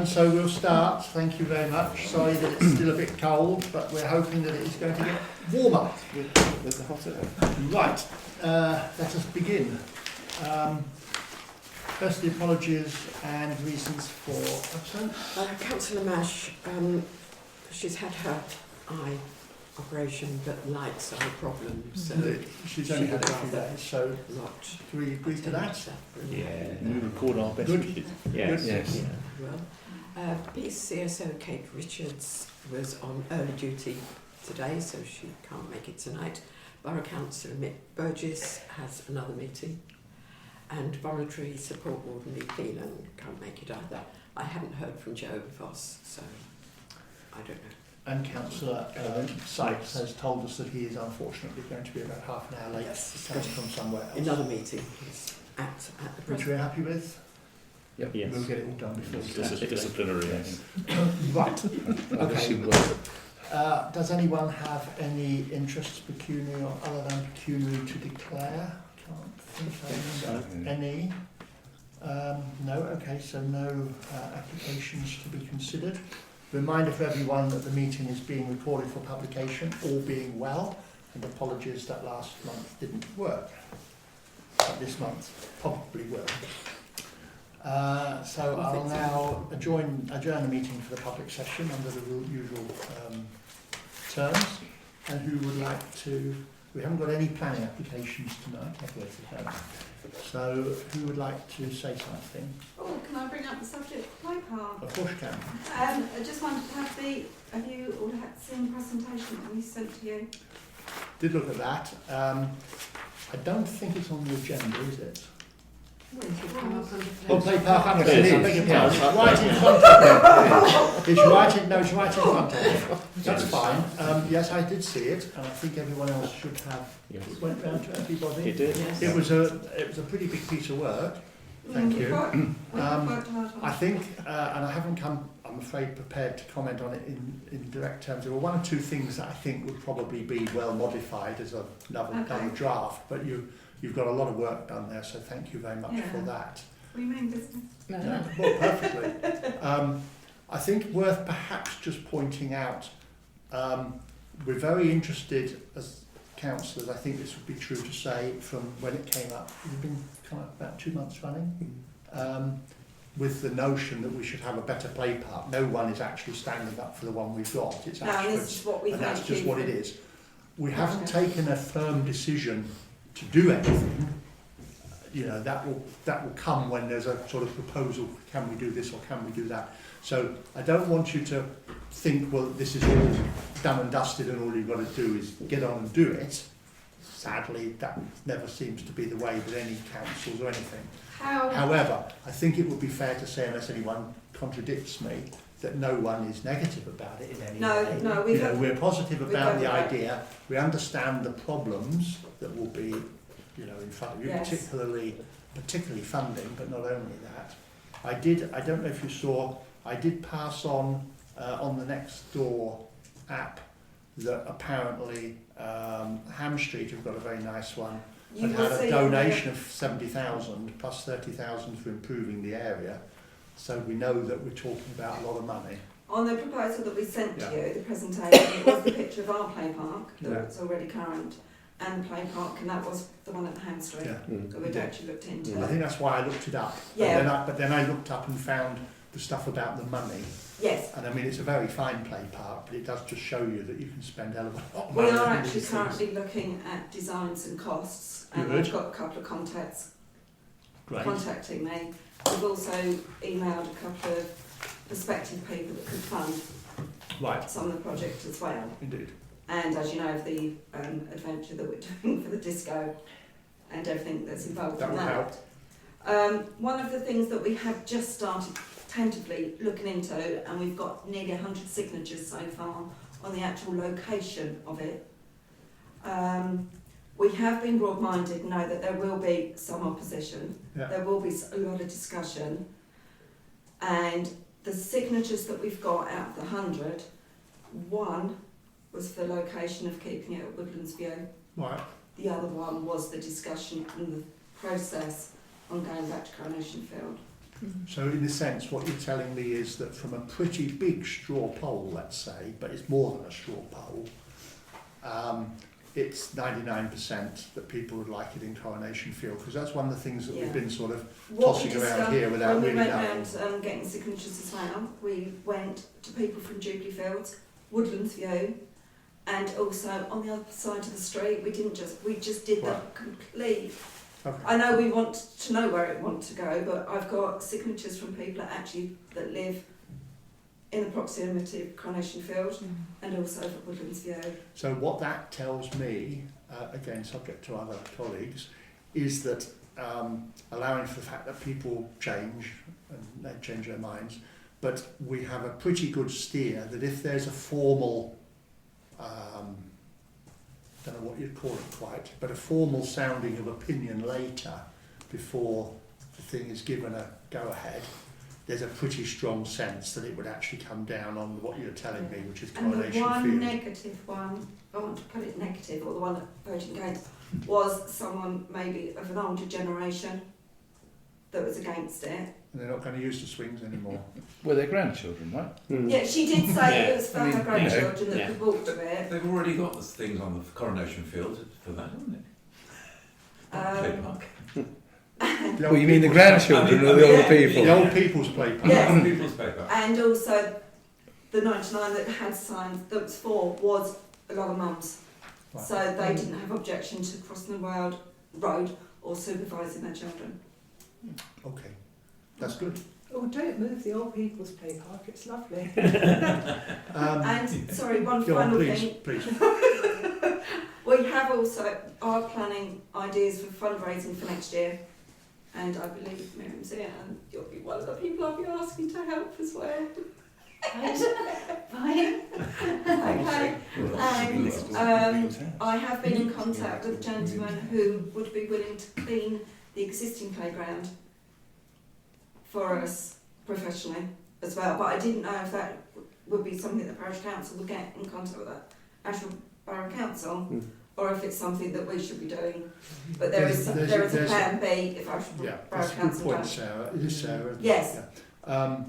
So we'll start. Thank you very much. Sorry that it's still a bit cold, but we're hoping that it is going to get warmer with the hot air. Right, let us begin. Firstly, apologies and reasons for absence. Councillor Mash, she's had her eye operation, but lights are a problem. So she's only had it a few days, so not. do we agree to that? Yeah, we record our best. Good. Yes. Yes. Yeah, well. PCSO Kate Richards was on early duty today, so she can't make it tonight. Borough Councillor Mick Burgess has another meeting, and Voluntary Support Warden Lee Phelan can't make it either. I haven't heard from Joe Voss, so I don't know. And Councillor Sykes has told us that he is unfortunately going to be about half an hour late. Yes. Comes from somewhere else. Another meeting is at the Which present. we're happy with. Yep. Yes. We'll get it all done before we Disciplinary. Right. Okay. Does anyone have any interests pecuniary or other than pecuniary to declare? Can't think I remember any. No, okay, so no applications to be considered. Reminder for everyone that the meeting is being recorded for publication, all being well, and apologies that last month didn't work. But this month probably will. So I'll now adjourn the meeting for the public session under the usual terms. And who would like to? We haven't got any planning applications tonight, have we? So who would like to say something? Oh, can I bring up the subject of play park? Of course you can. I just wanted to have you all seen the presentation that we sent to you? Did look at that. I don't think it's on the agenda, is it? Well, if you come up under Oh, play park, I Yes, beg your pardon. It's right in front of me. It's right in front of me. That's fine. Yes, I did see it, and I think everyone else should have. Yes. It went round to everybody. It did. Yes. It was a pretty big piece of work. Thank you. We have worked hard on I it. think, and I haven't come, I'm afraid, prepared to comment on it in direct terms. There were one or two things that I think would probably be well modified as another draft, but you've got a lot of work done there, so thank you very much for that. We mean business. Yeah, well, perfectly. I think worth perhaps just pointing out, we're very interested as councillors, I think this would be true to say, from when it came up. It's been kind of about 2 months running, with the notion that we should have a better play park. No one is actually standing up for the one we've got. It's actually, this is what we and that's thank just you what for. it is. We haven't taken a firm decision to do anything. You know, that will come when there's a sort of proposal, can we do this or can we do that? So I don't want you to think, well, this is all done and dusted and all you've got to do is get on and do it. Sadly, that never seems to be the way with any councils or anything. However, I think it would be fair to say, unless anyone contradicts me, that no one is negative about it in any way. No, We're positive about the got it. idea. We understand the problems that will be, in front of you, Yes. particularly funding, but not only that. I don't know if you saw, I did pass on the next door app that apparently Ham Street have got a very nice one. And had a donation of 70,000 plus 30,000 for improving the area. So we know that we're talking about a lot of money. On the proposal that we sent Yeah. to you, the presentation, it was the picture of our play park Yeah. that's already current, and the play park, and that was the one at the Ham Street Yeah. that we'd actually looked into. I think that's why I looked it up. Yeah. But then I looked up and found the stuff about the money. Yes, And I mean, it's a very fine play park, but it does just show you that you can spend a lot of we money. are on actually these things. currently looking at designs and costs, and Good. I've got a couple of contacts Great. contacting me. We've also emailed a couple of prospective people that could fund Right, some of the project as well. indeed. And as you know, of the adventure that we're doing for the disco and everything that's involved That in will that. help. One of the things that we have just started tentatively looking into, and we've got nearly 100 signatures so far on the actual location of it. We have been broad-minded, know that there will be some opposition, Yeah. there will be a lot of discussion, and the signatures that we've got out of the 100, one was for the location of keeping it at Woodlands View. Right. The other one was the discussion and the process on going back to Coronation Field. So in a sense, what you're telling me is that from a pretty big straw poll, let's say, but it's more than a straw poll, it's 99% that people would like it in Coronation Field, because that's one of the things that we've been sort of tossing around here without really knowing. When we went round getting signatures as well, we went to people from Jubilee Fields, Woodlands View, and also on the other side of the street. We just did the complete. Okay. I know we want to know where it wants to go, but I've got signatures from people that live in the proximity of Coronation Field and also for Woodlands View. So what that tells me, again subject to other colleagues, is that allowing for the fact that people change and they change their minds, but we have a pretty good steer that if there's a formal, don't know what you'd call it quite, but a formal sounding of opinion later before the thing is given a go-ahead, there's a pretty strong sense that it would actually come down on what you're telling me, which is Coronation Field. And the one negative one, I want to put it negative, or the one that voted against, was someone maybe of an older generation that was against it. And they're not going to use the swings anymore. Well, they're grandchildren, right? Yeah, she did say it was for I mean, her grandchildren you know, that could walk to it. They've already got the things on the Coronation Field for that, haven't they? Play park. Well, you mean the grandchildren or the older people? The old people's play park. Yes. Old people's play park. And also, the 99 that had signs, that was for, was a lot of mums. Right. So they didn't have objection to crossing the road or supervising their children. Okay, that's good. Oh, don't move the old people's play park, it's lovely. And, sorry, one Go on, final please, thing. please. We have also, are planning ideas for fundraising for next year. And I believe Miriam's here and you'll be one of the people I'll be asking to help as well. Fine. Okay. And I have been in contact with a gentleman who would be willing to clean the existing playground for us professionally as well. But I didn't know if that would be something that Parish Council would get in contact with the actual Borough Council, or if it's something that we should be doing. But there is a plan B if Borough That's a good Council point, does. Sarah. It is Sarah, isn't it? Yes. Yeah.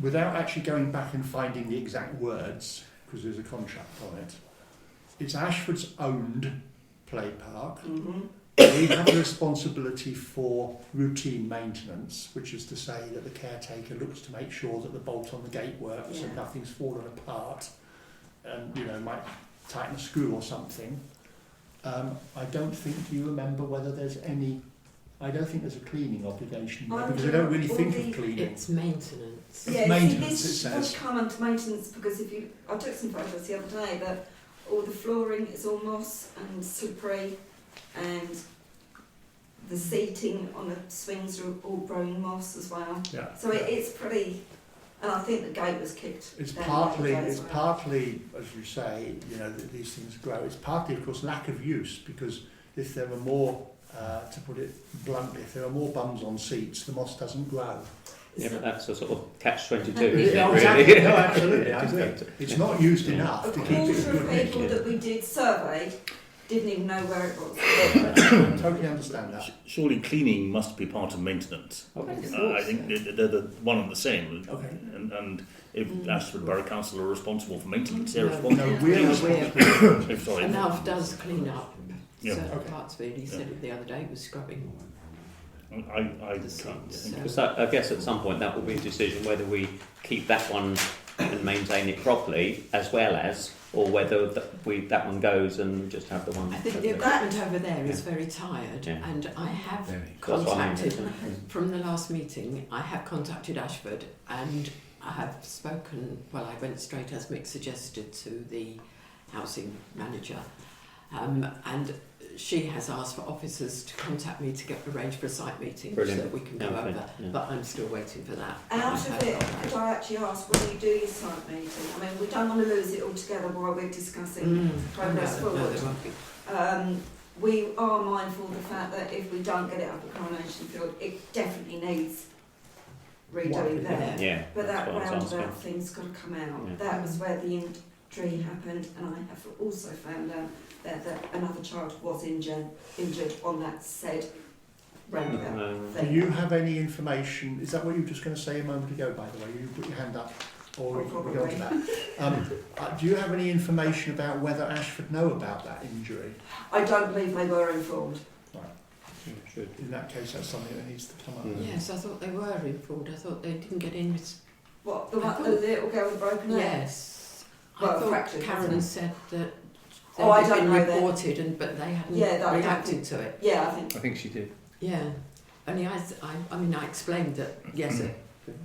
Without actually going back and finding the exact words, because there's a contract on it, it's Ashford's owned play park. Mm-hmm. We have a responsibility for routine maintenance, which is to say that the caretaker looks to make sure that the bolt on the gate works and nothing's fallen apart, and might tighten a screw or something. I don't think, do you remember whether there's any? I don't think there's a cleaning obligation there, because I don't really think of cleaning. It's maintenance. It's Yeah, maintenance, this it would says. come under maintenance because I took some photos the other day that all the flooring is all moss and slippery, and the seating on the swings are all growing moss as well. Yeah. So it's pretty, and I think the gate was kicked. It's down partly, the other day as well. as you say, that these things grow. It's partly, of course, lack of use, because if there were more, to put it bluntly, if there are more bums on seats, the moss doesn't grow. Yeah, but that's a sort of catch-22, isn't it, Yeah, really? exactly. No, absolutely, I Just agree. have to- It's not used enough A to keep it in quarter good of nick. people that we did survey didn't even know where it was. I totally understand that. Surely cleaning must be part of maintenance. I think they're one and the same. Okay. And if Ashford Borough Council are responsible for maintenance, they're No, responsible. No, we're No, responsible. Sorry. And Alf does clean up Yeah. certain Okay. parts of it. He said it the other day, he was scrubbing. I The seats, Because I guess at some point that will be a decision whether we keep that one and maintain it properly, as well as, or whether that one goes and just have the one. I think the equipment over there is very tired, Yeah. and I have Very. That's what I mean. contacted, from the last meeting, I have contacted Ashford, and I have spoken, well, I went straight, as Mick suggested, to the housing manager, and she has asked for officers to contact me to arrange for a site meeting Brilliant. so that we can go Okay, over, yeah. but I'm still waiting for that. Out of it, could I actually ask when you do your site meeting? I mean, we don't want to lose it all together while we're discussing progress No, forward. there won't be. We are mindful of the fact that if we don't get it up at Coronation Field, it definitely needs redoing there. Yeah, But that that's what I was asking. roundabout thing's got to come out. Yeah. That was where the injury happened, and I have also found out that another child was injured on that said roundabout Do thing. you have any information? Is that what you were just going to say a moment ago, by the way? You put your hand up, or we can go on to that. Do you have any information about whether Ashford know about that injury? I don't believe they were informed. Should. In that case, that's something that needs to come up. Yes, I thought they were informed. I thought they didn't get in with... What, the little girl with broken leg? Yes. Well, I thought fractured, Karen wasn't it? said that Oh, I they'd don't been know then. reported, but they hadn't Yeah, that I don't reacted think- to it. Yeah, I think she did. Yeah. Only I explained that, yes,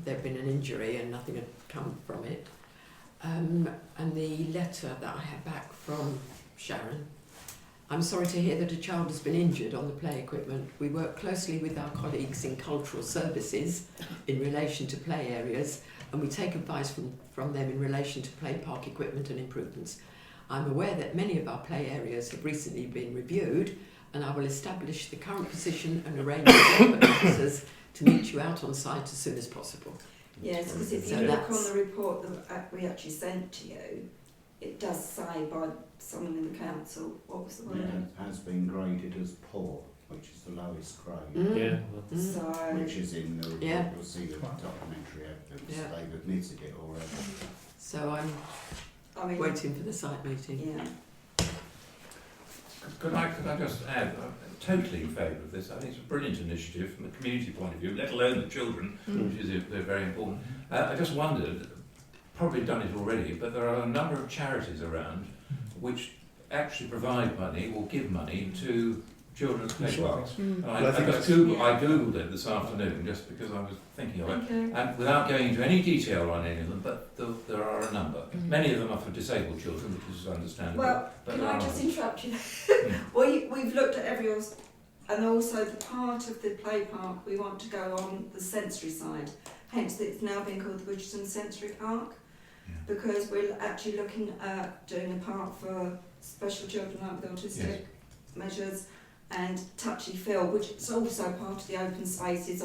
there'd been an injury and nothing had come from it. And the letter that I had back from Sharon, I'm sorry to hear that a child has been injured on the play equipment. We work closely with our colleagues in cultural services in relation to play areas, and we take advice from them in relation to play park equipment and improvements. I'm aware that many of our play areas have recently been reviewed, and I will establish the current position and arrange with relevant officers to meet you out on site as soon as possible. yes, because if you So look that's- on the report that we actually sent to you, it does say by someone in the council, what was the word? Yeah, has been graded as poor, which is the lowest grade. Mm. Yeah. Mm. So, Which is in the report, Yeah. you'll see the Right. documentary evidence, Yeah. they've admitted it already. So I'm I mean, waiting for the site meeting. yeah. Could I just add, I'm totally in favour of this. I think it's a brilliant initiative from the community point of view, let alone the children, which is they're very important. I just wondered, probably done it already, but there are a number of charities around which actually provide money or give money to children's play parks. And Well, I think I that's- googled it this afternoon just because I was thinking of it. Thank you. And without going into any detail on any of them, but there are a number. Many of them are for disabled children, which is understandable. Well, but can there I are just others. interrupt you? Mm. We've looked at and also the part of the play park we want to go on the sensory side. Hence, it's now being called the Wittersham Sensory Park, Yeah. because we're actually looking at doing a park for special children like with autistic Yes. measures and touchy feel, which is also part of the open spaces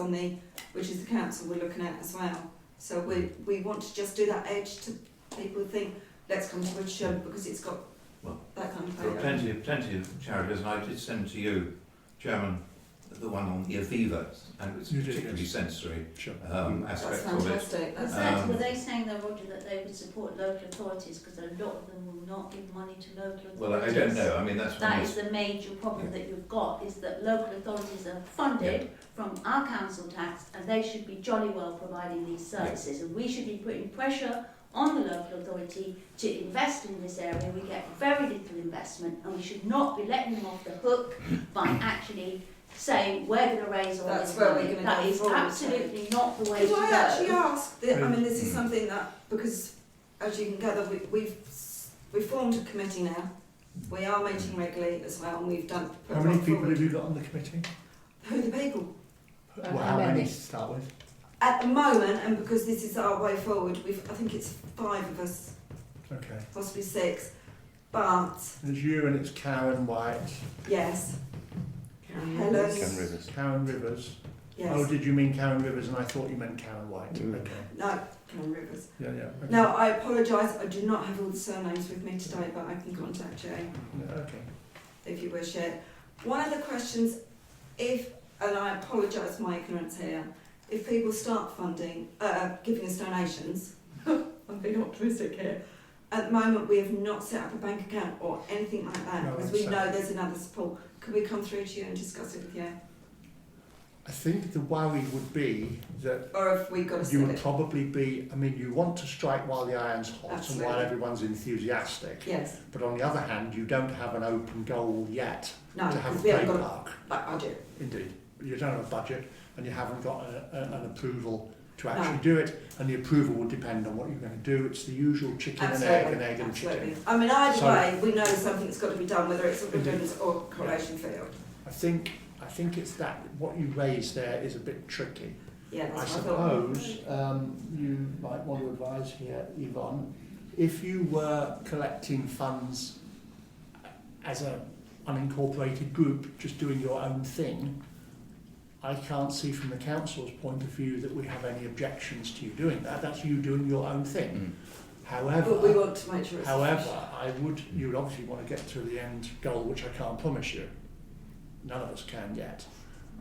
which is the council we're looking at as well. So we want to just do that edge to people who think, let's come to Wittersham because it's got Well, that kind of There are playground. plenty of charities, and I did send to you, Chairman, the one on the Aviva, and it's You did, particularly yes. sensory Sure. That's aspects of it. fantastic. That's Um, Were they saying though, Roger, that they would support local authorities because a lot of them will not give money to local authorities? Well, I don't know. I mean, that's That one is the major problem that you've got, is that local authorities are funded from our council tax and they should be jolly well providing these services, and we should be putting pressure on the local authority to invest in this area. We get very little investment and we should not be letting them off the hook by actually saying we're going to raise all That's this where we're money. gonna That go is forward, absolutely not the way Could to I go. actually ask? I mean, this Mm. is something that, because as you can gather, we've formed a committee now. We are meeting regularly as well, and we've done. How many people have you got on the committee? Who are the people? Well, how many to start with? At the moment, and because this is our way forward, I think it's 5 of us, Okay. possibly 6. But There's you and it's Karen White, yes, Karen Helen. Rivers. Karen Rivers. Karen Rivers. yes, Oh, did you mean Karen Rivers? And I thought you meant Karen White. Mm. Okay. no, Karen Rivers. Yeah, yeah. Okay. No, I apologise. I do not have all the surnames with me today, but I can contact you Yeah, okay. if you wish it. One of the questions, and I apologise for my ignorance here, if people start giving us donations, I'm being optimistic here, at the moment we have not set up a bank account or anything like that, No, because that's we know there's another support. Could we come through to you and discuss it with you? I think the worry would be that Or if we've got to you set would it? probably be, I mean, you want to strike while the iron's hot and while Absolutely. everyone's enthusiastic. Yes. But on the other hand, you don't have an open goal yet No, to have a because we play haven't got park. that budget. Indeed. You don't have a budget and you haven't got an approval to No. actually do it, and the approval will depend on what you're going to do. It's the usual chicken and egg and Absolutely. chicken. I mean, either So- way, we know something's got to be done, whether it's a Indeed. Woodlands or Coronation Field. I think it's that what you raised there is a bit tricky. Yeah, I that's what I thought. suppose you might want to advise here, Yvonne, if you were collecting funds as an unincorporated group, just doing your own thing, I can't see from the council's point of view that we have any objections to you doing that. That's you doing your own thing. However, But we want to make sure it's you would obviously want to get to the end goal, which I can't promise you. None of us can yet.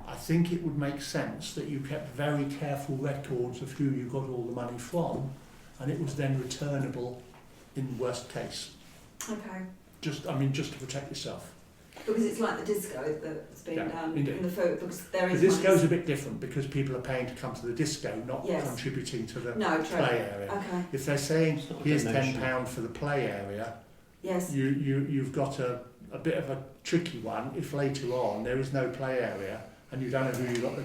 I think it would make sense that you kept very careful records of who you got all the money from, and it was then returnable in worst case. Okay. Just to protect yourself. Because it's like the disco that's been done indeed. in the food, because there is The disco's money. a bit different because people are paying to come to the disco, not Yes. contributing to the No, true. play area. Okay. If they're saying, It's not a here's donation. £10 for the play area, Yes. you've got a bit of a tricky one if later on there is no play area and you don't know who you got the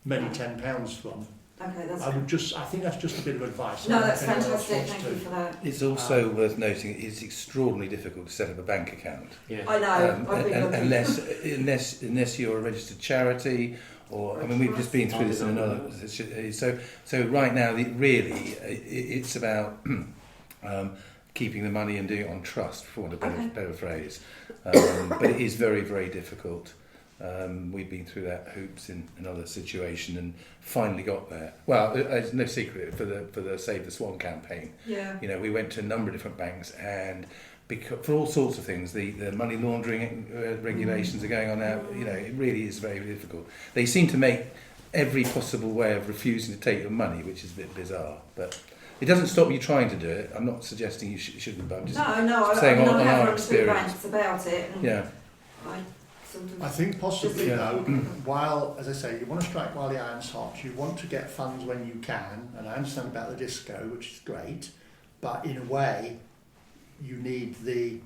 many £10 from. Okay, that's I think that's just a bit of advice. No, I don't that's know if anyone fantastic. else Thank wants you to. for that. It's also worth noting it's extraordinarily difficult to set up a bank account. Yeah. I know. I've been looking. Unless you're a registered charity, or I mean, we've just been through this in another. So right now, it's about keeping the money and doing it on trust, for want of a better phrase. But it is very, very difficult. We've been through that hoops in another situation and finally got there. Well, it's no secret for the Save the Swan campaign. Yeah. You know, we went to a number of different banks, and for all sorts of things, the money laundering regulations are going on now. You know, it really is very difficult. They seem to make every possible way of refusing to take your money, which is a bit bizarre. But it doesn't stop you trying to do it. I'm not suggesting you shouldn't, but I'm just saying I on have our run two experience. rants about it. And Yeah. I think possibly Yeah. though, while, as I say, you want to strike while the iron's hot, you want to get funds when you can, and I understand about the disco, which is great, but in a way, you need the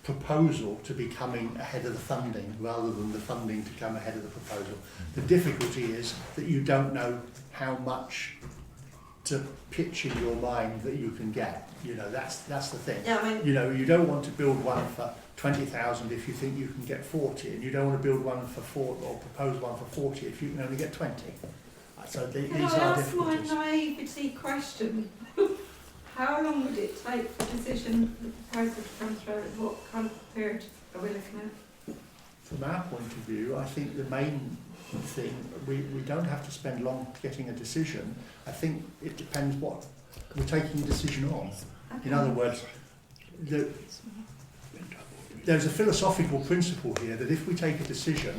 proposal to be coming ahead of the funding rather than the funding to come ahead of the proposal. The difficulty is that you don't know how much to pitch in your mind that you can get. You know, that's the thing. Yeah, I mean, You know, you don't want to build one for 20,000 if you think you can get 40, and you don't want to build one for 4 or propose one for 40 if you can only get 20. So these Can I are ask my difficulties. naivety question? How long would it take for the decision, the proposal to come through? What kind of period are we looking at? From our point of view, I think the main thing, we don't have to spend long getting a decision. I think it depends what we're taking a decision on. In other words, there's a philosophical principle here that if we take a decision,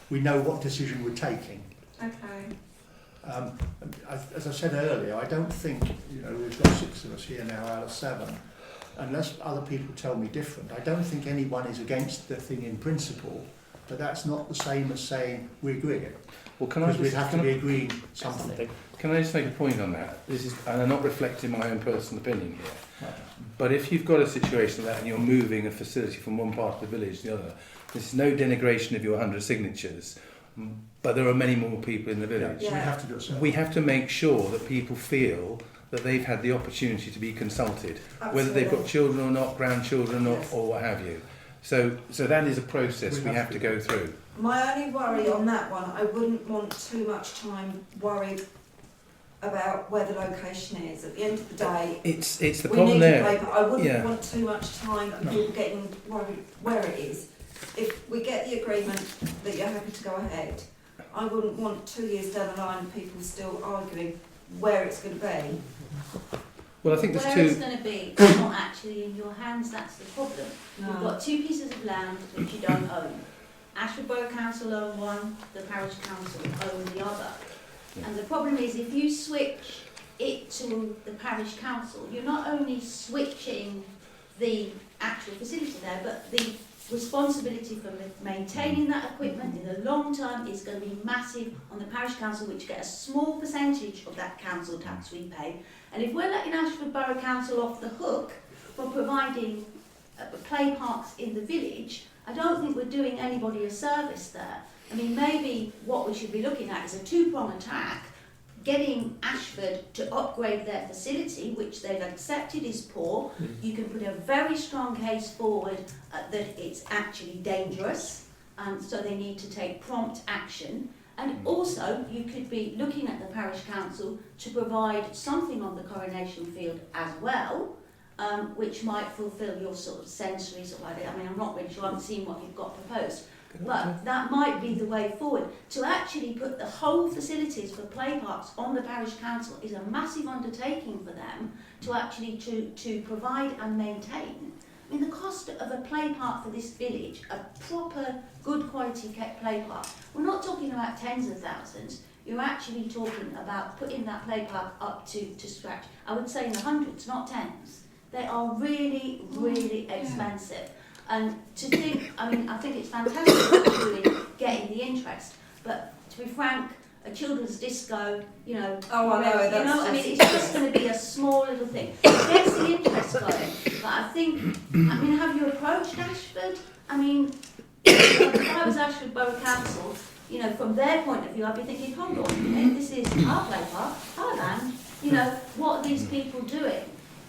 we know what decision we're taking. Okay. As I said earlier, I don't think, you know, we've got 6 of us here now out of 7, unless other people tell me different. I don't think anyone is against the thing in principle, but that's not the same as saying we agree. Well, can I Because we'd just have to be agreeing something. Can I just make a point on that? This is, and I'm not reflecting my own personal opinion here. But if you've got a situation like that and you're moving a facility from one part of the village to the other, this is no denigration of your 100 signatures, but there are many more people in the village. We have to do it. We have to make sure that people feel that they've had the opportunity to be consulted, whether they've got children or not, grandchildren or what have you. So that is a process we have to go through. my only worry on that one, I wouldn't want too much time worried about where the location is. At the end of the day, It's the we problem need there. to pay, but I wouldn't Yeah. want too much time and people getting worried where it is. If we get the agreement that you're happy to go ahead, I wouldn't want 2 years down the line people still arguing where it's going to be. Well, I think Where there's it's two. going to be, it's not actually in your hands, that's the problem. You've No. got 2 pieces of land which you don't own. Ashford Borough Council own one, the Parish Council own the other. And the problem is if you switch it to the Parish Council, you're not only switching the actual facility there, but the responsibility for maintaining that equipment in the long term is going to be massive on the Parish Council, which get a small percentage of that council tax we pay. And if we're letting Ashford Borough Council off the hook for providing play parks in the village, I don't think we're doing anybody a service there. I mean, maybe what we should be looking at is a 2-prong attack, getting Ashford to upgrade their facility, which they've accepted is poor. You can put a very strong case forward that it's actually dangerous, and so they need to take prompt action. And also, you could be looking at the Parish Council to provide something on the Coronation Field as well, which might fulfil your sort of sensory sort of idea. I mean, I'm not really sure, I haven't seen what you've got proposed. But that might be the way forward. To actually put the whole facilities for play parks on the Parish Council is a massive undertaking for them to actually to provide and maintain. I mean, the cost of a play park for this village, a proper, good quality kept play park, we're not talking about tens of thousands. You're actually talking about putting that play park up to scratch. I would say in the hundreds, not tens. They are really, really expensive. And to think, I mean, I think it's fantastic what you're doing, getting the interest. But to be frank, a children's disco, you know, Oh, I know, you know, I mean, it's just going to be a small little thing. It gets the interest going. But I think, I mean, have you approached Ashford? I mean, if I was Ashford Borough Council, you know, from their point of view, I'd be thinking, hold on a minute, this is our play park, our land. You know, what are these people doing?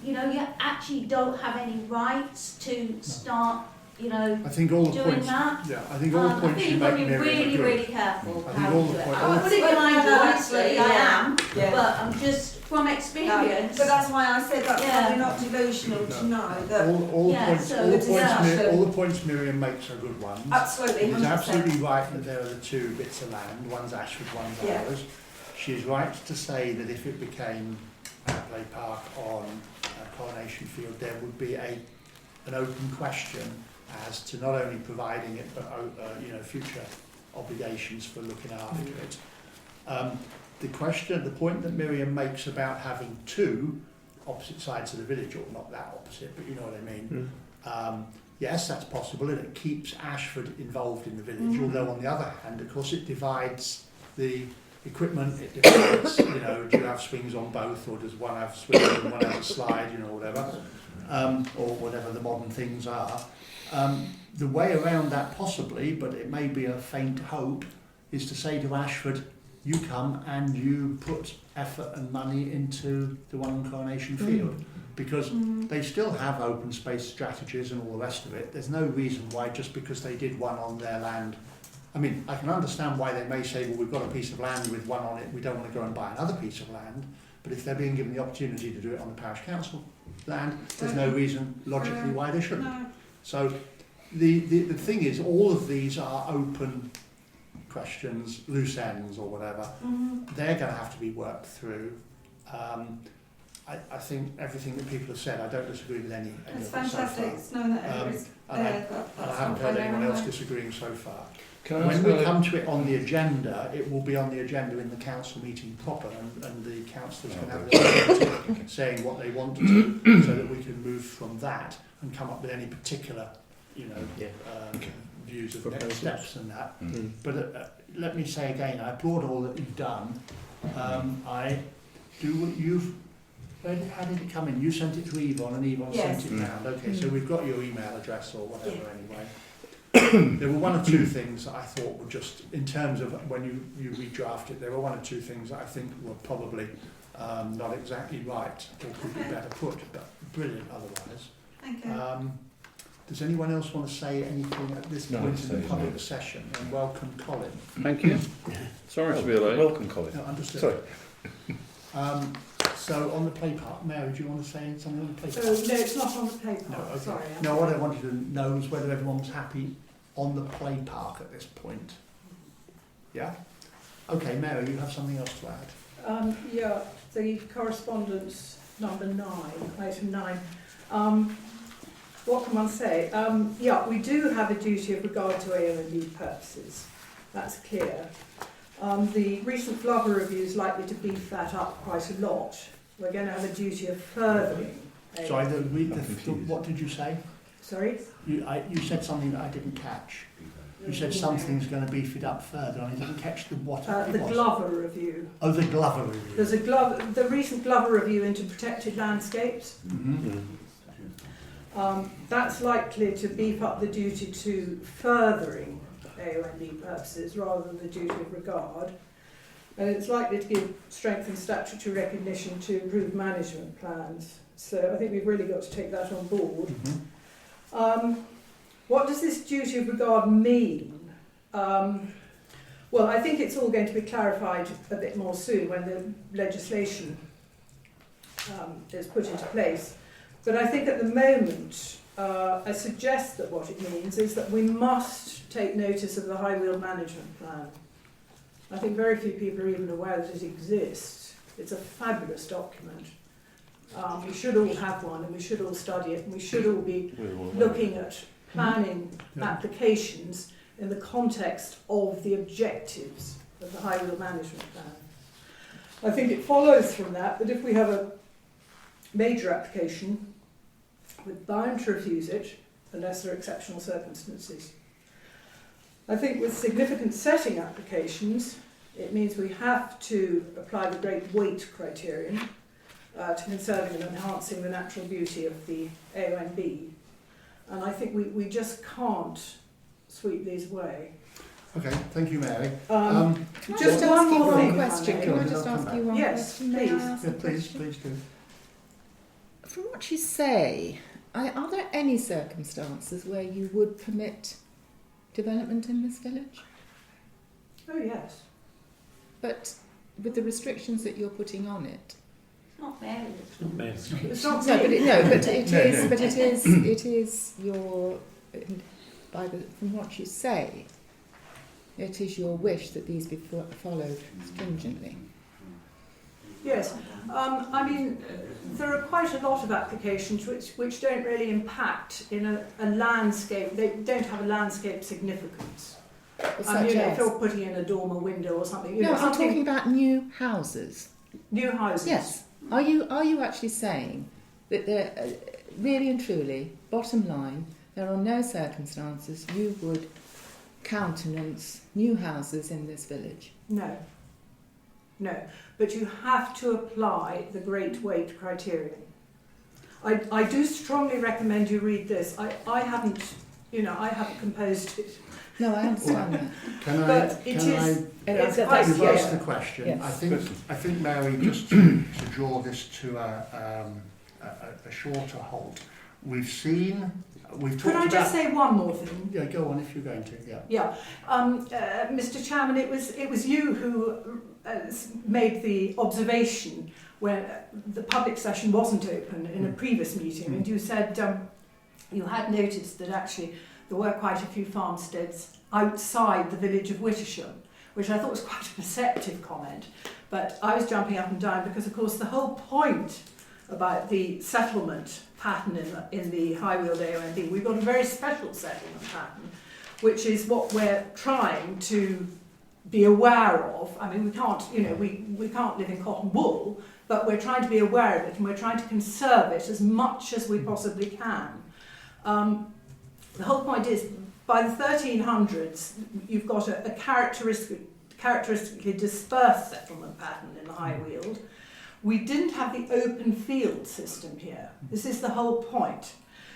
You know, you actually don't have any rights to start, you know, I think all the doing points, that. yeah, I think all the I points think you you've got make, to be Miriam, really, are good. really careful I think how all you the do it. points- I wouldn't put it behind you, honestly, I am, Yeah. but I'm just, from experience. But that's why I said that's Yeah. probably not delusional to know that. All Yeah, points, so all the it's points, discussion. all the points Miriam makes are good ones. Absolutely, She's 100%. absolutely right that there are the two bits of land, one's Ashford, one's Yeah. ours. She's right to say that if it became a play park on Coronation Field, there would be an open question as to not only providing it, but you know, future obligations for looking after it. The point that Miriam makes about having two opposite sides of the village, or not that opposite, but you know what I mean. Yes, that's possible, and it keeps Ashford involved in the village. Although on the other hand, of course, it divides the equipment. It divides, you know, do you have swings on both, or does one have swings and one has a slide, you know, whatever, or whatever the modern things are. The way around that possibly, but it may be a faint hope, is to say to Ashford, you come and you put effort and money into the one on Coronation Field, because they still have open space strategies and all the rest of it. There's no reason why, just because they did one on their land, I mean, I can understand why they may say, well, we've got a piece of land with one on it, we don't want to go and buy another piece of land, but if they're being given the opportunity to do it on the parish council land, there's no reason logically why they shouldn't. No. So the thing is, all of these are open questions, loose ends or whatever. They're going to have to be worked through. I think everything that people have said, I don't disagree with any It's of it so fantastic. far. It's known that everybody's And there. I haven't heard anyone else disagreeing so far. Can I When ask we another- come to it on the agenda, it will be on the agenda in the council meeting proper, and the councillors can have the opportunity saying what they want to do, so that we can move from that and come up with any particular, you know, views of next steps and that. But let me say again, I applaud all that you've done. I do what you've. How did it come in? You sent it to Yvonne, and Yvonne Yes. sent it round. Okay, so we've got your email address or whatever anyway. There were one or two things that I thought were just, in terms of when you redraft it, there were one or two things that I think were probably not exactly right, or could be better put, but brilliant otherwise. Thank you. Does anyone else want to say anything at this No, point in the say public no. session? And welcome, Colin. Thank you. Sorry to be late. Welcome, Colin. No, understood. Sorry. So on the play park, Mary, do you want to say something on the play park? No, it's not on the paper. No, okay. Sorry. No, what I wanted to know was whether everyone was happy on the play park at this point. Yeah? Okay, Mary, you have something else to add? Yeah, the correspondence number 9, item 9. What can one say? Yeah, we do have a duty of regard to AOND purposes. That's clear. The recent Glover review is likely to beef that up quite a lot. We're going to have a duty of furthering. Sorry, what did you say? Sorry? You said something that I didn't catch. You said something's going to beef it up further, and I didn't catch the what it The was. Glover review. Oh, the Glover review. There's the recent Glover review into protected landscapes. That's likely to beef up the duty to furthering AOND purposes rather than the duty of regard. And it's likely to give strength and statutory recognition to improved management plans. So I think we've really got to take that on board. What does this duty of regard mean? Well, I think it's all going to be clarified a bit more soon when the legislation is put into place. But I think at the moment, I suggest that what it means is that we must take notice of the High Wheel Management Plan. I think very few people are even aware that it exists. It's a fabulous document. We should all have one, and we should all study it, and we should all be looking at planning applications in the context of the objectives of the Highwheel Management Plan. I think it follows from that if we have a major application, we're bound to refuse it unless there are exceptional circumstances. I think with significant setting applications, it means we have to apply the great weight criterion to conserving and enhancing the natural beauty of the AONB. And I think we just can't sweep these away. Okay, thank you, Mary. Just one more thing. question. Can I just ask you one Yes, question? May I please. ask Yeah, a please question? do. From what you say, are there any circumstances where you would permit development in this village? Oh yes. But with the restrictions that you're putting on it? Not Mary. It's not me. It's not No, but me. it is your, from what you say, it is your wish that these be followed stringently. Yes, I mean, there are quite a lot of applications which don't really impact in a landscape, they don't have a landscape significance. Such If as? you're putting in a dormer window or something. No, I'm something, talking about new houses. new houses. Yes. Are you actually saying that there, really and truly, bottom line, there are no circumstances you would countenance new houses in this village? No. But you have to apply the great weight criterion. I do strongly recommend you read this. I haven't composed it. No, I understand that. It's You've quite asked the question. Yes. I think, Mary, just to draw this to a shorter halt, we've talked Could I about... just say one more thing? Yeah, go on if you're going to, yeah. Yeah. Mr. Chairman, it was you who made the observation when the public session wasn't open in a previous meeting, and you said you had noticed that actually there were quite a few farmsteads outside the village of Wittersham, which I thought was quite a perceptive comment. But I was jumping up and down because, of course, the whole point about the settlement pattern in the high-wheeled AONB, we've got a very special settlement pattern, which is what we're trying to be aware of. I mean, we can't live in cotton wool, but we're trying to be aware of it, and we're trying to conserve it as much as we possibly can. The whole point is, by the 1300s, you've got a characteristically dispersed settlement pattern in the High Weald. We didn't have the open field system here. This is the whole point.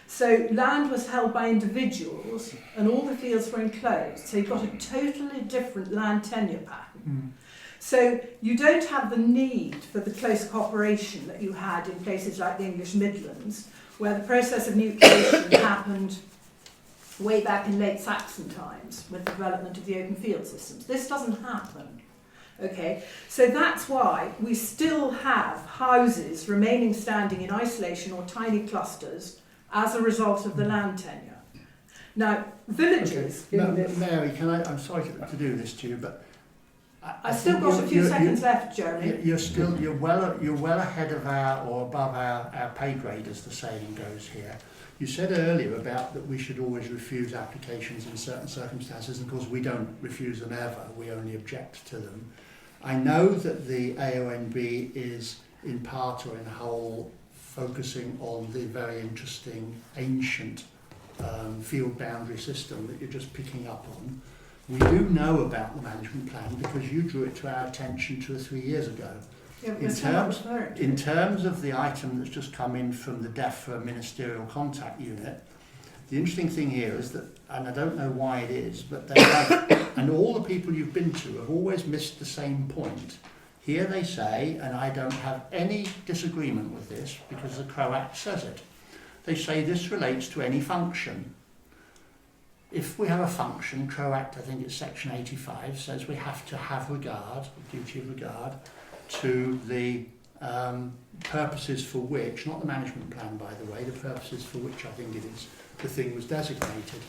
So land was held by individuals and all the fields were enclosed. So you've got a totally different land tenure pattern. So you don't have the need for the close cooperation that you had in places like the English Midlands, where the process of nucleation happened way back in late Saxon times with the development of the open field systems. This doesn't happen. Okay, so that's why we still have houses remaining standing in isolation or tiny clusters as a result of the land tenure. Now, villages... Mary, I'm sorry to do this to you, but... I've still got a few seconds left, Jeremy. You're well ahead of above our pay grade, as the saying goes here. You said earlier about that we should always refuse applications in certain circumstances, and of course we don't refuse them ever, we only object to them. I know that the AONB is in part or in whole focusing on the very interesting ancient field boundary system that you're just picking up on. We do know about the management plan because you drew it to our attention 2 or 3 years ago. Yeah, In terms of the item that's just come in from the DEFRA Ministerial Contact Unit, the interesting thing here is that, and I don't know why it is, but they have, and all the people you've been to have always missed the same point. Here they say, and I don't have any disagreement with this because the CRO Act says it, they say this relates to any function. If we have a function, CRO Act, I think it's section 85, says we have to have regard, duty of regard, to the purposes for which, not the management plan by the way, the purposes for which I think it is the thing was designated.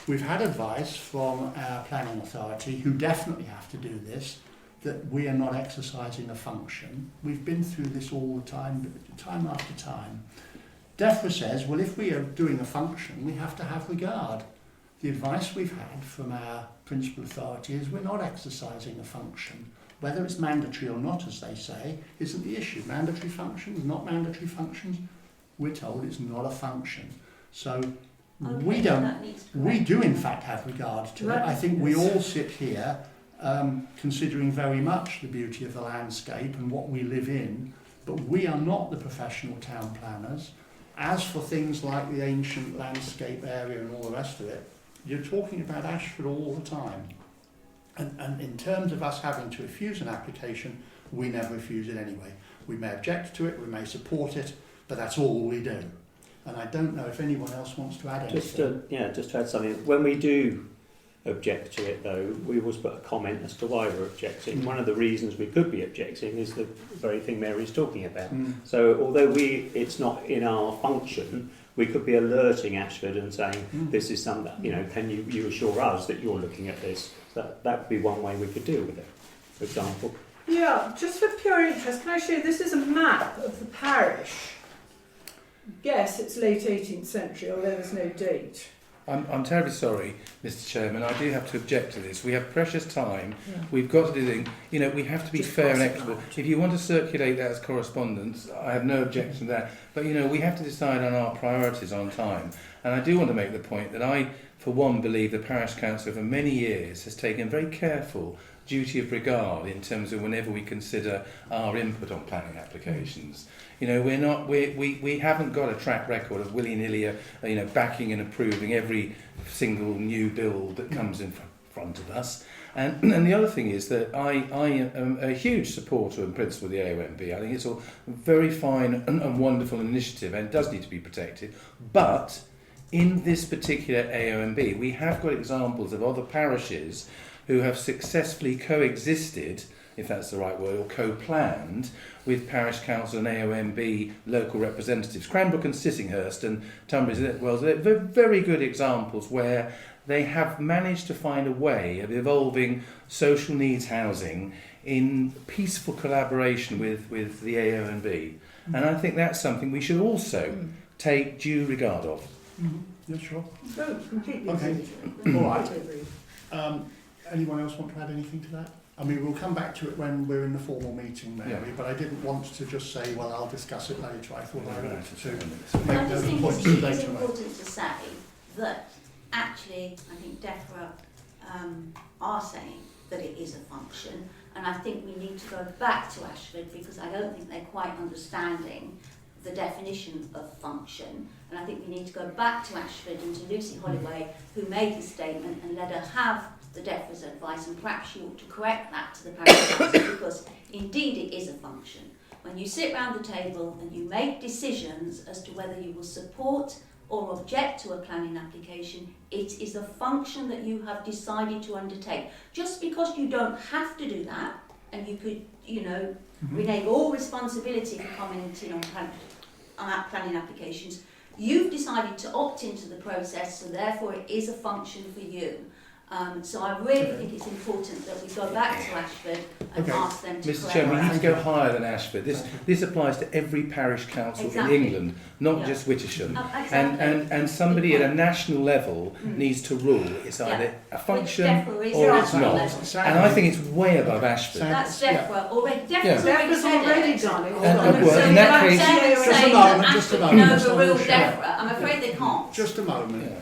We've had advice from our planning authority, who definitely have to do this, that we are not exercising a function. We've been through this all the time, time after time. DEFRA says, well, if we are doing a function, we have to have regard. The advice we've had from our principal authority is we're not exercising a function. Whether it's mandatory or not, as they say, isn't the issue. Mandatory functions, not mandatory functions, we're told it's not a function. So we do in fact have regard to it. I think we all sit here considering very much the beauty of the landscape and what we live in, but we are not the professional town planners. As for things like the ancient landscape area and all the rest of it, you're talking about Ashford all the time. And in terms of us having to refuse an application, we never refuse it anyway. We may object to it, we may support it, but that's all we do. And I don't know if anyone else wants to add anything. Just to add something. When we do object to it, though, we always put a comment as to why we're objecting. One of the reasons we could be objecting is the very thing Mary's talking about. So although it's not in our function, we could be alerting Ashford and saying, this is some, can you assure us that you're looking at this? That would be one way we could deal with it, for example. Yeah, just for pure interest, can I show you, this is a map of the parish. Yes, it's late 18th century, although there's no date. I'm terribly sorry, Mr. Chairman. I do have to object to this. We have precious time. Yeah. We've got to do things. We have to be fair and equitable. If you want to circulate that as correspondence, I have no objection to that. But, we have to decide on our priorities on time. And I do want to make the point that I, for one, believe the Parish Council for many years has taken very careful duty of regard in terms of whenever we consider our input on planning applications. We haven't got a track record of willy-nilly, backing and approving every single new build that comes in front of us. And the other thing is that I am a huge supporter and principal of the AOMB. I think it's a very fine and wonderful initiative and it does need to be protected. But in this particular AOMB, we have got examples of other parishes who have successfully coexisted, if that's the right word, or co-planned with Parish Council and AOMB local representatives. Cranbrook and Sissinghurst and Tunbridge Wells, they're very good examples where they have managed to find a way of evolving social needs housing in peaceful collaboration with the AOMB. And I think that's something we should also take due regard of. Yeah, sure. No, completely. Okay. All right. Anyone else want to add anything to that? I mean, we'll come back to it when we're in the formal meeting, Mary, but I didn't want to just say, well, I'll discuss it later. I thought I wanted to make those points it's later. Important to say that actually, I think DEFRA are saying that it is a function, and I think we need to go back to Ashford because I don't think they're quite understanding the definition of function, and I think we need to go back to Ashford and to Lucy Holloway, who made this statement, and let her have the DEFRA's advice, and perhaps she ought to correct that to the Parish Council because indeed it is a function. When you sit round the table and you make decisions as to whether you will support or object to a planning application, it is a function that you have decided to undertake. Just because you don't have to do that, and you could, renege all responsibility for commenting on planning applications, you've decided to opt into the process, so therefore it is a function for you. So I really think it's important that we go back to Ashford and ask them to Mr. Chairman, we need to go higher than Ashford. This applies to every parish council in England, not just Wittersham. And somebody at a national level needs to rule. It's either a function or it's not. And I think it's way above Ashford. That's DEFRA already. DEFRA's already done it. Well, in that case, just a moment. DEFRA. I'm afraid they can't. Just a moment.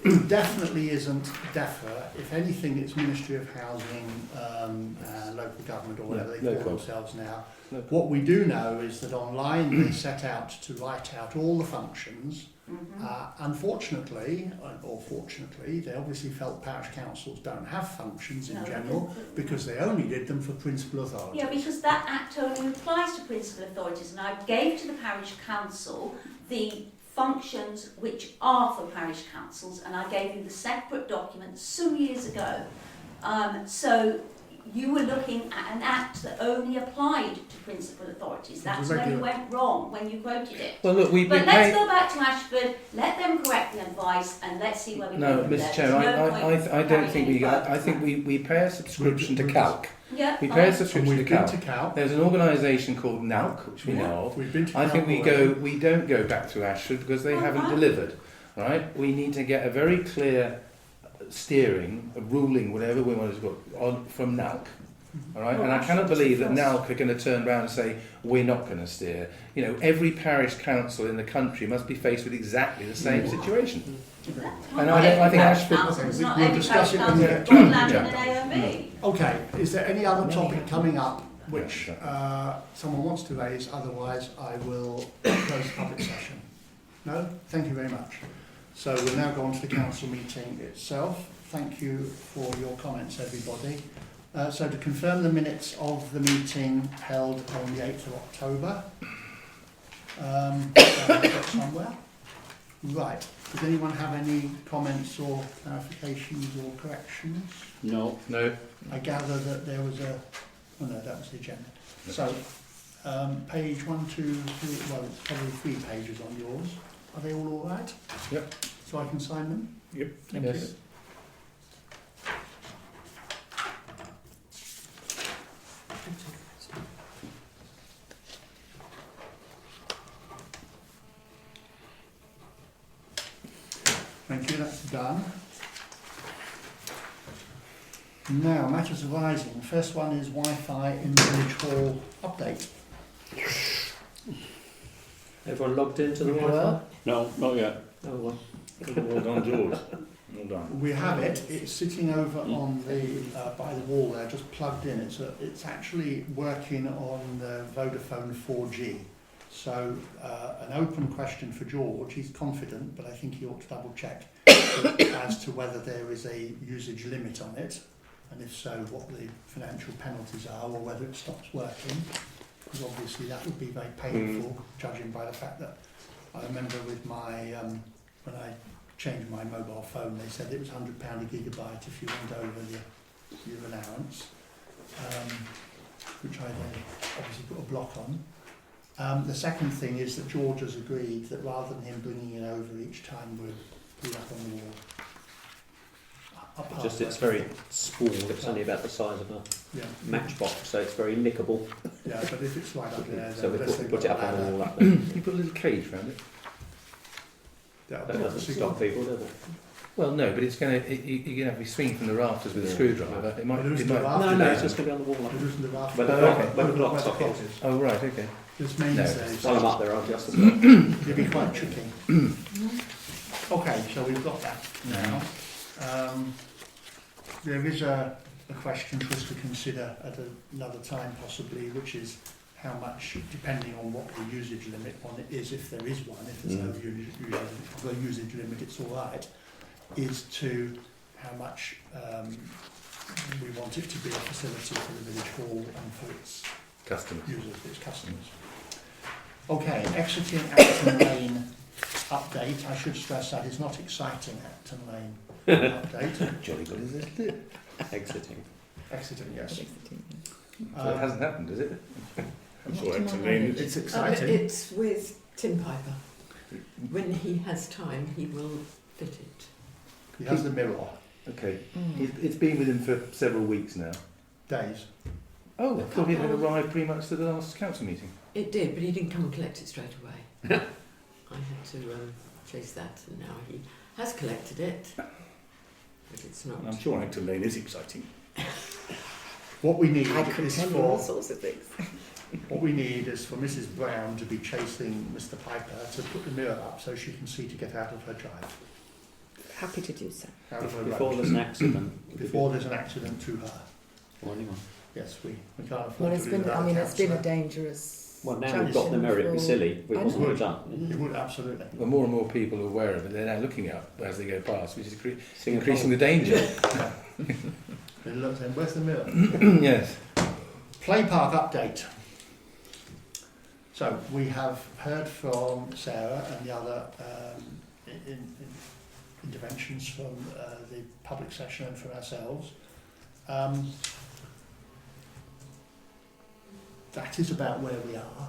It definitely isn't DEFRA. If anything, it's Ministry of Housing, local government, or whatever they call themselves now. What we do know is that online they set out to write out all the functions. Unfortunately, or fortunately, they obviously felt parish councils don't have functions in general because they only did them for principal authorities. Yeah, because that act only applies to principal authorities, and I gave to the parish council the functions which are for parish councils, and I gave you the separate document some years ago. So you were looking at an act that only applied to principal authorities. That's a where you regular- went wrong when you quoted it. Well, look, we But pay. let's go back to Ashford, let them correct the advice, and let's see where we No, go from there. Mr. Chair, There's no point I don't carrying think any we. further. I think we pay a subscription to We've- Calc. Yeah, We pay a And subscription to we've been Calc. to Cal. There's an organisation called NALC, which we Yeah, know of. We've been to I Cal think we already. don't go back to Ashford because they haven't fine. delivered. Right? We need to get a very clear steering, a ruling, whatever we want to call it, on from NALC. All right? Well, And I cannot Ashford's believe that the first. NALC are going to turn around and say we're not going to steer. You know, every parish council in the country must be faced with exactly the same situation. And I think Ashford. Council's not we'll every discuss it parish when we council get to got it. land in an AOB. Okay, is there any other Many topic have. coming up which someone wants to raise? Otherwise, I will close the public session. No? Thank you very much. So we'll now go on to the council meeting itself. Thank you for your comments, everybody. So to confirm the minutes of the meeting held on the 8th of October. I've got somewhere. Right. Does anyone have any comments or clarifications or corrections? No. No. I gather that there was a... Oh no, that was the agenda. So, page 1, 2, 3, well, it's probably 3 pages on yours. Are they all right? Yep. So I can sign them? Yep. Thank Yes. you. Thank you, that's done. Now, matters arising. The first one is Wi-Fi in the Village Hall update. Everyone logged into the We Wi-Fi? have- No, not yet. Oh, well. Well done, George. Well done. We have it. It's sitting over on the by the wall there, just plugged in. It's actually working on the Vodafone 4G. So an open question for George. He's confident, but I think he ought to double check as to whether there is a usage limit on it, and if so, what the financial penalties are, or whether it stops working. Because obviously that would be very painful, judging by the fact that I remember with my when I changed my mobile phone, they said it was £100 a gigabyte if you went over your allowance, which I then obviously put a block on. The second thing is that George has agreed that rather than him bringing it over each time, we'll put it up on the wall. Up Just it's halfway. very small, it's only about the size of a Yeah, matchbox, so it's very nickable. yeah, but if it's right up there, So we unless they've put it got up a on the ladder, wall up there. You put a little cage around it. that'll That be doesn't obviously stop got- people, does it? Well, no, but it's going to. You're going to have to be swinging from the rafters with a Yeah. screwdriver. It might. But there It isn't a might raft. No, After no, that. it's just going to be on the wall. There isn't a raft. But the Oh, block, okay. but the block Where the socket. clock is. Oh right, okay. This main No. says While I'm up there, I'll just... it'd be quite tricky. Okay, so we've got that now. There is a question for us to consider at another time possibly, which is how much, depending on what the usage limit on it is, if there is one, if there's no usage limit, it's all right, is to how much we want it to be a facility for the village hall and for its Customers. users, its customers. Okay, exiting Acton Lane update. I should stress that is not exciting Acton Lane update. Jolly good, is it? Exiting. Exiting, yes. So it hasn't happened, has it? I'm sure Not to it's my amazing. It's exciting. It's with Tim Piper. When he has time, he will fit it. He has the mirror. Okay. Mm. It's been with him for several weeks now. Days. Oh, I thought it had arrived pretty much to the last council meeting. It did, but he didn't come and collect it straight away. I had to chase that, and now he has collected it, but it's not. I'm sure Acton Lane is exciting. What we need I could is tell you all for sorts of things. what we need is for Mrs. Brown to be chasing Mr. Piper to put the mirror up so she can see to get out of her drive. Happy to do so. Out of her Before road. there's an accident. Before there's an accident to her. Or anyone. Yes, we can't afford Well, to it's do been. without I mean, a it's been a counsellor. dangerous. Well, now we've got the mirror, it'd be silly if it I wasn't know. done. It would, absolutely. Well, more and more people are aware of it. They're now looking up as they go past, which is Singapore. increasing the danger. They look saying, where's the mirror? Yes. Play park update. So we have heard from Sarah and the other interventions from the public session and from ourselves. that is about where we are.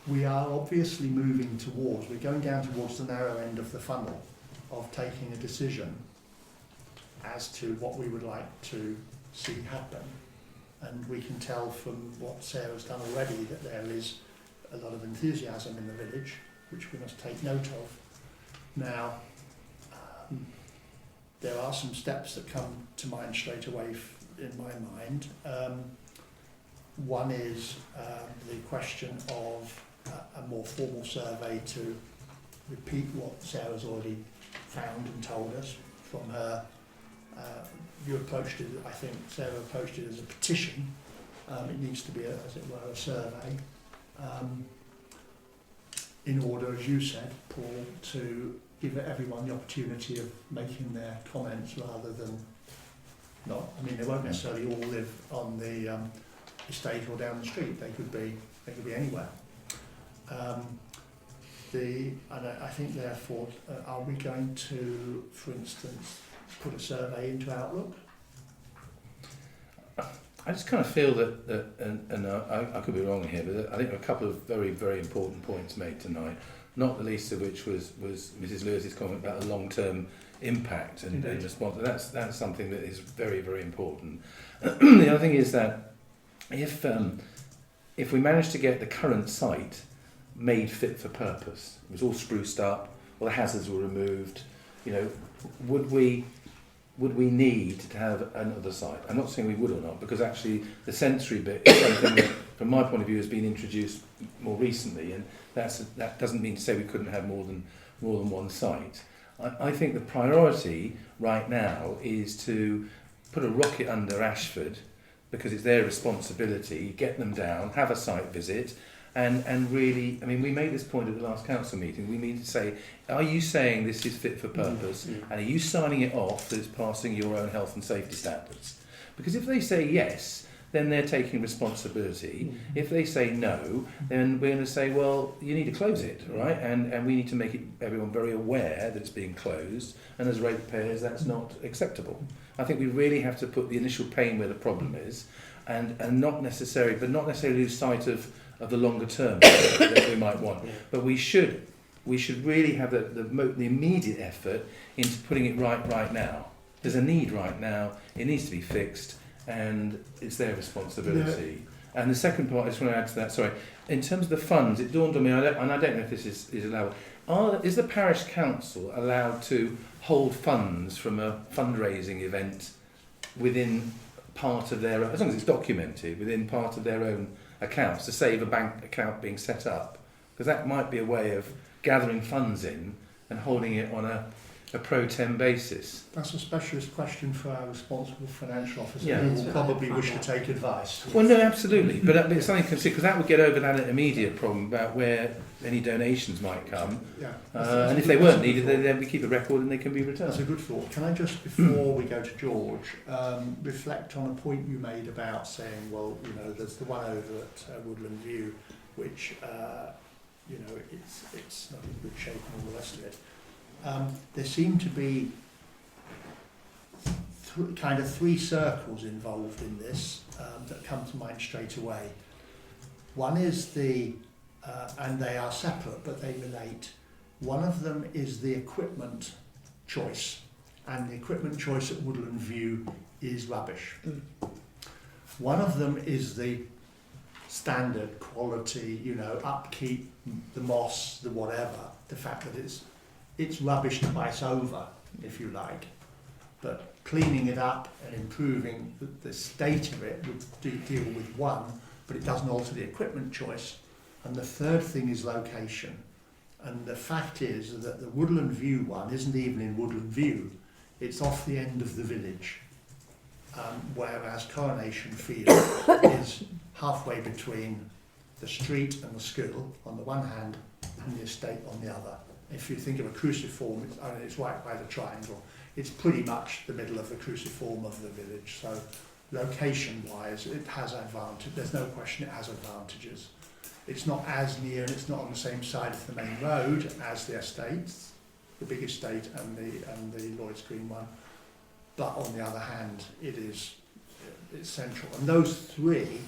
We are obviously moving towards, we're going down towards the narrow end of the funnel of taking a decision as to what we would like to see happen. And we can tell from what Sarah's done already that there is a lot of enthusiasm in the village, which we must take note of. Now, there are some steps that come to mind straight away in my mind. One is the question of a more formal survey to repeat what Sarah's already found and told us from her. You approached it, I think Sarah approached it as a petition. It needs to be, as it were, a survey. In order, as you said, Paul, to give everyone the opportunity of making their comments rather than not. I mean, they won't necessarily all live on the estate or down the street. They could be anywhere. And I think, therefore, are we going to, for instance, put a survey into Outlook? I just kind of feel that and I could be wrong here, but I think there are a couple of very, very important points made tonight, not the least of which was Mrs. Lewis's comment about the long-term impact and response. That's something that is very, very important. The other thing is that if we manage to get the current site made fit for purpose, it was all spruced up, all the hazards were removed, would we need to have another site? I'm not saying we would or not, because actually the sensory bit is something that, from my point of view, has been introduced more recently, and that doesn't mean to say we couldn't have more than one site. I think the priority right now is to put a rocket under Ashford, because it's their responsibility, get them down, have a site visit, and really, I mean, we made this point at the last council meeting. We need to say, are you saying this is fit for purpose? And are you signing it off that it's passing your own health and safety standards? Because if they say yes, then they're taking responsibility. If they say no, then we're going to say, well, you need to close it, right? And we need to make everyone very aware that it's being closed. And as ratepayers, that's not acceptable. I think we really have to put the initial pain where the problem is, and not necessarily lose sight of the longer term that we might want. But we should really have the immediate effort into putting it right now. There's a need right now. It needs to be fixed, and it's their responsibility. Yeah. And the second part, I just want to add to that, sorry, in terms of the funds, it dawned on me, and I don't know if this is allowed, is the parish council allowed to hold funds from a fundraising event within part of their, as long as it's documented, within part of their own accounts, to save a bank account being set up? Because that might be a way of gathering funds in and holding it on a pro tem basis. That's a specialist question for our responsible financial officer, yeah, who will probably wish to take advice. Well, no, absolutely, but it's something to consider, because that would get over that immediate problem about where any donations might come. Yeah. And if they weren't needed, then we keep a record and they can be returned. That's a good thought. Can I just, before we go to George, reflect on a point you made about saying, well, there's the one over at Woodland View, which, it's not in good shape and all the rest of it. There seem to be kind of three circles involved in this that come to mind straight away. One is and they are separate but they relate. One of them is the equipment choice, and the equipment choice at Woodland View is rubbish. One of them is the standard quality, upkeep, the moss, the whatever, the fact that it's rubbish twice over, if you like, but cleaning it up and improving the state of it would deal with one, but it doesn't alter the equipment choice. And the third thing is location. And the fact is that the Woodland View one isn't even in Woodland View, it's off the end of the village, whereas Coronation Field is halfway between the street and the school on the one hand and the estate on the other. If you think of a cruciform, it's right by the triangle. It's pretty much the middle of the cruciform of the village. So location-wise, it has advantage. There's no question it has advantages. It's not as near, and it's not on the same side of the main road as the estates, the big estate and the Lloyd's Green one. But on the other hand, it's central. And those three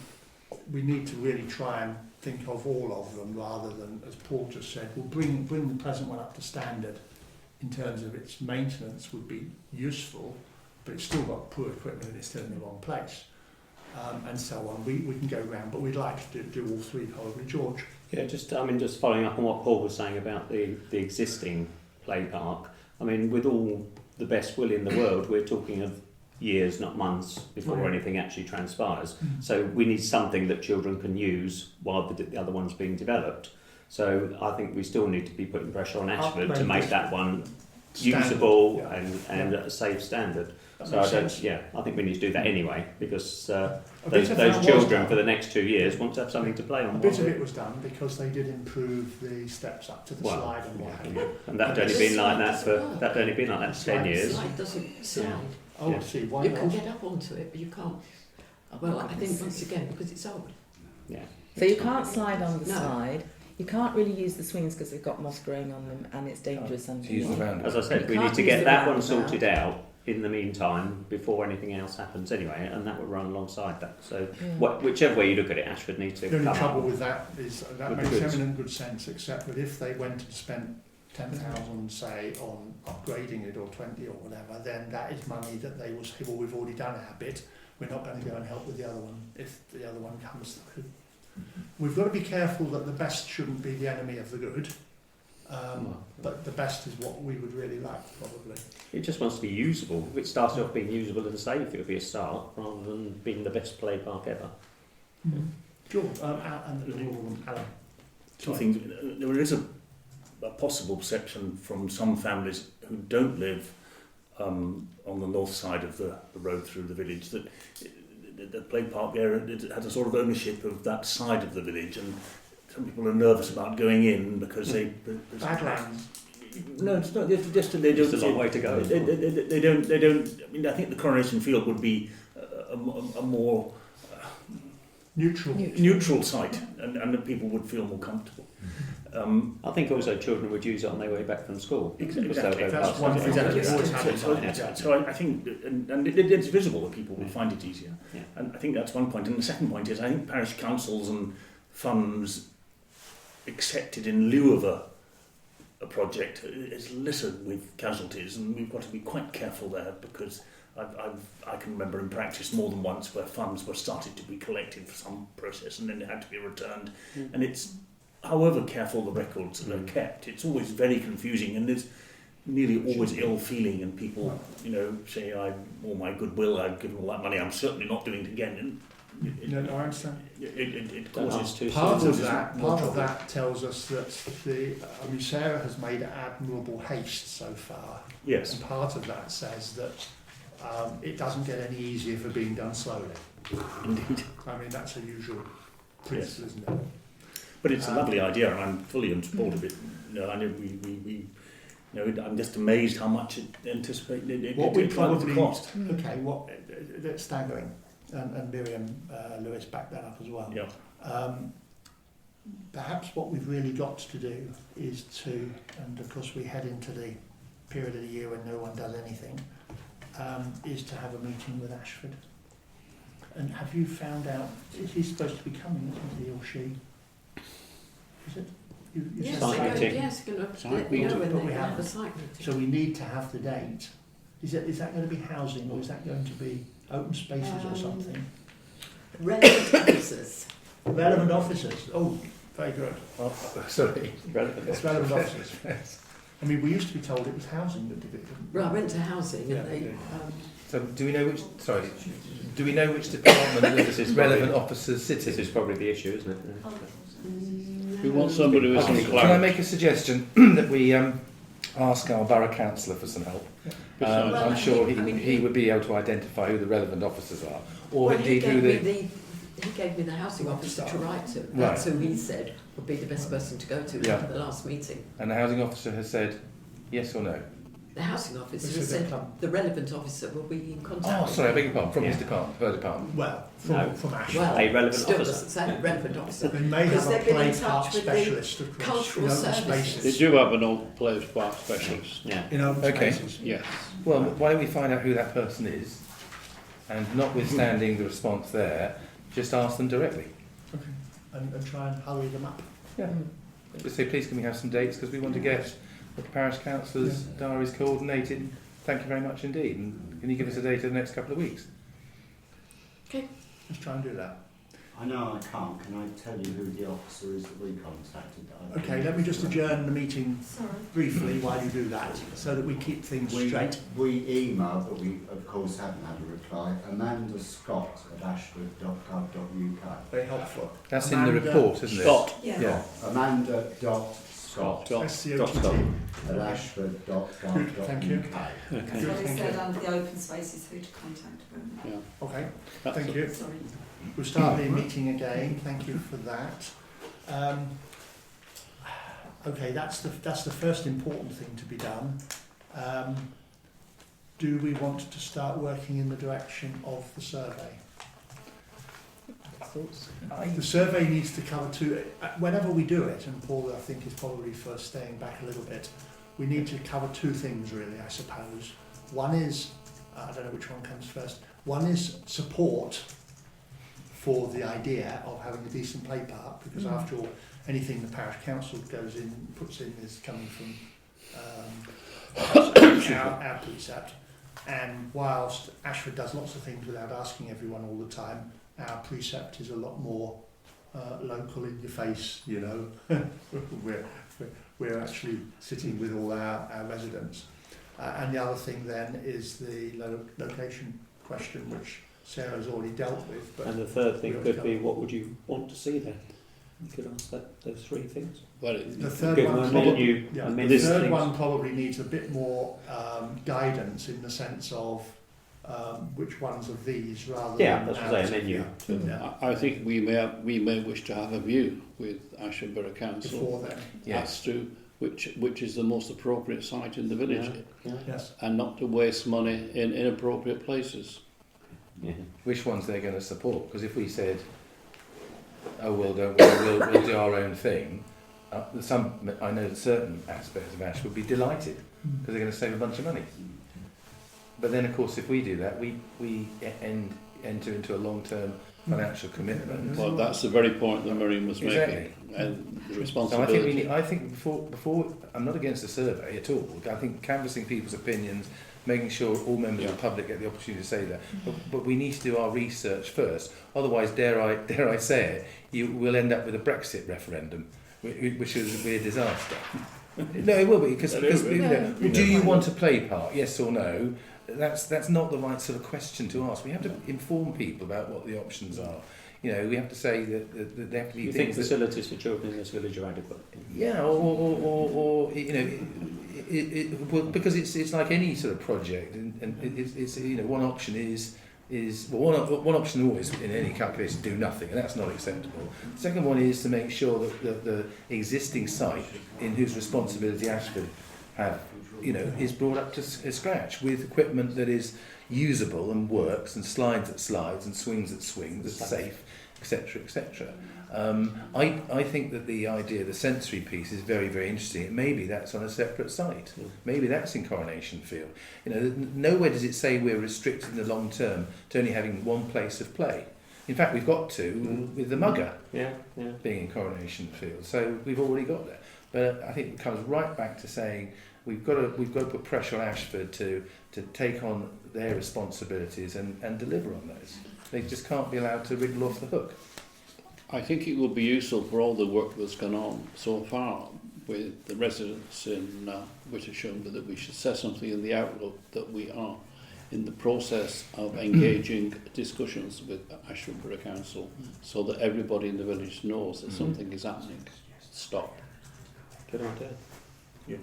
we need to really try and think of all of them rather than, as Paul just said, we'll bring the present one up to standard in terms of its maintenance would be useful, but it's still got poor equipment and it's still in the wrong place. And so on. We can go round, but we'd like to do all three probably. George? Yeah, just following up on what Paul was saying about the existing play park. I mean, with all the best will in the world, we're talking of years, not months, before anything actually transpires. So we need something that children can use while the other one's being developed. So I think we still need to be putting pressure on Ashford to make that one usable and at a safe standard. So I think we need to do that anyway, because those children for the next 2 years want to have something to play on. A bit of it was done because they did improve the steps up to the slide and what have you. And that'd only been like that for 10 years. The slide doesn't slide. Oh, I see. Why You not? can get up onto it, but you can't. Well, I think once again because it's old. Yeah. So you can't slide on the No. slide. You can't really use the swings because they've got moss growing on them and it's dangerous To use the underneath. roundabout. As I said, we need to get that one sorted out in the meantime before anything else happens anyway, and that would run alongside that. So whichever way you look at it, Ashford needs to The only come trouble up. with that is that with makes the goods. eminent good sense, except that if they went and spent 10,000, say, on upgrading it or 20 or whatever, then that is money that they will say, well, we've already done our bit. We're not going to go and help with the other one if the other one comes through. We've got to be careful that the best shouldn't be the enemy of the good. But the best is what we would really like, probably. It just wants to be usable. If it started off being usable and safe, it would be a start rather than being the best play park ever. George, and Alan. Two things. There is a possible perception from some families who don't live on the north side of the road through the village that the play park area has a sort of ownership of that side of the village, and some people are nervous about going in because they. Badlands. No, it's not. Just they don't. It's a long way to go. They don't. I mean, I think the Coronation Field would be a more neutral site, and the people would feel more comfortable. I think also children would use it on their way back from school. Exactly. That's one thing that we always have in mind. So I think, and it's visible that people will find it easier. Yeah. And I think that's one point. And the second point is I think parish councils and funds accepted in lieu of a project is littered with casualties, and we've got to be quite careful there, because I can remember in practice more than once where funds were started to be collected for some process and then they had to be returned. And it's, however careful the records are kept, it's always very confusing, and there's nearly always ill feeling, and people, say, all my goodwill, I've given all that money, I'm certainly not doing it again. And I understand. It causes part of that tells us that Sarah has made admirable haste so far. Yes. And part of that says that it doesn't get any easier for being done slowly. Indeed. I mean, that's a usual principle, isn't it? But it's a lovely idea, and I'm fully in support of it. I know I'm just amazed how much it anticipates. What we probably cost. Okay, that's staggering, and Miriam Lewis backed that up as well. Yeah. Perhaps what we've really got to do is to, and of course we head into the period of the year when no one does anything, is to have a meeting with Ashford. And have you found out, he's supposed to be coming, isn't he, or she? Is it? Yes, Site they're meeting. going to let me know when they have a site meeting. So we need to have the date. Is that going to be housing, or is that going to be open spaces or something? Relevant officers. Relevant officers. Oh, very good. Sorry. It's relevant officers. I mean, we used to be told it was housing that did it. Well, I went to housing and they. So do we know which? Sorry. Do we know which department this relevant officers sit in? This is probably the issue, isn't it? We want somebody with some Can I clarity. make a suggestion that we ask our borough councillor for some help? I'm sure he would be able to identify who the relevant officers are, or indeed who the. He gave me the housing officer to write to. Right. That's who he said would be the best person to go to at the last meeting. And the housing officer has said yes or no? The housing officer has said the relevant officer will be in contact. Oh, sorry, I beg your pardon. From his department, her department. Well, from Ashford. Well, a relevant still officer. doesn't say relevant officer. They may have a play park specialist, of course, cultural in open services. spaces. They do have an old place park specialist. Yeah. In open Okay. spaces. Yes. Well, why don't we find out who that person is, and notwithstanding the response there, just ask them directly. and try and hurry them up. Yeah. But say, please can we have some dates, because we want to get the parish councillors' diaries coordinated. Thank you very much indeed. And can you give us a date in the next couple of weeks? Let's try and do that. I know I can't. Can I tell you who the officer is that we contacted? Okay, let me just adjourn the meeting Sorry. briefly while you do that, so that we keep things straight. We emailed, but we of course haven't had a reply. Amanda Scott at ashford.gov.uk. Very helpful. That's in the report, isn't it? Scott. Yeah. Amanda.Scott SCOTT. at ashford.gov.uk. Good, thank you. So Good, they thank said you. under the open spaces who to contact. Yeah. Okay, That's thank you. Sorry. We'll start the meeting again. Thank you for that. Okay, that's the first important thing to be done. Do we want to start working in the direction of the survey? The survey needs to cover two. Whenever we do it, and Paul, I think, is probably for staying back a little bit, we need to cover two things really, I suppose. One is, I don't know which one comes first. One is support for the idea of having a decent play park, because after all, anything the parish council puts in is coming from our precept. And whilst Ashford does lots of things without asking everyone all the time, our precept is a lot more local, in your face. You know, we're actually sitting with all our residents. And the other thing then is the location question, which Sarah's already dealt with. But And the third thing could be, what would you want to see there? You could ask those three things. Well, the third Give one them a probably, menu, yeah, and the list third things. one probably needs a bit more guidance in the sense of which ones of these rather Yeah, than that's what I say, a ours. menu. Yeah. I think we may wish to have a view with Ashford Borough Council Before then, Yes. as to which is the most appropriate site in the village, yes. and not to waste money in inappropriate places. Yeah. Which ones they're going to support? Because if we said, "Oh, we'll do our own thing," I know that certain aspects of Ash would be delighted because they're going to save a bunch of money. But then, of course, if we do that, we enter into a long-term financial commitment. Well, that's the very point that Miriam was Exactly. making, and the So responsibility. I think before I'm not against the survey at all. I think canvassing people's opinions, making sure all members of the public get the opportunity to say that. But we need to do our research first. Otherwise, dare I say it, we'll end up with a Brexit referendum, which will be a disaster. No, it will be because do you want a play park? Yes or no? That's not the right sort of question to ask. We have to inform people about what the options are. You know, we have to say that there have to be You things think facilities for children in this village are adequate? yeah, or you know, because it's like any sort of project, and it's you know, one option is one option always in any calculation do nothing, and that's not acceptable. The second one is to make sure that the existing site, in whose responsibility Ashford have, you know, is brought up to scratch with equipment that is usable and works, and slides that slides, and swings that swings, that's safe, etc., etc. I think that the idea, the sensory piece, is very, very interesting. Maybe that's on a separate site. Maybe that's in Coronation Field. You know, nowhere does it say we're restricted in the long term to only having one place of play. In fact, we've got to with the Mugger being in Coronation Field. So we've already got that. But I think it comes right back to saying we've got to put pressure on Ashford to take on their responsibilities and deliver on those. They just can't be allowed to wriggle off the hook. I think it would be useful for all the work that's gone on so far with the residents in Wittersham that we should say something in the outlook that we are in the process of engaging discussions with Ashford Borough Council so that everybody in the village knows that something is happening. Stop. Good idea. Yes.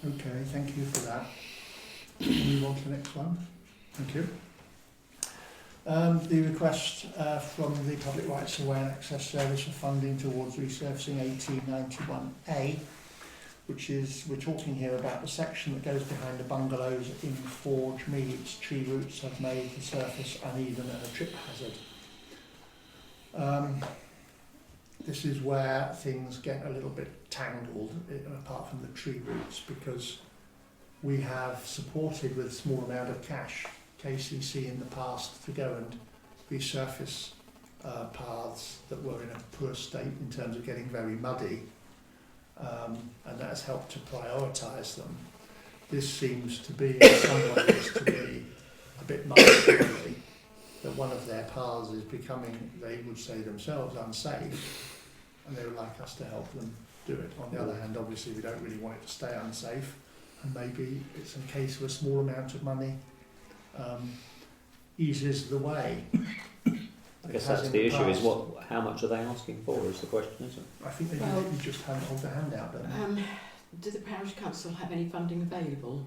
Okay, thank you for that. Move on to the next one. Thank you. The request from the Public Rights of Way and Access Service for funding towards resurfacing 1891A, which is, we're talking here about the section that goes behind the bungalows in Forge Meads. Tree roots have made the surface uneven and a trip hazard. This is where things get a little bit tangled, apart from the tree roots, because we have supported with a small amount of cash KCC in the past to go and resurface paths that were in a poor state in terms of getting very muddy, and that has helped to prioritise them. This seems to be, in some ways, to be a bit much, really, that one of their paths is becoming, they would say themselves, unsafe, and they would like us to help them do it. On the other hand, obviously, we don't really want it to stay unsafe, and maybe it's a case of a small amount of money eases the way. I guess that's the issue, is how much are they asking for, is the question, isn't it? I think they usually just hold their hand out, don't they? Do the parish council have any funding available?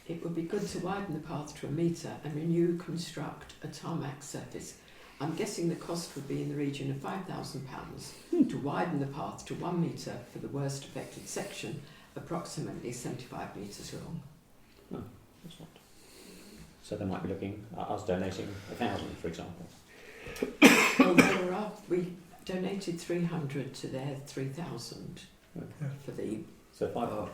It would be good to widen the path to a metre and renew, construct a tarmac surface. I'm guessing the cost would be in the region of £5,000 to widen the path to 1 metre for the worst affected section, approximately 75 metres long. No, that's not. So they might be looking at us donating 1,000, for example. Well, we donated 300 to their 3,000 for the So 500.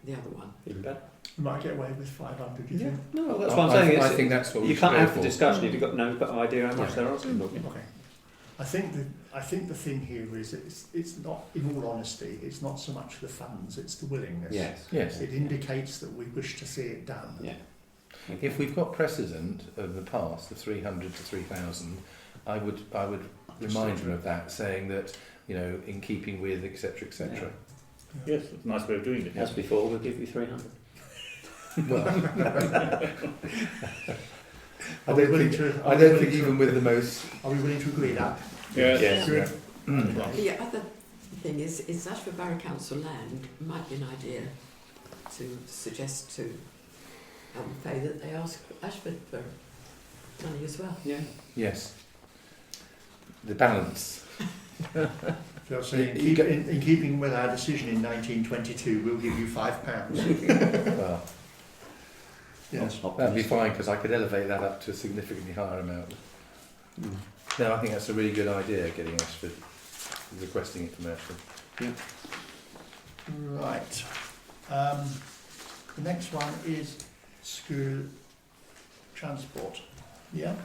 The other one. Even better. You might get away with 500, do you think? No, that's what I'm saying. I think that's what we you should can't go have for. the discussion if you've got no idea how much they're asking. Okay. I think the thing here is it's not, in all honesty, it's not so much the funds, it's the willingness. Yes. It indicates that we wish to see it done. Yeah. If we've got precedent of the past, the 300 to 3,000, I would remind them of that, saying that, you know, in keeping with, etc., etc. Yes, it's a nice way of doing it. As before, we'll give you 300. Are we willing to? I don't think even with the most. Are we willing to agree that? Yes. Good. The other thing is Ashford Borough Council land might be an idea to suggest to Faye that they ask Ashford for money as well. Yeah. Yes. The balance. So saying, in keeping with our decision in 1922, we'll give you £5. Well, Yes. that'd be fine, because I could elevate that up to a significantly higher amount. No, I think that's a really good idea, getting Ashford, requesting it from Ashford. Yeah. Right. The next one is school transport. Yeah.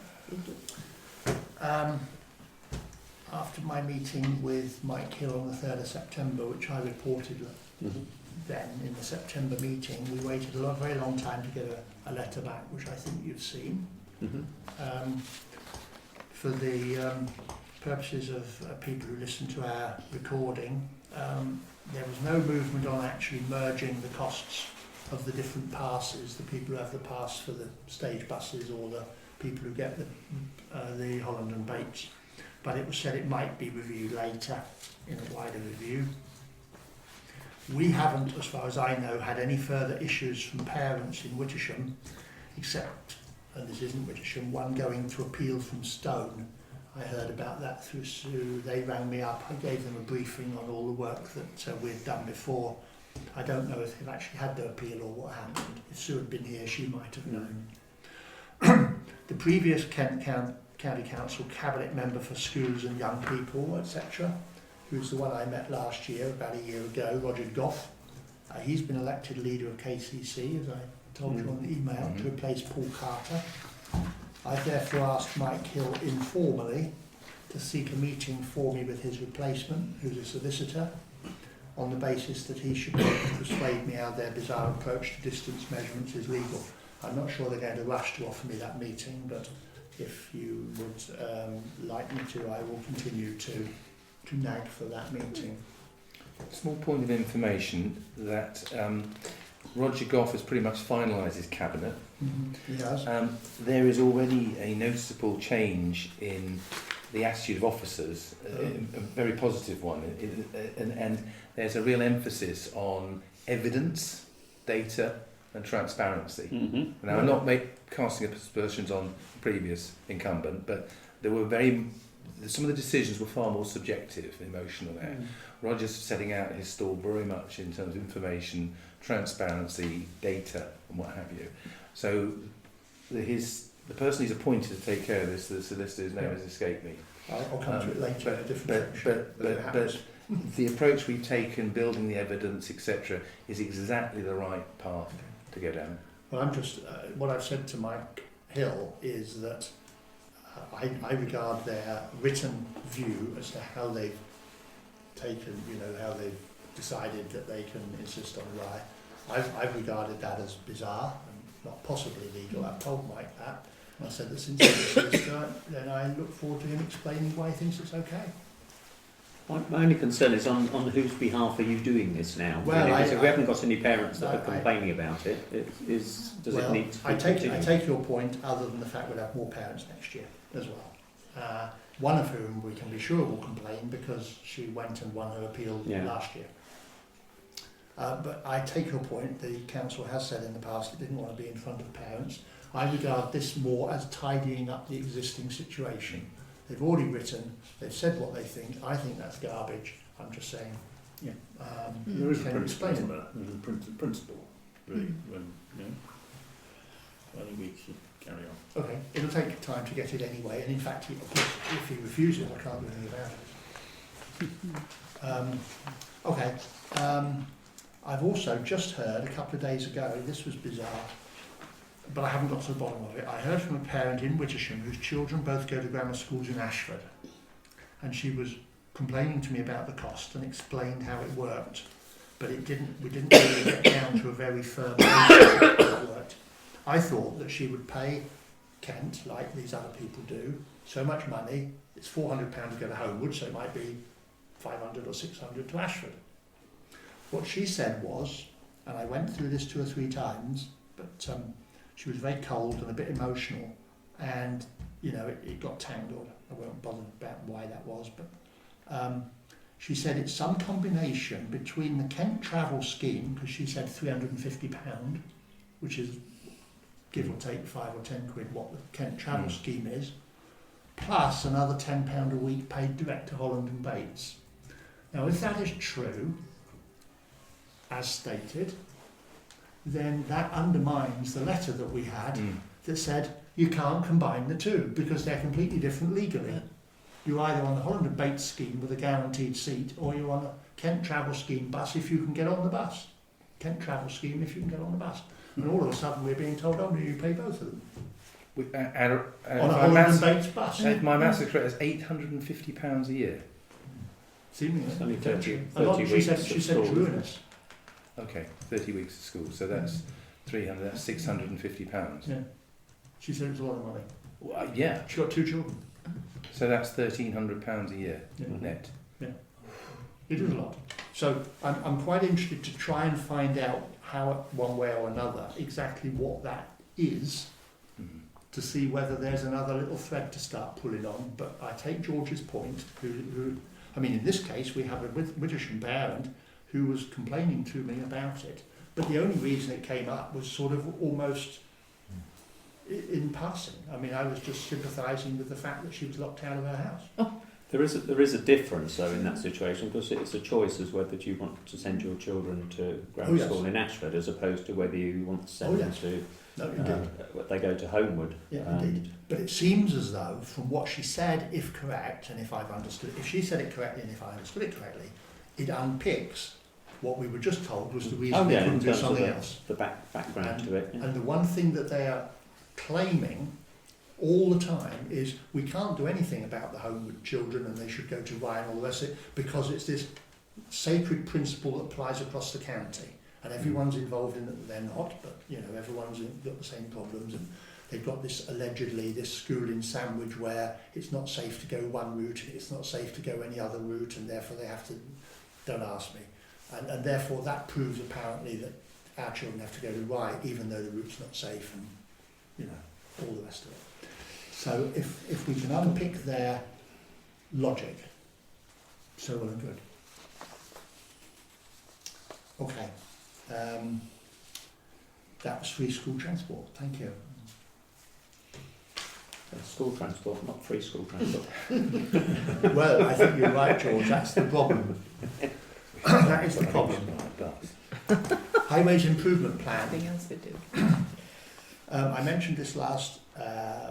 After my meeting with Mike Hill on the 3rd of September, which I reported then in the September meeting, we waited a very long time to get a letter back, which I think you've seen. For the purposes of people who listen to our recording, there was no movement on actually merging the costs of the different passes, the people who have the pass for the stage buses or the people who get the Holland and Bates. But it was said it might be reviewed later in a wider review. We haven't, as far as I know, had any further issues from parents in Wittersham, except, and this isn't Wittersham, one going to appeal from Stone. I heard about that through Sue. They rang me up. I gave them a briefing on all the work that we'd done before. I don't know if they've actually had their appeal or what happened. If Sue had been here, she might have known. The previous Kent County Council Cabinet Member for Schools and Young People, etc., who's the one I met last year, about a year ago, Roger Goff. He's been elected leader of KCC, as I told you on the email, to replace Paul Carter. I therefore asked Mike Hill informally to seek a meeting for me with his replacement, who's a solicitor, on the basis that he should be able to persuade me how their bizarre approach to distance measurements is legal. I'm not sure they're going to rush to offer me that meeting, but if you would like me to, I will continue to nag for that meeting. Small point of information that Roger Goff has pretty much finalised his cabinet. He has. There is already a noticeable change in the attitude of officers, a very positive one, and there's a real emphasis on evidence, data and transparency. Now, I'm not casting aspersions on the previous incumbent, but there were some of the decisions were far more subjective, emotional there. Roger's setting out his stall very much in terms of information, transparency, data and what have you. So the person he's appointed to take care of this, the solicitor's name has escaped me. I'll come to it later in a different section. But the approach we've taken, building the evidence, etc., is exactly the right path to go down. Well, I'm just, what I've said to Mike Hill is that I regard their written view as to how they've taken, how they've decided that they can insist on a lie. I've regarded that as bizarre and not possibly legal. I've told Mike that. And I said that since he's a solicitor, then I look forward to him explaining why he thinks it's okay. My only concern is on whose behalf are you doing this now? Well, really? Because we haven't got any parents that are I- complaining about it. Does it need to be I continued? take your point, other than the fact we'll have more parents next year as well. One of whom we can be sure will complain because she went and won her appeal last year. But I take your point. The council has said in the past it didn't want to be in front of parents. I regard this more as tidying up the existing situation. They've already written, they've said what they think. I think that's garbage. I'm just saying. Yeah. There is a Can you explain principle it? there. There's a principle, really. When, I think we should carry on. Okay, it'll take time to get it anyway, and in fact, of course, if he refuses, I can't do anything about it. I've also just heard a couple of days ago, this was bizarre, but I haven't got to the bottom of it. I heard from a parent in Wittersham whose children both go to grammar schools in Ashford, and she was complaining to me about the cost and explained how it worked, but we didn't really get down to a very firm basis of how it worked. I thought that she would pay Kent, like these other people do, so much money. It's £400 to go to Homewood, so it might be 500 or 600 to Ashford. What she said was, and I went through this 2 or 3 times, but she was very cold and a bit emotional, and it got tangled. I won't bother about why that was, but she said it's some combination between the Kent travel scheme, because she said £350, which is give or take 5 or 10 quid what the Kent travel scheme is, plus another £10 a week paid direct to Holland and Bates. Now, if that is true, as stated, then that undermines the letter that we had that said you can't combine the two because they're completely different legally. You're either on the Holland and Bates scheme with a guaranteed seat, or you're on a Kent travel scheme bus if you can get on the bus. Kent travel scheme if you can get on the bus. And all of a sudden we're being told, oh no, you pay both of them. On a Holland and Bates bus. My maths is correct, it's £850 a year. Seemingly. It's only 30 she weeks said of school. ruinous. Okay, 30 weeks of school, so that's 300, that's £650. Yeah. She said it's a lot of money. Well, yeah. She's got 2 children. So that's £1,300 a year net. Yeah. It is a lot. So I'm quite interested to try and find out how, one way or another, exactly what that is, to see whether there's another little thread to start pulling on. But I take George's point, who I mean, in this case, we have a Wittersham parent who was complaining to me about it. But the only reason it came up was sort of almost in passing. I mean, I was just sympathising with the fact that she was locked out of her house. There is a difference though in that situation, because it's a choice as whether you want to send your children to grammar school in Ashford as opposed to whether you want to send them to they go to Homewood. Yeah, indeed. But it seems as though, from what she said, if correct, and if I've understood, if she said it correctly and if I understood it correctly, it unpicks what we were just told was the reason they couldn't do something else. The background to it. And the one thing that they are claiming all the time is we can't do anything about the Homewood children and they should go to Rye and all the rest of it because it's this sacred principle that applies across the county. And everyone's involved in it, they're not, but everyone's got the same problems, and they've got this school in Sandwich where it's not safe to go one route and it's not safe to go any other route, and therefore they have to, don't ask me, and therefore that proves apparently that our children have to go to Rye even though the route's not safe, and all the rest of it. So if we can unpick their logic, so well and good. Okay. That was free school transport. Thank you. School transport, not free school transport. Well, I think you're right, George. That's the problem. That is the problem. Highways Improvement Plan. Nothing else to do. I mentioned this last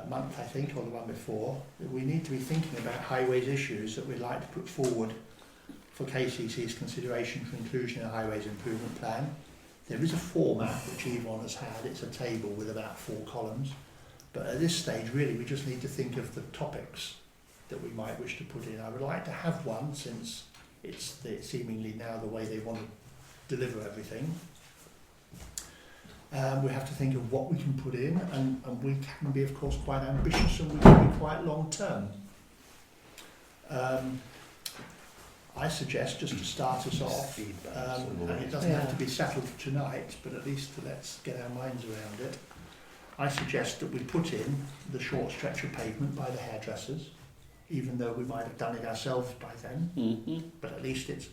month, I think, or the one before, that we need to be thinking about highways issues that we'd like to put forward for KCC's consideration for inclusion in a highways improvement plan. There is a format which Yvonne has had. It's a table with about 4 columns. But at this stage, really, we just need to think of the topics that we might wish to put in. I would like to have one, since it's seemingly now the way they want to deliver everything. We have to think of what we can put in, and we can be, of course, quite ambitious, and we can be quite long term. I suggest, just to start us off, and it doesn't have to be settled tonight, but at least let's get our minds around it. I suggest that we put in the short stretch of pavement by the hairdressers, even though we might have done it ourselves by then, but at least it's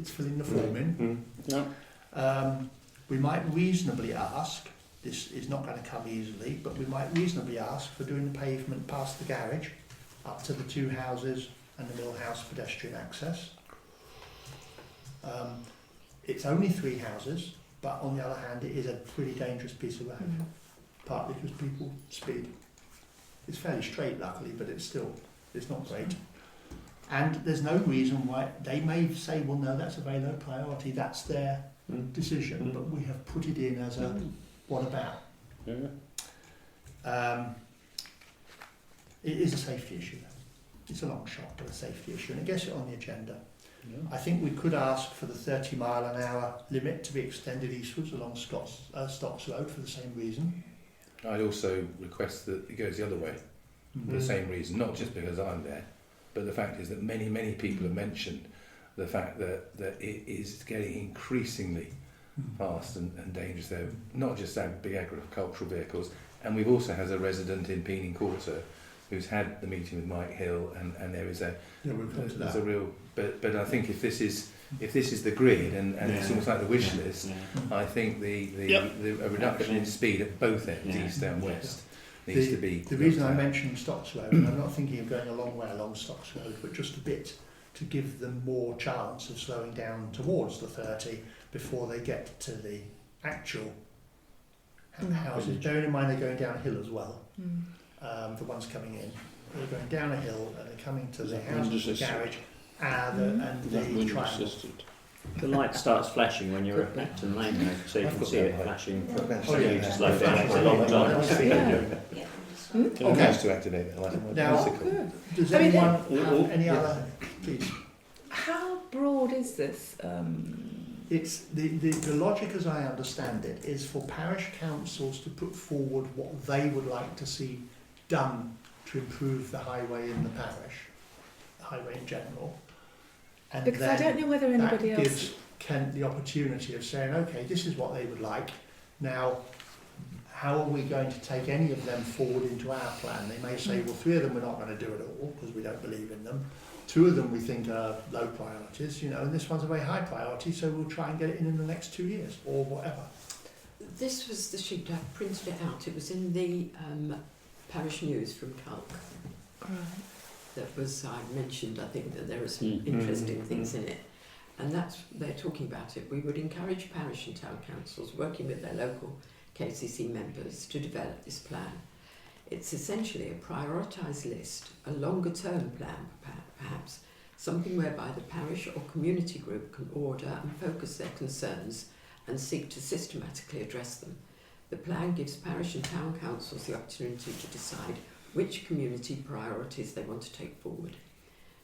filling the form in. Yeah. We might reasonably ask, this is not going to come easily, but we might reasonably ask for doing the pavement past the garage, up to the 2 houses and the Mill House pedestrian access. It's only 3 houses, but on the other hand, it is a pretty dangerous piece of road, partly because people speed. It's fairly straight, luckily, but it's not great. And there's no reason why they may say, well, no, that's a very low priority, that's their decision, but we have put it in as a what about? It is a safety issue. It's a long shot, but a safety issue, and it gets it on the agenda. I think we could ask for the 30-mile-an-hour limit to be extended eastwards along Stocks Road for the same reason. I'd also request that it goes the other way for the same reason, not just because I'm there, but the fact is that many people have mentioned the fact that it is getting increasingly fast and dangerous there, not just our big agricultural vehicles, and we've also had a resident in Peening Quarter who's had the meeting with Mike Hill, and there is there's a real, but I think if this is the grid and it's almost like the wish list, I think a reduction in speed at both ends, east and west, needs to be. The reason I mentioned Stocks Road, and I'm not thinking of going a long way along Stocks Road, but just a bit to give them more chance of slowing down towards the 30 before they get to the actual houses. Bearing in mind they're going down a hill as well. The ones coming in, they're going down a hill and they're coming to the houses, the garage, and the triangle. The light starts flashing when you're at Acton Lane, though, so you can see it flashing. Oh, yeah. You just slow down. It's a long time. Okay. To activate it. Now, does anyone have any other, please? How broad is this? It's the logic, as I understand it, is for parish councils to put forward what they would like to see done to improve the highway in the parish, the highway in general. And because I don't know whether anybody that else gives Kent the opportunity of saying, okay, this is what they would like. Now, how are we going to take any of them forward into our plan? They may say, well, 3 of them we're not going to do it all because we don't believe in them. 2 of them we think are low priorities, and this one's a very high priority, so we'll try and get it in the next 2 years or whatever. This was the sheet, I printed it out. It was in the Parish News from Calc. Right. That was, I mentioned, I think, that there are some interesting things in it. And they're talking about it. We would encourage parish and town councils working with their local KCC members to develop this plan. It's essentially a prioritised list, a longer term plan perhaps, something whereby the parish or community group can order and focus their concerns and seek to systematically address them. The plan gives parish and town councils the opportunity to decide which community priorities they want to take forward.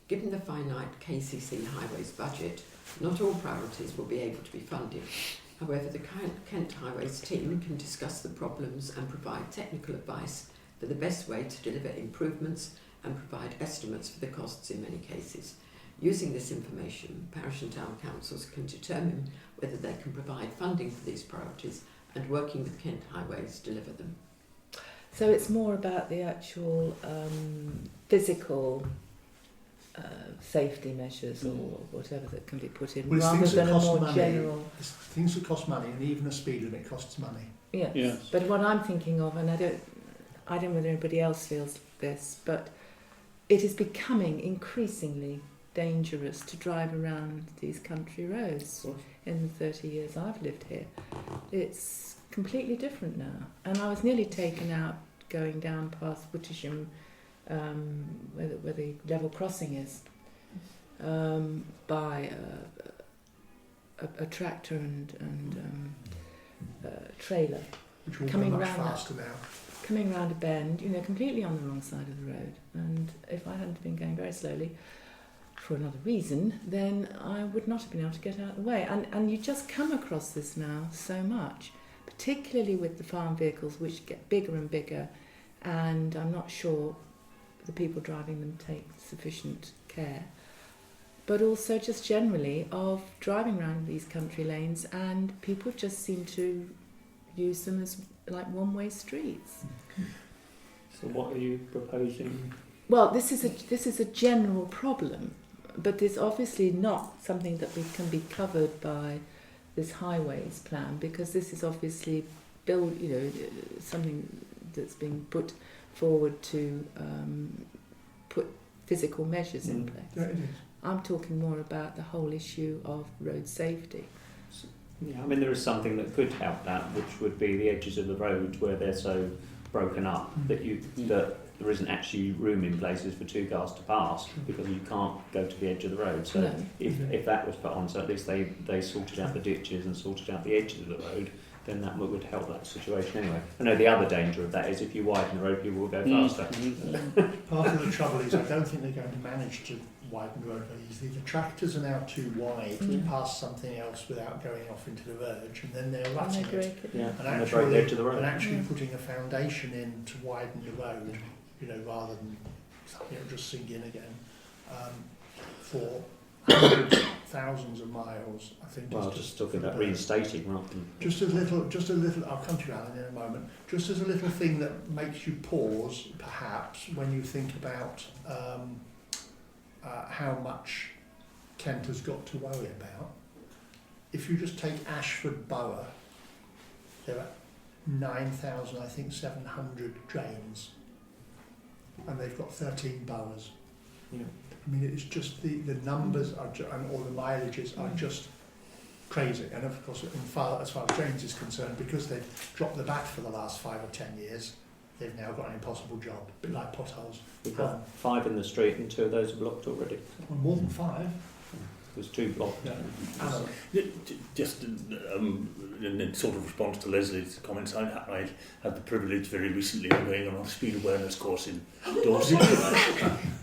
Given the finite KCC Highways budget, not all priorities will be able to be funded. However, the Kent Highways team can discuss the problems and provide technical advice for the best way to deliver improvements and provide estimates for the costs in many cases. Using this information, parish and town councils can determine whether they can provide funding for these priorities and working with Kent Highways deliver them. So it's more about the actual physical safety measures or whatever that can be put in, rather than a more general. It's things that cost money, and even a speed limit costs money. Yes. But what I'm thinking of, and I don't know whether anybody else feels this, but it is becoming increasingly dangerous to drive around these country roads. In the 30 years I've lived here, it's completely different now. And I was nearly taken out going down past Wittersham, where the level crossing is. by a tractor and trailer Which will coming go much round faster now. coming round a bend, you know, completely on the wrong side of the road. And if I hadn't been going very slowly for another reason, then I would not have been able to get out of the way. And you just come across this now so much, particularly with the farm vehicles, which get bigger and bigger, and I'm not sure the people driving them take sufficient care. But also just generally of driving around these country lanes, and people just seem to use them as like one-way streets. So what are you proposing? Well, this is a general problem, but it's obviously not something that can be covered by this highways plan, because this is obviously something that's being put forward to put physical measures in place. Yeah, it is. I'm talking more about the whole issue of road safety. Yeah, I mean, there is something that could help that, which would be the edges of the road where they're so broken up that there isn't actually room in places for two cars to pass, because you can't go to the edge of the road. So No. if that was put on, so at least they sorted out the ditches and sorted out the edges of the road, then that would help that situation anyway. I know the other danger of that is if you widen the road, people will go faster. Part of the trouble is I don't think they're going to manage to widen the road very easily. The tractors are now too wide to pass something else without going off into the verge, and then they're rutting it. Yeah, And and they break the edge of the road. And actually putting a foundation in to widen the road, you know, rather than just sink in again, for hundreds, thousands of miles, I think. Well, just talking about reinstating rather than... Just a little, I'll come to you, Alan, in a moment, just as a little thing that makes you pause, perhaps, when you think about how much Kent has got to worry about. If you just take Ashford Borough, there are 9,700 drains, and they've got 13 boroughs. Yeah. I mean, it's just the numbers are and all the mileages are just crazy. And of course, as far as drains is concerned, because they've dropped the bat for the last 5 or 10 years, they've now got an impossible job, a bit like potholes. We've got 5 in the street and 2 of those are blocked already. Well, more than 5. There's 2 blocked. Yeah. Just in sort of response to Leslie's comments, I had the privilege very recently of going on a speed awareness course in Dorset.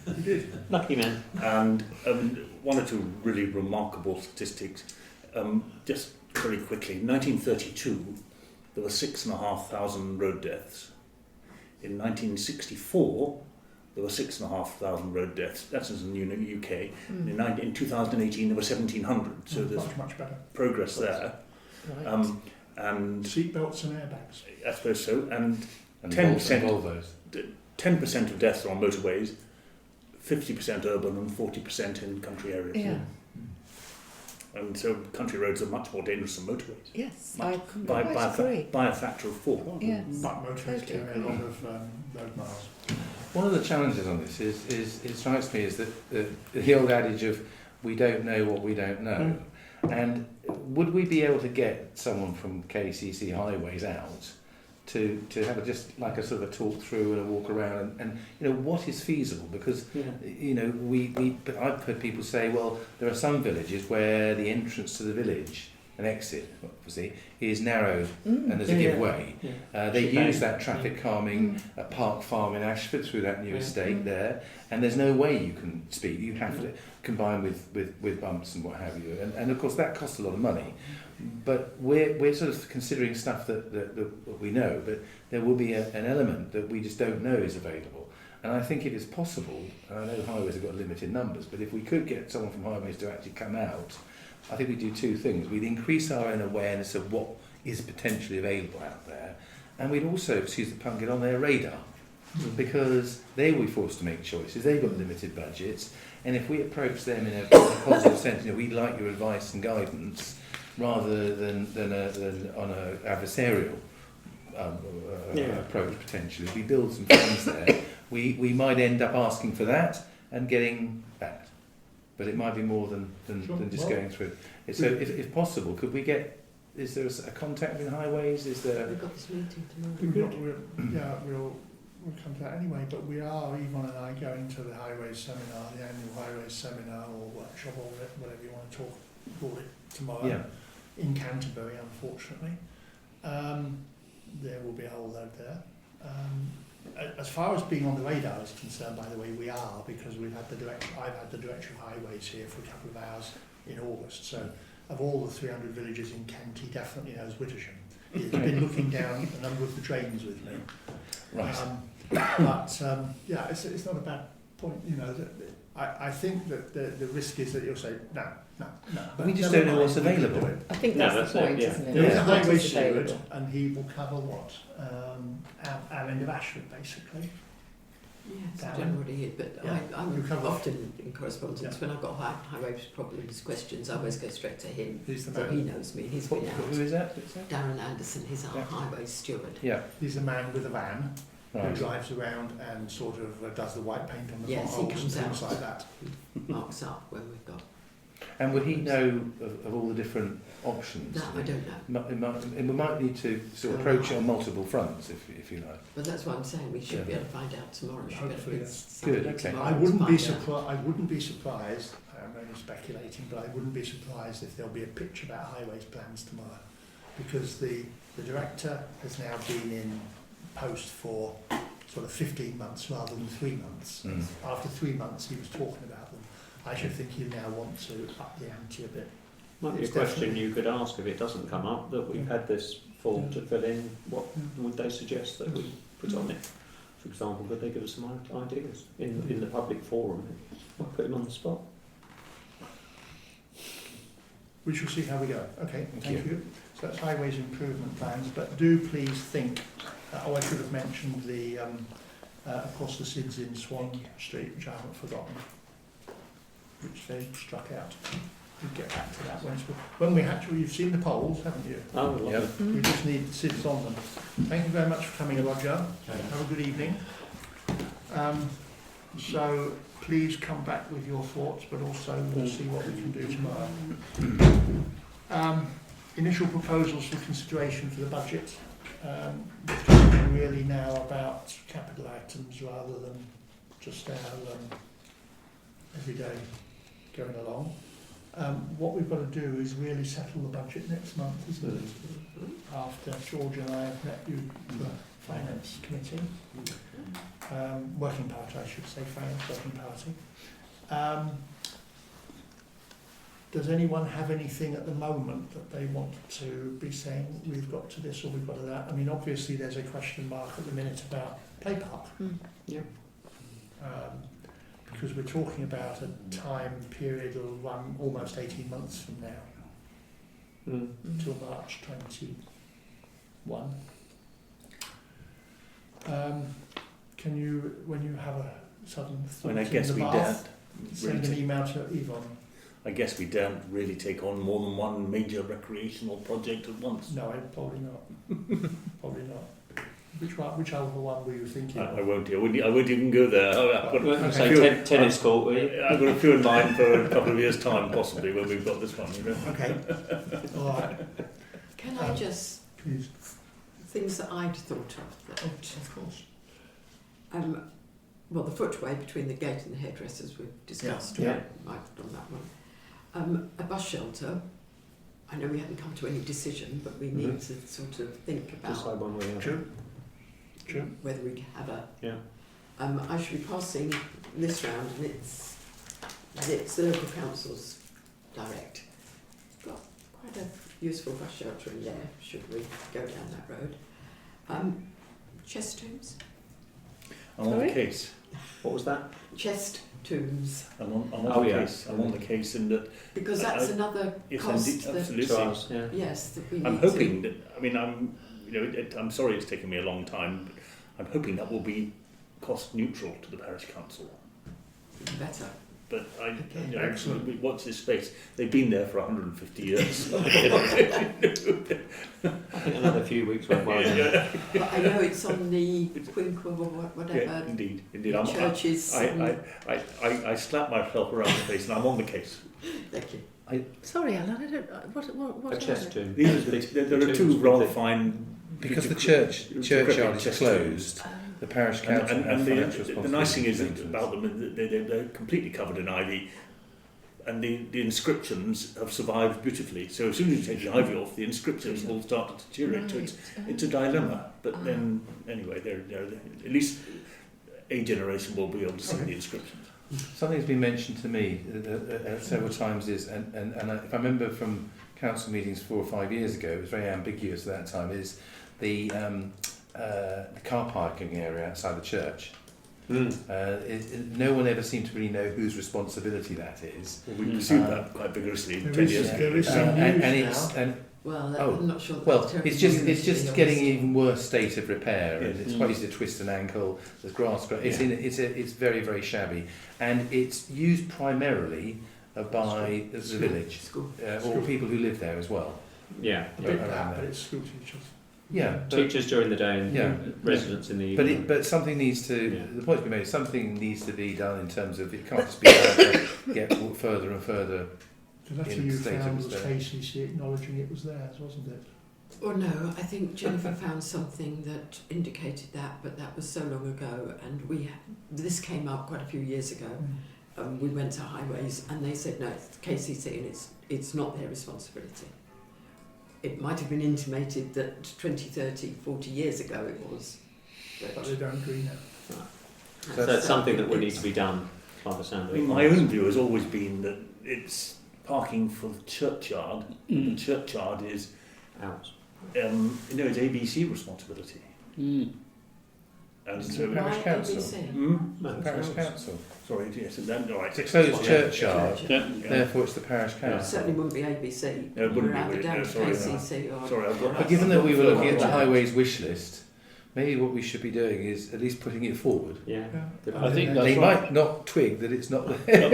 You did? Lucky man. And one or two really remarkable statistics. Just very quickly, in 1932, there were 6,500 road deaths. In 1964, there were 6,500 road deaths. That's in the UK. In 2018, there were 1,700. So there's much better progress there. Right. And seatbelts and airbags. I suppose so. And 10%. 10% of deaths are on motorways, 50% urban and 40% in country areas. Yeah. And so country roads are much more dangerous than motorways. Yes, Much. I quite agree. By a factor of 4. Yes. But motorists carry a lot of road miles. One of the challenges on this is it strikes me is that the old adage of we don't know what we don't know. And would we be able to get someone from KCC Highways out to have just like a sort of a talk through and a walk around and you know what is feasible, because you know but I've heard people say, well, there are some villages where the entrance to the village and exit obviously is narrowed and there's a give way. They use that traffic calming at Park Farm in Ashford through that new estate there, and there's no way you can speed. You have to combine with bumps and what have you, and of course that costs a lot of money. But we're sort of considering stuff that we know, but there will be an element that we just don't know is available. And I think it is possible, and I know highways have got limited numbers, but if we could get someone from highways to actually come out, I think we'd do 2 things. We'd increase our own awareness of what is potentially available out there, and we'd also, excuse the pun, get on their radar, because they will be forced to make choices. They've got limited budgets, and if we approach them in a positive sense, you know, we'd like your advice and guidance, rather than on an adversarial approach potentially. If we build some funds there, we might end up asking for that and getting that. But it might be more than just going through. So if possible, could we get, is there a contact with highways? Is there... We've got this meeting tomorrow. we'll come to that anyway, but we are, Yvonne and I, going to the highways seminar, the annual highways seminar or workshop or whatever you want to call it tomorrow in Canterbury, unfortunately. There will be a whole load there. As far as being on the radar is concerned, by the way, we are, because I've had the Director of Highways here for a couple of hours in August. So of all the 300 villages in Kent, he definitely knows Wittersham. He's been looking down a number of the drains with me. Right. Yeah, it's not a bad point, you know. I think that the risk is that you'll say, no. But we just don't know what's available. I think that's that's the point, it, yeah. isn't it? There is a What highway is steward, available. and he will cover what? Our end of Ashford, basically. Yes, I Darren? don't know what he is, but Yeah. I'm You cover- often in correspondence. When I've got highways problems, questions, I always go straight to him. He's the So man. he knows me, he's been out. Who is that? Darren Anderson, he's our Yeah. highway steward. Yeah. He's the man with a van who Right. drives around and sort of does the white paint on the Yes, he potholes and comes things out. like that. Marks up when we've got And would he know of all the different options? that. I don't know, We might need to sort of approach it on multiple fronts, if you like. but that's what I'm saying. We should Yeah. be able to find out tomorrow. Should be able to Hopefully, get yes. somebody Good, okay. tomorrow I to wouldn't be find out. surprised. I wouldn't be surprised. I'm only speculating, but I wouldn't be surprised if there'll be a pitch about highways plans tomorrow, because the director has now been in post for sort of 15 months rather than 3 months. Mm. After 3 months, he was talking about them. I should think he'll now want to up the ante a bit. Might be a It's question definitely- you could ask if it doesn't come up, that we've had this form to fill in. What would they suggest that we put on it? For example, could they give us some ideas in the public forum? Might put them on the spot. We shall see how we go. Okay, Thank thank you. So that's highways improvement plans, but do please think, I should have mentioned the, across the SIDS in Swan Street, which I haven't forgotten, which they struck out. We'll get back to that when we actually, you've seen the polls, haven't you? Oh, lovely. Yeah. We just need the SIDS on them. Thank you very much for coming, Roger. Have a good evening. So please come back with your thoughts, but also we'll see what we can do tomorrow. Initial proposals for consideration for the budget. We're talking really now about capital items rather than just our everyday going along. What we've got to do is really settle the budget next month, isn't it? After George and I have met you for the Finance Committee. Working Party, I should say, Finance Working Party. Does anyone have anything at the moment that they want to be saying, we've got to this or we've got to that? I mean, obviously there's a question mark at the minute about Play Park. Yeah. Because we're talking about a time period that will run almost 18 months from now, until March 21. Can you, when you have a sudden thought I guess in the we bath, don't send an email to Yvonne? I guess we don't really take on more than one major recreational project at once. No, probably not. Probably not. Which other one were you thinking I of? won't even go there. I've got a Say few- tennis court, will you? I've got a few in mind for a couple of years' time, possibly, when we've got this one. You know? Okay. All right. Can I just, Please. things that I'd thought of that, Of course. well, the footway between the gate and the hairdressers we've discussed. Yeah. We might have done that one. A bus shelter. I know we haven't come to any decision, but we need to sort of think about Decide one way or True. True. whether we have a. Yeah. I should be passing this round, and it's the local council's direct. Got quite a useful bus shelter in there. Should we go down that road? Chest tombs. I'm on the case. What was that? Chest tombs. I'm on Oh, the yeah. case. I'm on the case in that. Because that's another Yes, cost indeed, that, absolutely. Charles, yeah. yes, that we I'm need hoping that. I mean, I'm sorry it's taken me a long time. But I'm hoping that will be cost neutral to the parish council. to do better. But Excellent. Watch this space. They've been there for 150 years. I think another few weeks went by. But I know it's on the Quinkle or whatever. Yeah, indeed. Churches. I slap myself around the face, and I'm on the case. Thank you. Sorry, Alan, I don't. What A chest tomb. There are two rather fine. Because the churchyard churchyard is closed, the parish council have financial responsibility. The nice thing is for maintenance. about them, they're completely covered in ivy, and the inscriptions have survived beautifully. So as soon as you take the ivy off, the inscriptions will start to deteriorate. So it's a dilemma. But then, anyway, they're at least a generation will be able to see the inscriptions. Something that's been mentioned to me several times is, and if I remember from council meetings 4 or 5 years ago, it was very ambiguous at that time, is the car parking area outside the church. No one ever seemed to really know whose responsibility that is. Well, we pursued that quite vigorously 10 years ago. There is some news Well, Oh, I'm not sure. Well, it's just getting an in. even worse state of repair, and it's quite easy to twist an ankle. There's grass. It's very, very shabby, and it's used primarily by the village or people who live there as well. Yeah. A bit that, but it's school teachers. Yeah, Teachers during the day and residents in the evening. But something needs to. The point to be made. Something needs to be done in terms of it can't just be allowed to get further and further. The letter you found was KCC acknowledging it was theirs, wasn't it? Or no, I think Jennifer found something that indicated that, but that was so long ago, and this came up quite a few years ago. We went to Highways, and they said no, it's KCC, and it's not their responsibility. It might have been intimated that 20, 30, 40 years ago it was. But they don't agree now. Right. So that's something that would need to be done by the sound of it. My own view has always been that it's parking for the churchyard. The churchyard is out. It's ABC responsibility. And so Parish council. Parish council. Sorry, yes, all right. It's a closed churchyard. Therefore, it's the parish It council. certainly wouldn't be ABC. No, it wouldn't be, We're would either it? down No, to sorry, KCC or... Sorry, I've got. But given that we were looking at the highways wish list, maybe what we should be doing is at least putting it forward. Yeah. I think that's They right. might not twig that it's not there.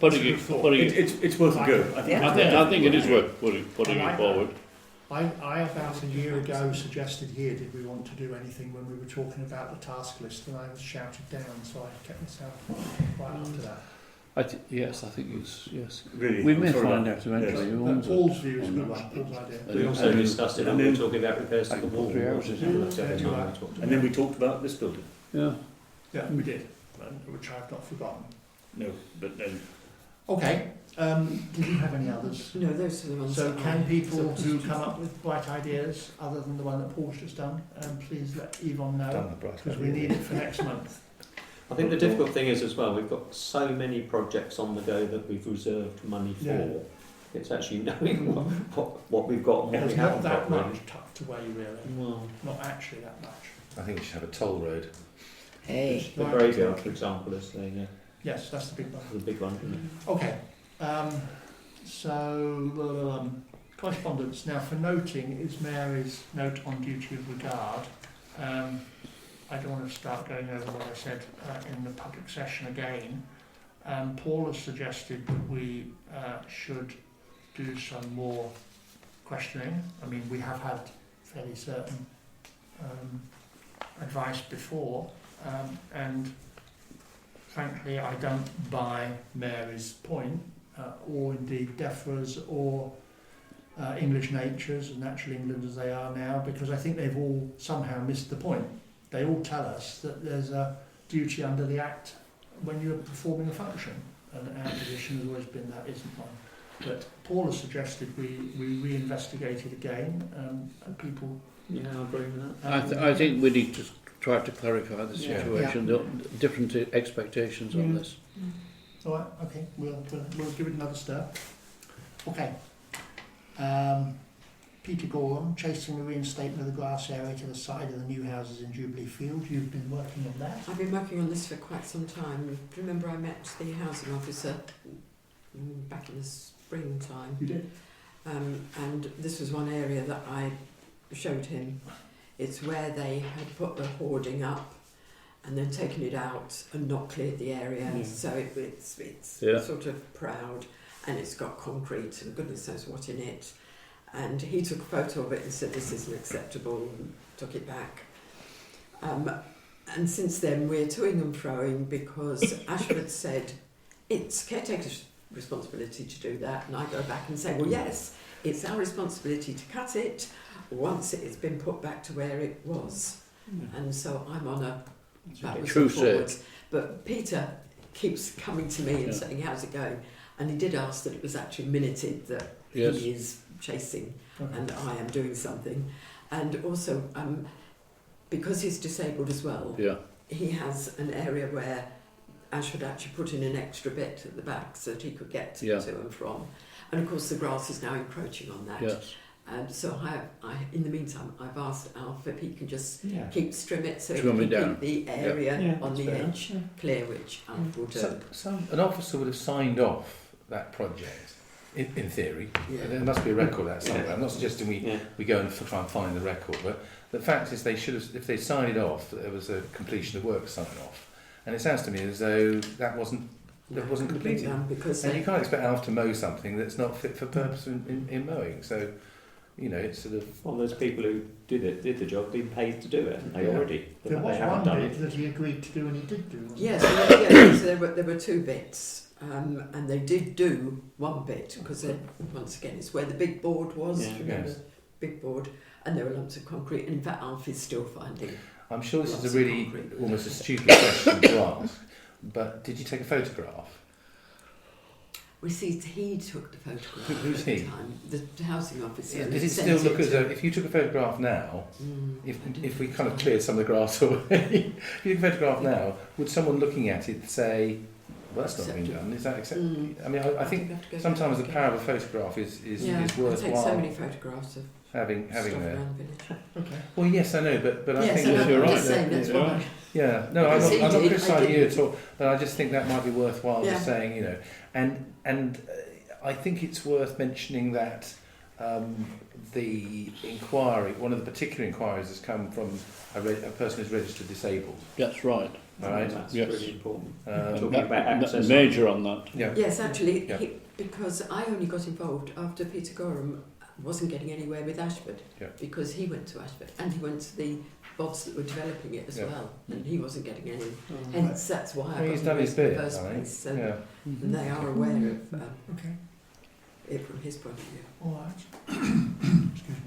Putting it, It's worth a go. I think it is worth putting it forward. I about a year ago suggested here, did we want to do anything when we were talking about the task list, and I was shouted down, so I kept myself quite up to that. Yes, I think it's, yes. Really, We may I'm sorry find about out eventually. yes. who But owns it. Paul's view is a good one, Paul's idea. We also discussed it, and we were talking about repairs to the wall. 3 hours, isn't it? And then we talked about this building. Yeah. Yeah, we did, which I've not forgotten. No, but then. Okay, did you have any others? No, those are the ones. So that can I people thought who to come up with bright ideas, other than the one that Paul's just done, please let Yvonne know, because we need it for next month. I think the difficult thing is as well, we've got so many projects on the go that we've reserved money for. Yeah. It's actually knowing what we've got and what we There's haven't not that got. much tucked away, really. Well, Not actually that much. I think we should have a toll road. Hey. the graveyard, for example, is Yes, that's the big one. the big one, isn't it? Okay, so correspondence. Now, for noting is Mary's note on duty of regard. I don't want to start going over what I said in the public session again. Paul has suggested that we should do some more questioning. I mean, we have had fairly certain advice before, and frankly, I don't buy Mary's point, or indeed DEFRA's, or English Natures and Natural England as they are now, because I think they've all somehow missed the point. They all tell us that there's a duty under the Act when you're performing a function, and our position has always been that isn't one. But Paul has suggested we re-investigate it again, and people... Yeah, I agree with that. I think we need to try to clarify the situation, the different expectations on this. All right, okay, we'll give it another stir. Okay. Peter Gorham, chasing the reinstatement of the grass area to the side of the new houses in Jubilee Field. You've been working on that. I've been working on this for quite some time. Remember I met the housing officer back in the springtime. You did? And this was one area that I showed him. It's where they had put the hoarding up and then taken it out and not cleared the area. So it's sort of proud, and it's got concrete and goodness knows what in it. And he took a photo of it and said, this isn't acceptable, and took it back. And since then, we're toing and froing because Ashford said, it's caretaker's responsibility to do that. And I go back and say, well, yes, it's our responsibility to cut it once it's been put back to where it was. and so I'm on a backwards True and say. forwards. But Peter keeps coming to me and Yeah. saying, how's it going? And he did ask that it was actually minuted that Yes. he is chasing Okay. and I am doing something. And also, because he's disabled as well, Yeah. he has an area where Ashford actually put in an extra bit at the back so that he could get Yeah. to and from. And of course the grass is now encroaching on that. Yes. So in the meantime, I've asked Alf if he can just Yeah. keep trim it so Trim he it can down. keep the area Yeah, on that's the fair enough, edge yeah. clear, which Alf will do. An officer would have signed off that project, in theory. Yeah. There must be a record of that somewhere. Yeah. I'm not suggesting Yeah. we go and try and find the record, but the fact is they should have, if they signed it off, that there was a completion of work sign off. And it sounds to me as though that wasn't completed. Because And you can't expect Alf to mow something that's not fit for purpose in mowing. So, you know, it's sort of... Well, those people who did the job been paid to do it, haven't they, Yeah. already? There But was they haven't one done bit it. that he agreed to do and he did do. wasn't Yes, so there were two bits, and they did do one bit because once again it's where the big board was. Yeah. Remember, Yes. big board, and there were lumps of concrete. And in fact, Alf is still finding. I'm sure this Lots is of a really concrete. almost a stupid question to ask, but did you take a photograph? We see he took the photograph. Who's at the he? time. The housing officer. Yeah, and does it sent still look as though, to- if you took a photograph now, I didn't if we think kind of so. cleared some of the grass away, if you took a photograph now, would someone looking at it say, well, that's not been Acceptable. done? Is that acceptable? Mm. I mean, I think we'll have to go sometimes the back power again. of a photograph is Yeah, I take so worthwhile many photographs of having stuff there. around the village. Okay. Well, yes, I know, but I Yes, think I know, you're I'm right just saying there. that's You're why. right. yeah, no, I'm Because he not did, criticising I you didn't. at all, but I just think that might be worthwhile Yeah. just saying, you know, and I think it's worth mentioning that the inquiry, one of the particular inquiries has come from a person who's registered disabled. That's right. All right. That's Yes. really important. Um, Talking about access. Major on that. Yeah. Yes, actually, Yeah. because I only got involved after Peter Gorham wasn't getting anywhere with Ashford, Yeah. because he went to Ashford and he went to the bods that were developing it as Yeah. well, and he wasn't getting any. Mm. Hence, that's why I Well, got he's done his involved in bit, the first all right. place. So Yeah. and they are aware of Okay. it from his point of view. All right. Excuse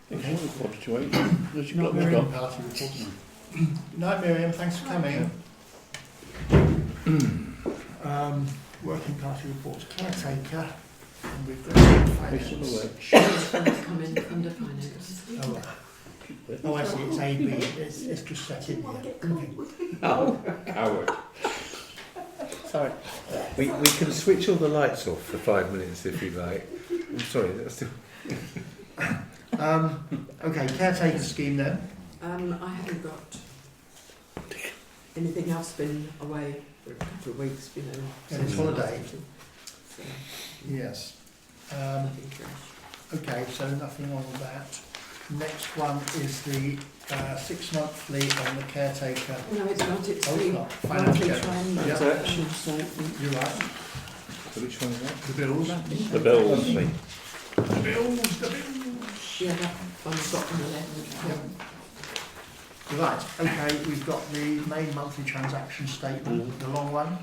me. Okay. Quarter to 8. There's your Not clock Miriam stop. party reports. Good night, Miriam. Thanks for coming. Working party reports. Caretaker. And we've got Face of the finance. way. It's going to come in under finance. Oh, right. Oh, I see. It's AB. It's just set in here. Okay. Oh, coward. Sorry. We can switch all the lights off for 5 minutes if you like. I'm sorry, that's still... Okay, caretaker scheme then. I haven't got anything else. Been away for a couple of weeks, you know. Yeah, it's since the last holiday. meeting. So, Yes. nothing fresh. Okay, so nothing on that. Next one is the 6 monthly on the caretaker. No, it's not. It's Oh, it's the not. monthly Finance trend. Yeah. Transaction statement. You're right. So which one is that? The bills. The bills. Monthly. The bills. Yeah, that one's got on the left. Right, okay, we've got the main monthly transaction statement, the long one.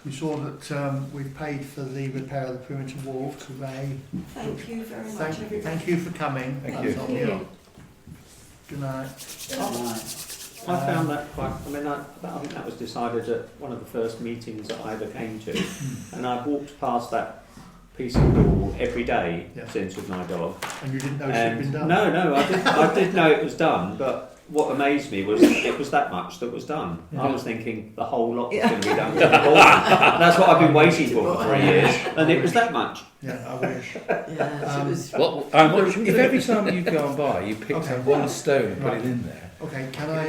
We saw that we've paid for the repair of the perimeter wall to Ray. Thank you very much, everybody. Thank you for coming. Thank That's you. on you. Good night. I found that quite. I mean, I think that was decided at one of the first meetings that I ever came to, and I've walked past that piece of wall every day Yeah. since with my dog. And you didn't know it had been done? No, I did know it was done, but what amazed me was it was that much that was done. I was thinking the whole lot was going to be done. That's what I've been waiting for 3 years, and it was that much. Yeah, I wish. Yeah, so it was. What? How much? If every time you've gone by you picked Okay. up one stone and put Right. it in there... Okay, can I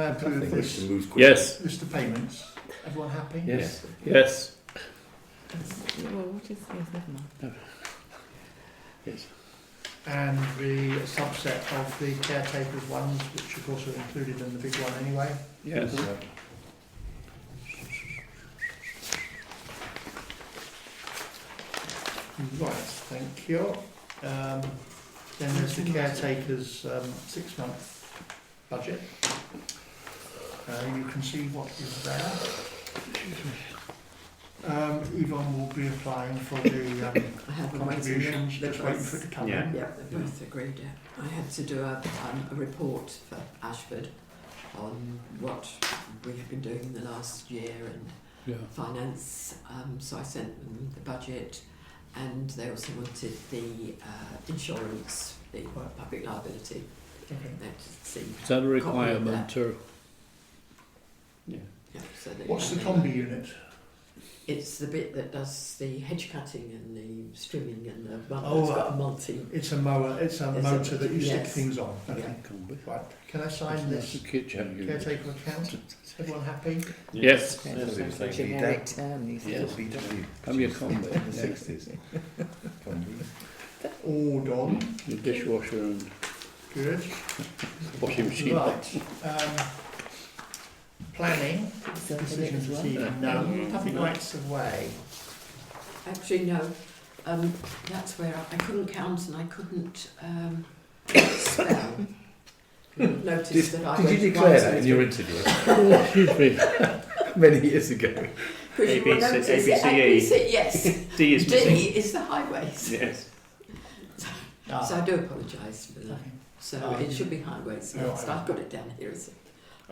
approve Nothing. this Yes. list of payments? Everyone happy? Yes. Yes. Well, what is yes, never mind. Yes. And the subset of the caretaker's ones, which of course are included in the big one anyway. Yes. Right, thank you. Then there's the caretaker's 6-month budget. You can see what is there. Yvonne will be applying for the I have been contributions, waiting. just waiting for it to come Yeah. in. Yeah, they both agreed. I had to do a report for Ashford on what we have been doing in the last year and Yeah. finance. So I sent them the budget, and they also wanted the insurance, the public liability. Okay. They'd see. Is that a Copy of requirement that. too? Yeah, so that What's the you- combi unit? It's the bit that does the hedge cutting and the trimming and the one Oh, that's got a multi. It's a mower. It's a It's a- motor that you stick yes. things on. Okay. Yeah. Right. Can I sign That's this a kitchen unit. caretaker account? Everyone happy? Yes. It's a generic term these Yes. days. VW. Have your combi. In the 60s. All done. The dishwasher and Good. washing machine. Right. Planning. So Decisions well. this evening. No. Public rights of way. Actually, no. That's where I couldn't count and I couldn't spell. Notice that I Did you went declare right that in through your it. interview Oh, excuse me. many years ago? Because you will ABC, notice it, ABCE. ABC, yes. D is missing. D is the highways. Yes. So I do apologise for that. Okay. So it should be highways Oh, next. I've got it down here as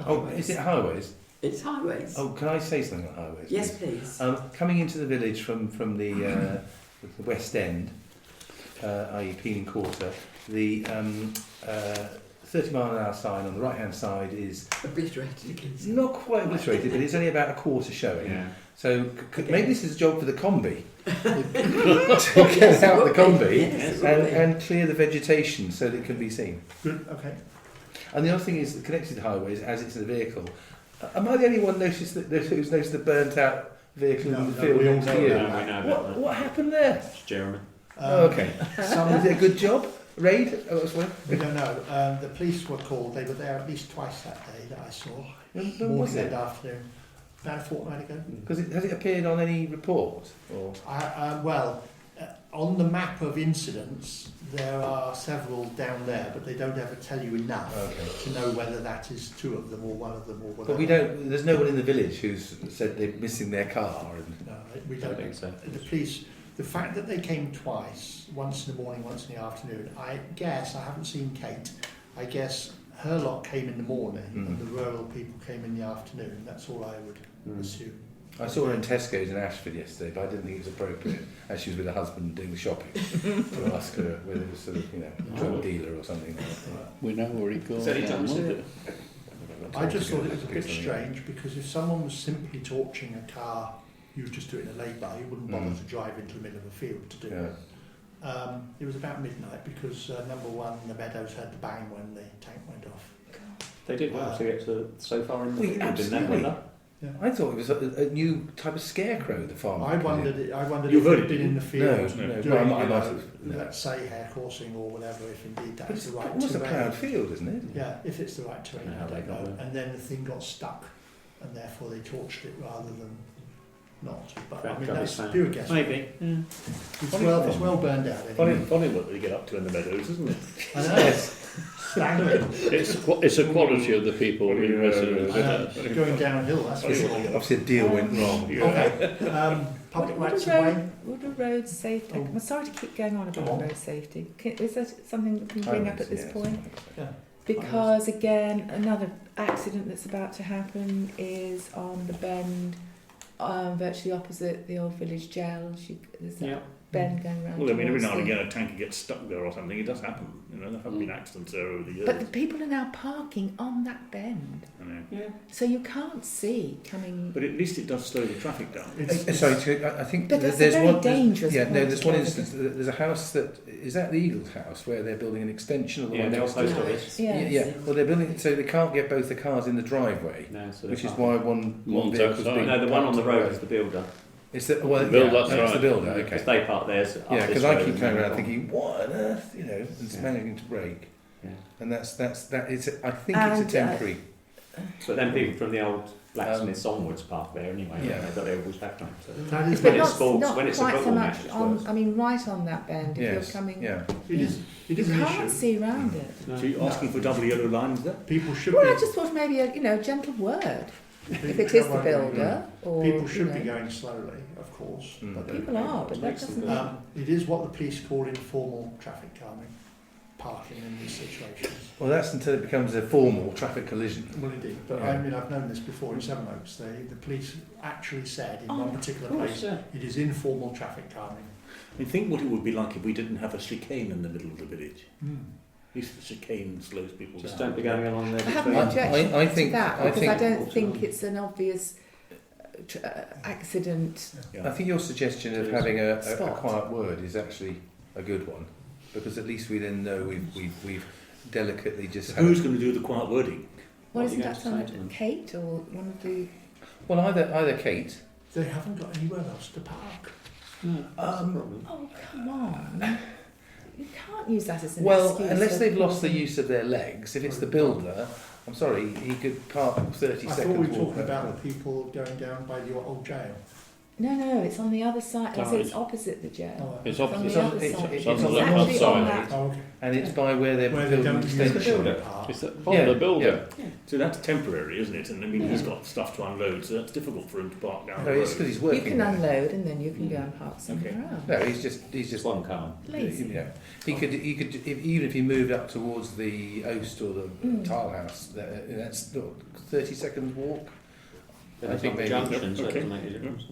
Oh, is it highways? It's highways. Oh, can I say something on highways? yes, please? please. Coming into the village from the West End, i.e. Peeling Quarter, the 30-mile-an-hour sign on the right-hand side is Obliterated against. not quite obliterated, but it's only about a quarter showing. Yeah. So Okay. maybe this is a job for the combi to get out the combi Yes, it will be. and clear the vegetation so that it can be seen. Good. Okay. And the other thing is, connected to highways, as it's in a vehicle, am I the only one who's noticed the burnt-out vehicle in the field we all next know to you? that. No, we know about that. What happened there? It's Jeremy. Oh, okay. Someone did a good job? Raid? Oh, that's one. We don't know. The police were called. They were there at least twice that day that I saw. When was Morning and it? afternoon. About a fortnight ago. Has it appeared on any report? Or On the map of incidents, there are several down there, but they don't ever tell you enough okay. to know whether that is two of them or one of them or whatever. But we don't. There's no one in the village who's said they're missing their car. And No, we I don't. think so. The police. The fact that they came twice, once in the morning, once in the afternoon. I guess I haven't seen Kate. I guess her lot came in the morning, and the rural people came in the afternoon. That's all I would assume. I saw her in Tesco's in Ashford yesterday, but I didn't think it was appropriate as she was with her husband doing the shopping to ask her whether it was sort of, a drug dealer or something like that. We know where he goes. Is that now, Johnson? won't it? I just thought it was a bit strange because if someone was simply torching a car, you would just do it in a lay-by. You wouldn't bother to drive into the middle of a field to do it. It was about midnight because number one, the Meadows had the bang when the tank went off. They did well to get so far in the We field, didn't they? absolutely. Weather? I thought it was a new type of scarecrow, the farmer. I wondered You've if heard it it, had been in the No, field no. doing, Well, I might have. No. let's say hair coursing or whatever, if indeed But that's it's the right almost a terrain. ploughed field, isn't it? Yeah, if it's the right terrain, Yeah, I they don't got know. there. And then the thing got stuck, and therefore they torched it rather than not. But I mean, Fair that's play. pure guess. Maybe. Yeah. It's well burned out. Funny, Anyway. funny what they get up to in the meadows, isn't it? I know. Staggering. It's a quality of the people in residence. I know. Going downhill, that's for sure. Obviously, a deal went wrong. Okay. Public rights of way. Would a road safety? Oh. I'm sorry to keep going on about Go on. road safety. Is that something that we can bring up at this Yes. point? Yeah. Because again, another accident that's about to happen is on the bend, virtually opposite the old village jail. There's that Yeah. bend going around. Well, I mean, every towards now and the- again a tanker gets stuck there or something. It does happen. There have been accidents there over the years. But the people are now parking on that bend, I know. Yeah. so you can't see coming. But at least it does slow the traffic down. Sorry, I think But that's a there's very one. dangerous Yeah, no, point there's to one go instance. There's a house that is that the Eagles house where they're building an extension of the Yeah, one the next old to post it. office. Yeah. Yeah. Well, they're building so they can't get both the cars in the driveway, No, so which they is can't. why one One's vehicle's outside. being No, the one on the parked road away. is the builder. It's the well, The builder, yeah, that's that's right. the builder. Because Okay. they park theirs up Yeah, this because I road keep and going then around on. thinking, what on earth, and it's Yeah. managing to brake, Yeah. and that's that. It's I think And, it's a temporary. But then people from the old blacksmiths onwards park there anyway. Yeah. Yeah. But they always back home. So. That is When But it's not, sports, not when it's a quite so football much match, it's on. worse. I mean, right on that bend. If Yes. you're coming, Yeah. It is you an can't issue. see around it. No. So you're asking for double yellow lines there? People should Well, be. I just thought maybe a gentle word. If it is the builder, or People should you be know, going slowly, of course. Mm. But people are, but that doesn't. it is what the police call informal traffic calming, parking in these situations. Well, that's until it becomes a formal traffic collision. Well, indeed. But I mean, I've known this before in Sevenoaks. The police actually said in one particular place, it is informal traffic calming. I think what it would be like if we didn't have a chicane in the middle of the village. Mm. At least the chicane slows people Just down. don't be going along there. I have between- no objection I think- to that I because think- I don't think it's an obvious accident. Yeah. I think your suggestion of having a Spot. quiet word is actually a good one, because at least we then know we've delicately just had Who's going to do the quiet wording? Well, What are isn't you that going to say to on them? Kate or one of the? well either Kate. They haven't got anywhere else to park. No, that's the problem. Oh, come on! You can't use that as an Well, excuse. unless for they've lost the causing- use of their legs, if it's the builder, I'm sorry, he could park 30 I seconds. thought we were walk talking around. about the people going down by your old jail. No, it's on the other side. Side. It's opposite the jail. It's on opposite. the It's on- other it's- side. it's on the It's left-hand actually on side. that. Oh, okay. And it's by where they're Where they building don't use the extension. builder park. It's the, Yeah, the builder. So that's temporary, isn't it? And I mean, he's got stuff to unload, so that's difficult for him to park down No, the it's road. because he's You working. can there. unload and then you can go and park somewhere Okay. else. No, he's just Just one car. Lazy. You know, he could even if he moved up towards the Oast or the tile house, that's what, 30 seconds walk. Then I it's think on the maybe- junction, so it okay. doesn't make a difference.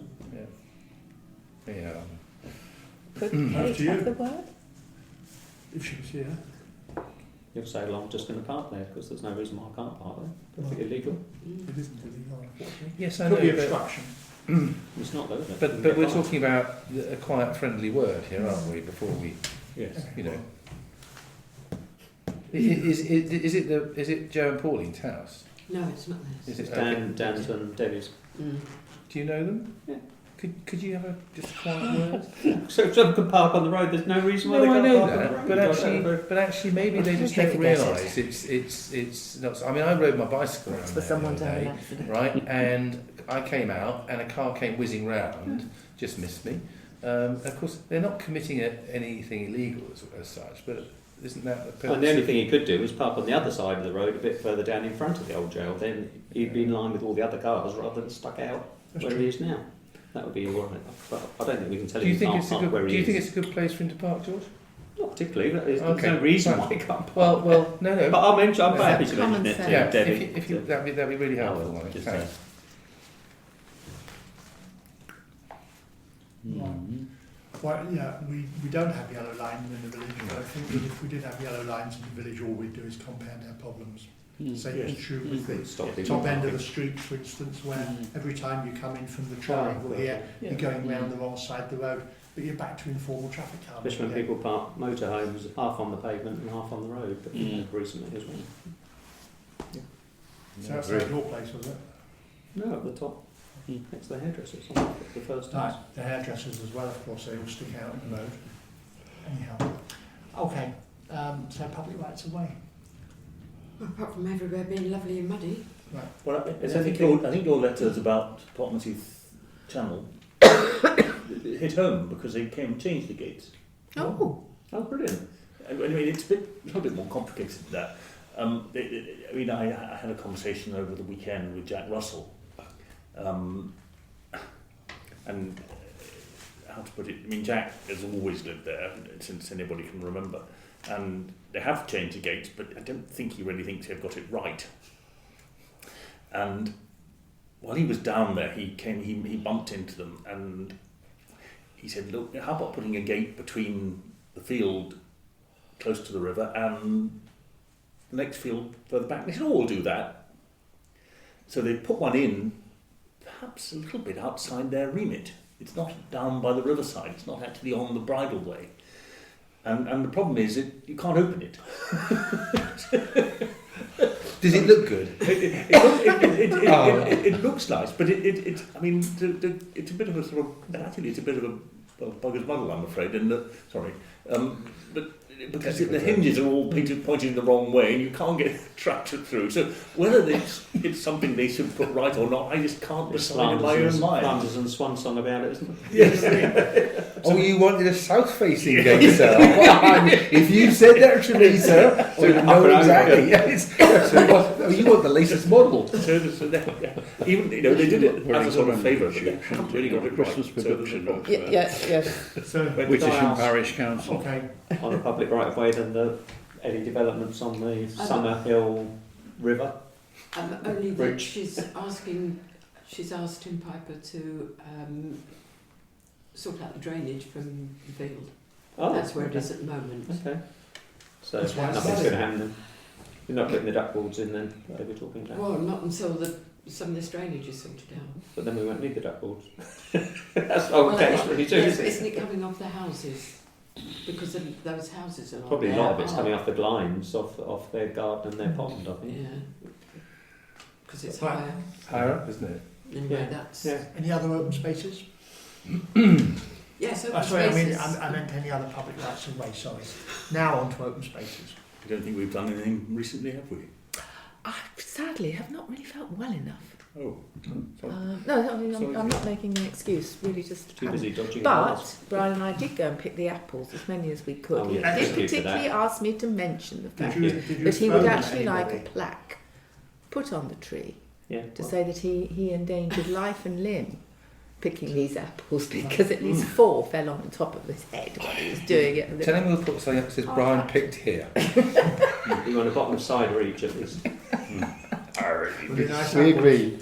Yeah. Could Up Kate to you. have the word? If she was here. You'll say, well, I'm just going to park there because there's no reason why I can't park there. Perfectly illegal. It isn't illegal, unfortunately. Yes, I know. Could be but- obstruction. It's not though, is it? But we're talking about a quiet, friendly word here, aren't we? Before we, Yes. you know, is it Joe and Pauline's house? No, it's not this. Is It's it Dan's and Debbie's. Mm. Do you know them? Yeah. Could you have just a quiet word? So if someone can park on the road, there's no reason why No, they I can't know park on the that, road. but actually, maybe they just They don't forget it. realise it's not. I mean, I rode my bicycle around It's for there someone the to have other an day, accident. right? And I came out, and a car came whizzing round, just missed me. Of course, they're not committing anything illegal as such, but isn't that the purpose? And the only thing he could do is park on the other side of the road, a bit further down in front of the old jail. Then he'd be in line with all the other cars rather than stuck out That's where true. he is now. That would be all right. But I don't think we can tell Do you him think he it's a can't park good? where Do he you think is. it's a good place for him to park, George? Not particularly. But there's Okay, no reason fine. why he can't park. Well, no. But I'm Yeah. happy to Common mention it to sense. Yeah, Debbie. if you that'd be really I helpful. will, I think. just Thanks. Well, yeah, we don't have yellow lines in the village, but I think that if we did have yellow lines in the village, all we'd do is compound our problems. Same is true with the Stop people top end of parking. the street, for instance, where Mm. every time you come in from the Ah, triangle here, Yeah. you're going round the wrong side of the road, but you're back to informal traffic calming. Especially when again. people park motorhomes half on the pavement and half on the road, but recently as well. So that's not your place, was it? No, at the top, next to the hairdressers, the first Right, house. the hairdressers as well, of course, they all stick out in the road. Anyhow, okay, so public rights of way. Apart from everywhere being lovely and muddy. Well, Is I think anything- your letters about Potmanteath Channel hit home because they came and changed the gates. Oh, Oh, brilliant. I mean, it's a little bit more complicated than that. I mean, I had a conversation over the weekend with Jack Russell, and how to put it. I mean, Jack has always lived there since anybody can remember, and they have changed the gates, but I don't think he really thinks they've got it right. And while he was down there, he bumped into them, and he said, "Look, how about putting a gate between the field close to the river and the next field further back?" They said, "Oh, we'll do that." So they put one in, perhaps a little bit outside their remit. It's not down by the riverside. It's not actually on the bridleway. And the problem is that you can't open it. Does it look good? It looks nice, but it I mean, it's a bit of a sort of, actually it's a bit of a bugger's muddle, I'm afraid. And but because the hinges are all pointing the wrong way and you can't get a tractor through. So whether it's something they should put right or not, I just can't decide in my own mind. Flanders and Swan song about it, isn't it? Yes. Oh, you wanted a south-facing gate, sir. If you said that to me, sir, I would know exactly. You want the latest model. Even they did it as a sort of favour, but they haven't really got it Christmas right. production of Yes. So, Wittersham Parish Council. okay. On a public right of way than any developments on the Summer Hill River. Only that Bridge. she's asked Tim Piper to sort out the drainage from the field. Oh, That's where it is at the moment. Okay. So That's why it's nothing's flooding. going to happen then. You're not putting the duck boards in then, they were talking about. Well, not until some of this drainage is sorted out. But then we won't need the duck boards. That's the whole case really too, Yes, isn't it? isn't it coming off the houses? Because those houses are Probably a there lot of it's are- coming off the lines, off their garden and their pond, I think. Yeah. Because it's Right. higher. Higher up, isn't it? Anyway, Yeah. that's... Yeah. Any other open spaces? Yes, open Sorry, I mean, spaces. I meant any other public rights of way, sorry. Now on to open spaces. I don't think we've done anything recently, have we? I sadly have not really felt well enough. Oh, sorry. No, I mean, Sorry. I'm not making an excuse, really just... Too busy dodging But balls. Brian and I did go and pick the apples, as many as we could. Oh, He yeah, did thank you for particularly that. ask me to mention the fact Did you that he would phone actually like a anybody? plaque put on the tree Yeah. to say that he endangered life and limb picking these apples because at least 4 fell on the top of his head while he was doing it. Tell him we'll put something up that says Brian picked here. You want a bottom side or each at least. Would be nice We apples. agree.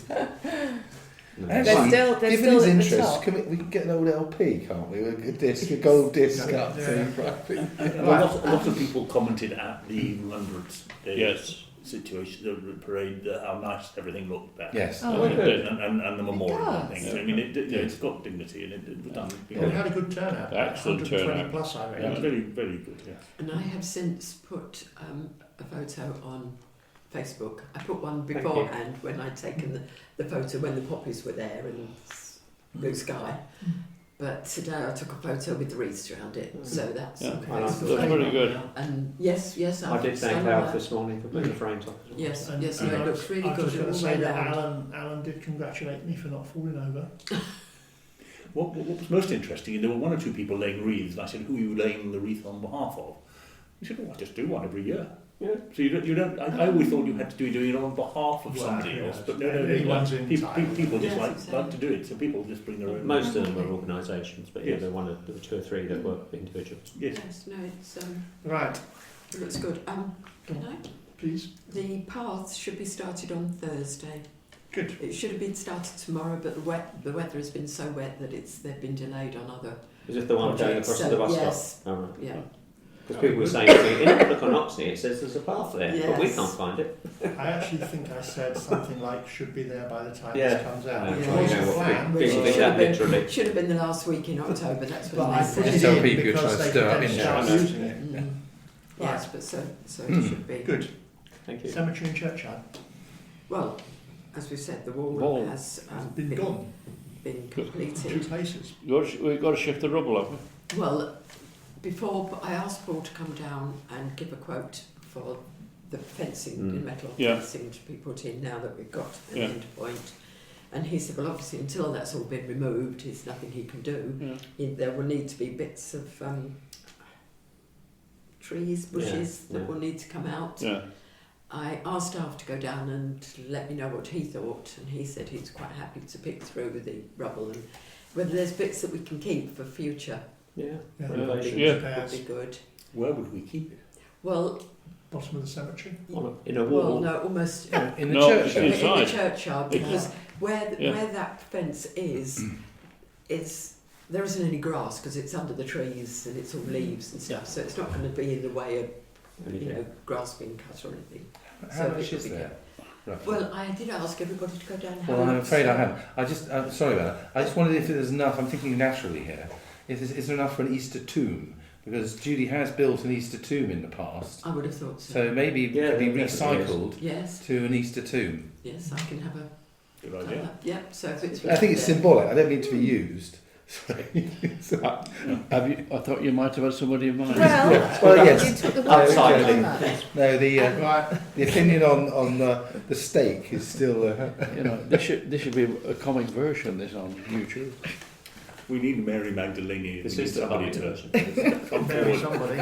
No. Actually, they're given still his at the interest, top. we can get an old LP, can't we? A disc, a gold disc Yeah. up to A lot of people commented at the 100th Day Yes. situation, the parade, how nice everything looked back. Yes. Oh, it did. And the memorial and does. things. I mean, it's got dignity and it was done. Yeah, we had a good turnout. Excellent 120 turnout. plus, I It reckon. was very, very good, yes. And I have since put a photo on Facebook. I put one Thank you. beforehand when I'd taken the photo when the poppies were there and blue sky. But today I took a photo with the wreaths around it, so that's Yeah. on I like Facebook. That's very good. And yes, I did thank Alan, Alf this morning for putting the frames up. as well. Yes, And- yes, and no, I it looks really I good was going all to the say way that round. Alan did congratulate me for not falling over. What was most interesting, there were one or two people laying wreaths, and I said, who are you laying the wreath on behalf of? He said, oh, I just do one every year. Yeah. So you don't. I always thought you had to be doing it on behalf of Well, somebody yeah, else, but no, anyone's in people, time. people just Yes, like exactly. to do it. So people just bring their own. Most of them were organisations, but yeah, Yes. there were two or three that were individuals. Yes. Yes, no, Right, it looks good. Can I? please. The paths should be started on Thursday. Good. It should have been started tomorrow, but the weather has been so wet that they've been delayed on other. Is it the one going across to the bus yes, stop? Oh, right. yeah. Because people were saying to me, in look on Oxley, it says there's a path there, but we Yes. can't find it. I actually think I said something like should be there by the time Yeah. this comes out. Yeah. Which Yeah. was You know the what, plan, big- but big- it big- should have been- literally. Should have been the last week in October. That's But when I they put said. it Just tell in people you're because trying to they stir could up then interest. start Yeah, I know. using it. Mm. Yes, but so Hmm. it should be. Good. Thank you. Cemetery and churchyard. Well, as we said, the wall Wall. has Been gone. been Two completed. places. We've got to shift the rubble up. Well, before I asked Paul to come down and give a quote for the fencing, Mm. the metal Yeah. fencing to be put in now that we've got an Yeah. end point. And he said, well, obviously, until that's all been removed, there's nothing he can do. Yeah. There will need to be bits of trees, bushes Yeah, that yeah. will need to come out. Yeah. I asked Alf to go down and let me know what he thought, and he said he's quite happy to pick through with the rubble and whether there's bits that we can keep for future Yeah. Yeah. Renovation. Yeah. would be good. Where would we keep it? Well, Bottom of the cemetery. In a well, wall. no, almost In the No, church. in- in the Inside. churchyard, because where Yeah. where that fence is there isn't any grass because it's under the trees and it's all leaves and stuff, so it's not going to be in the way of grass being cut or anything. How So much it is would be there? roughly? Well, I did ask everybody to go down and have Well, a I'm look, afraid I so- haven't. I'm sorry about that. I just wondered if there's enough. I'm thinking naturally here. Is there enough for an Easter tomb? Because Judy has built an Easter tomb in the past, I would have thought so. so maybe it Yeah, could be there definitely is. recycled Yes, to an Easter tomb. yes, I can have a Good idea. Yep. So if it's I think it's symbolic. I don't mean to be used, Have you? I thought you might have had somebody in mind. Well, yes. you took the I'm words sorry. out of my mouth. No, the opinion on the steak is still. You know, this should be a comic version. This on YouTube. We need Mary Magdalene. This we is need the somebody version. to come Mary forward. somebody.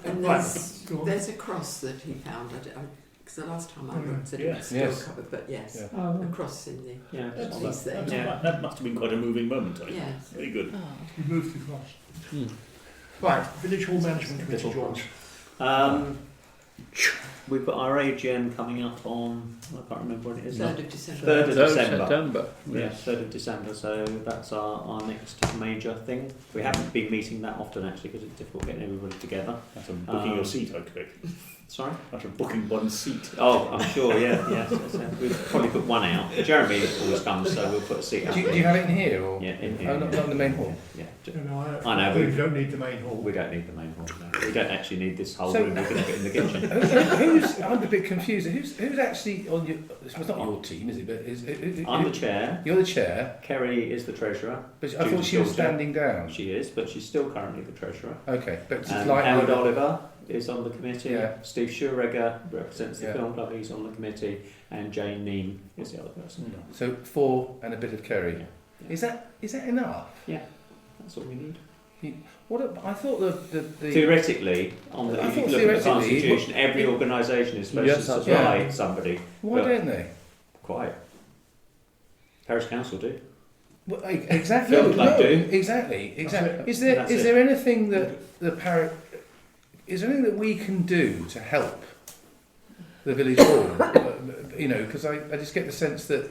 And Right, go on. there's a cross that he found. Because the last time I looked, it Yeah. was still Yes. covered, but yes, Yeah. a cross in the Yeah, That's, piece there. that's Yeah. quite- that must have been quite a moving moment. I think. Yes. Very good. Oh. We moved across. Hmm. Right, Village Hall Management Committee, Little George. We've got our AGM coming up on, I can't remember when it is. 3rd of December. 3rd of December. September. Yeah, 3rd of December, so that's our next major thing. We haven't been meeting that often actually because it's difficult getting everybody together. That's a booking your seat, I expect. Sorry? That's a booking one seat. Oh, I'm sure, yeah, yes. We'll probably put one out. Jeremy always comes, so we'll put a seat out. Do you have it in here or? Yeah, in here. Oh, not in the main hall. Yeah. I know, We don't need the main hall. We don't need the main hall. No. We don't actually need this whole So- room. We can have it in the kitchen. I'm a bit confused. Who's actually on your? It's not your team, is it? But I'm the chair. You're the chair. Kerry is the treasurer. But I thought she was standing down. She is, but she's still currently the treasurer. Okay, but it's And like Howard Oliver is on the committee. Yeah. Steve Schuregger represents the Yeah. film club. He's on the committee, and Jane Neame is the other person. So 4 and a bit of Kerry. Yeah. Is that enough? That's all we need. I thought the Theoretically, on the, I if you thought look at the theoretically- Constitution, every organisation is supposed Yes, to that's supply right. somebody. why But- don't they? Quite. Parish Council do. Well, exactly. Film club do. Exactly. That's Is That's there anything that the parish? Is there anything that we can do to help the village hall? Because I just get the sense that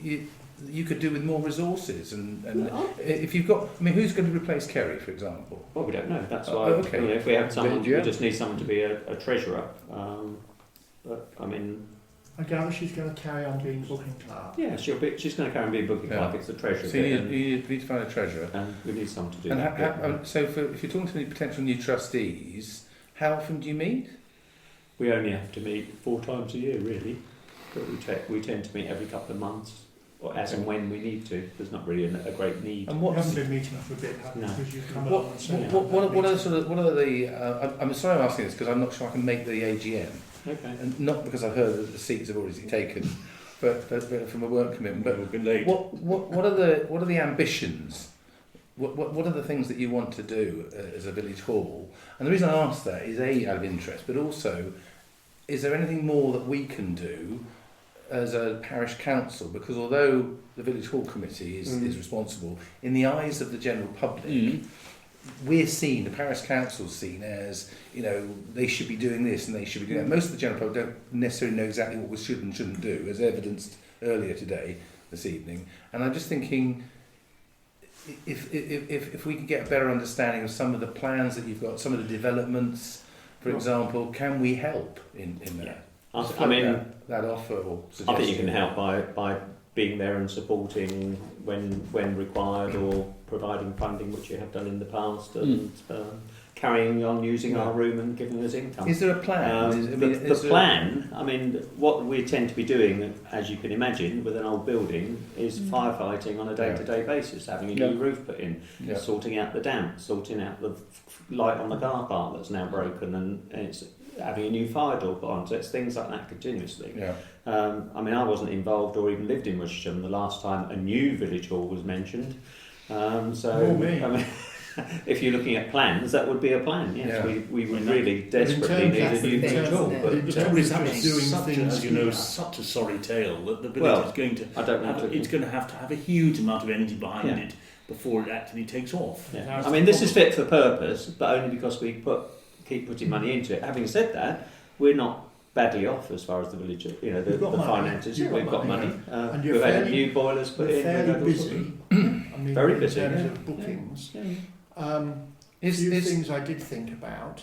you could do with more resources, and if you've got, I mean, who's going to replace Kerry, for example? Well, we don't know. That's why. Okay. You know, if we have someone, Yeah. we just need someone to be a treasurer. But I mean, I gather she's going to carry on being booking clerk. yeah, she's going to carry on being booking Yeah. like it's the treasurer. So bit, you need to find a treasurer. and we need someone to do And that. bit. so, if you're talking to any potential new trustees, how often do you meet? We only have to meet 4 times a year, really. But we tend to meet every couple of months, or as and when we need to. There's not really a great need. And We what's haven't been meeting for a bit, have we? No. Because you've come what along and said I'm sorry I'm asking this because I'm not sure I can make the AGM, Okay. and not because I've heard that the seats have already taken, but from a work commitment. But We've been late. what are the ambitions? What are the things that you want to do as a village hall? And the reason I ask that is out of interest, but also, is there anything more that we can do as a parish council? Because although the village hall committee is responsible, in the eyes of the general public, we're seen, the parish council's seen as, they should be doing this and they should be doing that. Most of the general public don't necessarily know exactly what we should and shouldn't do, as evidenced earlier this evening. And I'm just thinking, if we can get a better understanding of some of the plans that you've got, some of the developments, for example, can we help in that? Yeah. Just I mean, that offer or I suggestion. think you can help by being there and supporting when required, or providing funding, which you have done in the past, and carrying on using our room and giving us income. Is there a plan? The plan, I mean, what we tend to be doing, as you can imagine, with an old building, is firefighting on a day-to-day basis, having a new roof put in, sorting out the damp, sorting out the light on the car park that's now broken, and it's having a new fire door put on. So it's things like that continuously. Yeah. I mean, I wasn't involved or even lived in Wittersham the last time a new village hall was mentioned. Nor me. I mean, if you're looking at plans, that would be a plan. Yes, Yeah. we would really desperately need a new village hall. isn't it? But The trouble is Doing that's such, things as you know, like that. such a sorry tale that the village Well, is going to. I don't know. It's going to have a huge amount of energy behind Yeah. it before it actually takes off. Yeah. That's I the mean, this is problem. fit for purpose, but only because we keep putting money into it. Having said that, we're not badly off as far as the village, the We've got money. finances. You've got We've got money, money. And you're We've had fairly- new boilers put We're in. fairly we've had all sorts busy. of- I mean, Very in busy, terms yeah. of bookings. Yeah. A few things I did think about.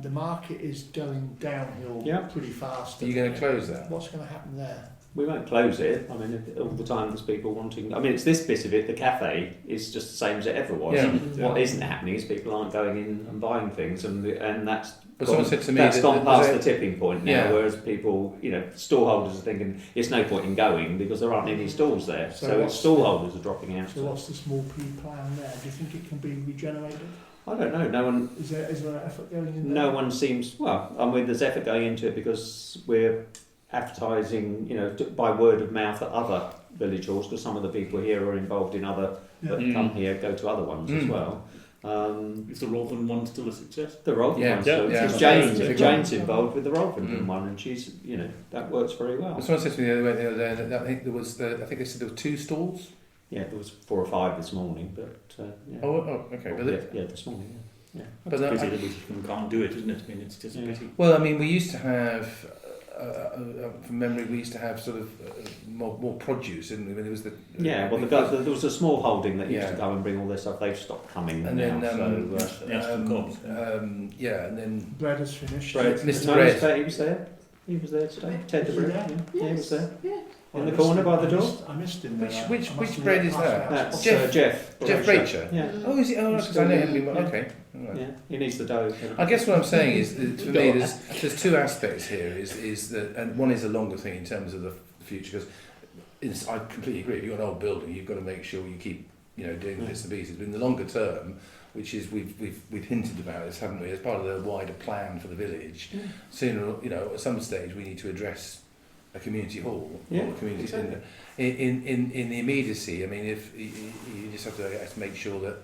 The market is going downhill Yeah. pretty fast. Are you going to close that? What's going to happen there? We won't close it. I mean, all the time there's people wanting. I mean, it's this bit of it. The cafe is just the same as it ever was. Yeah. What isn't happening is people aren't going in and buying things, and that's. But someone said to me that's that gone past there's the tipping point now. Yeah. Whereas people, stallholders are thinking it's no point in going because there aren't any stalls there. So what's stallholders are dropping out. So what's the small P plan there? Do you think it can be regenerated? I don't know. No one. Is there an effort going in there? No one seems. Well, I mean, there's effort going into it because we're advertising, by word of mouth at other village halls, because some of the people here are involved in other that come here, go to other ones as well. Is the Rotherham one still a success? The Rotherham one, so Jane's involved with the Rotherham one, and she's, that works very well. Someone said to me the other day that I think there was, I think they said there were 2 stalls. Yeah, there was 4 or 5 this morning, but yeah. Oh, okay. But this morning. Yeah. But it's a pity that we can't do it, isn't it? I mean, it's just a pity. Well, I mean, we used to have. From memory, we used to have sort of more produce, didn't we? When it was there was a small holding that used to go and bring all their stuff. They've stopped coming and now. Then, and then bread has finished. Mr. Bread. He was there. He was there today. Ted the Bread. Yeah, he was there. Yeah. In the corner by the door. I missed him there. Which bread is that? That's Jeff Bracher. Yeah. Oh, is it? Oh, because I know him. Okay. Right. Yeah, he needs the dough. I guess what I'm saying is, for me, there's 2 aspects here. Is that, and one is a longer thing in terms of the future. Because I completely agree. If you've got an old building, you've got to make sure you keep, doing the bits and pieces. But in the longer term, which is we've hinted about this, haven't we? As part of the wider plan for the village, sooner, at some stage, we need to address a community hall or a community exactly. in the immediacy. I mean, if you just have to make sure that.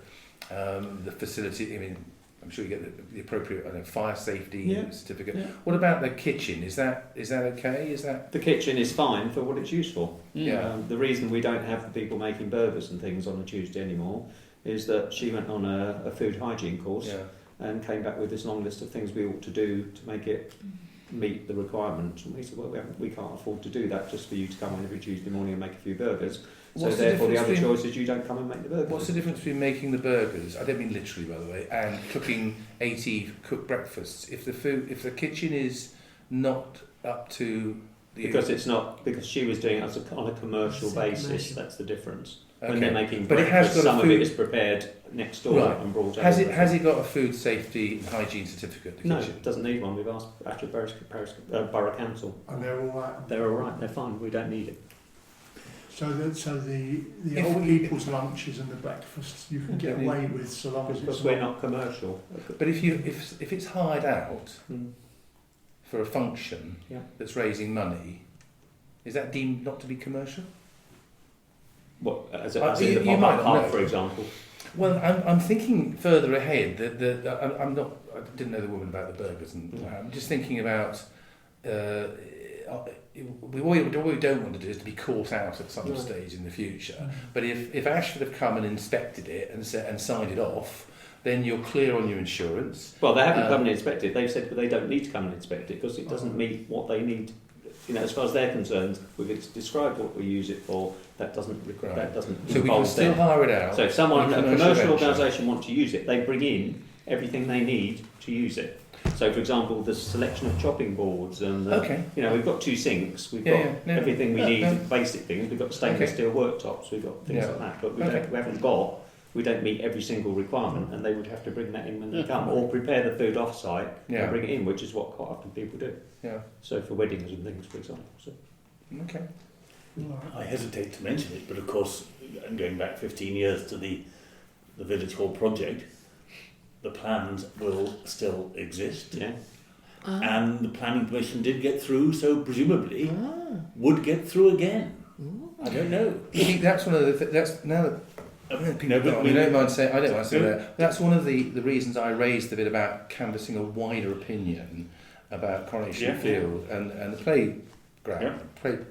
The facility, I mean, I'm sure you get the appropriate fire safety certificate. Yeah. What about the kitchen? Is that okay? The kitchen is fine for what it's used for. Yeah. The reason we don't have the people making burgers and things on a Tuesday anymore is that she went on a food hygiene course and came back with this long list of things we ought to do to make it meet the requirements. And we said, well, we can't afford to do that just for you to come on every Tuesday morning and make a few burgers. So therefore the other choice is you don't come and make the burgers. What's the difference between making the burgers, I don't mean literally by the way, and cooking 80 cooked breakfasts? If the kitchen is not up to the... Because she was doing it on a commercial basis, that's the difference. Okay. When they're making but breakfast, some of it is prepared next door and brought out. Has it got a food safety and hygiene certificate? No, it doesn't need one. We've asked actually Parish Borough Council. And they're all right? They're all right, they're fine, we don't need it. So the old people's lunches and the breakfasts you can get away with so long as it's because we're not commercial. But if it's hired out for a function that's raising money, is that deemed not to be commercial? What as in the pop-up park, for example? Well, I'm thinking further ahead. I didn't know the woman about the burgers, and I'm just thinking about. What we don't want to do is to be caught out at some stage in the future. But if Ashford have come and inspected it and signed it off, then you're clear on your insurance. Well, they haven't come and inspected. They've said they don't need to come and inspect it because it doesn't meet what they need. As far as they're concerned, we've described what we use it for. That doesn't. So we can still hire it out. So if a commercial organisation wants to use it, they bring in everything they need to use it. So, for example, the selection of chopping boards and we've got 2 sinks, we've got everything we need, basic things. We've got stainless steel worktops, we've got things like that, but we don't meet every single requirement, and they would have to bring that in when they come, or prepare the food off-site and bring it in, which is what quite often people do. Yeah. So for weddings and things, for example. So. Okay. I hesitate to mention it, but of course, going back 15 years to the Village Hall project, the plans will still exist. Yeah. And the planning permission did get through, so presumably would get through again. I don't know. I think that's one of the that's now that I don't mind saying that. That's one of the reasons I raised the bit about canvassing a wider opinion about Coronation Field and the playground,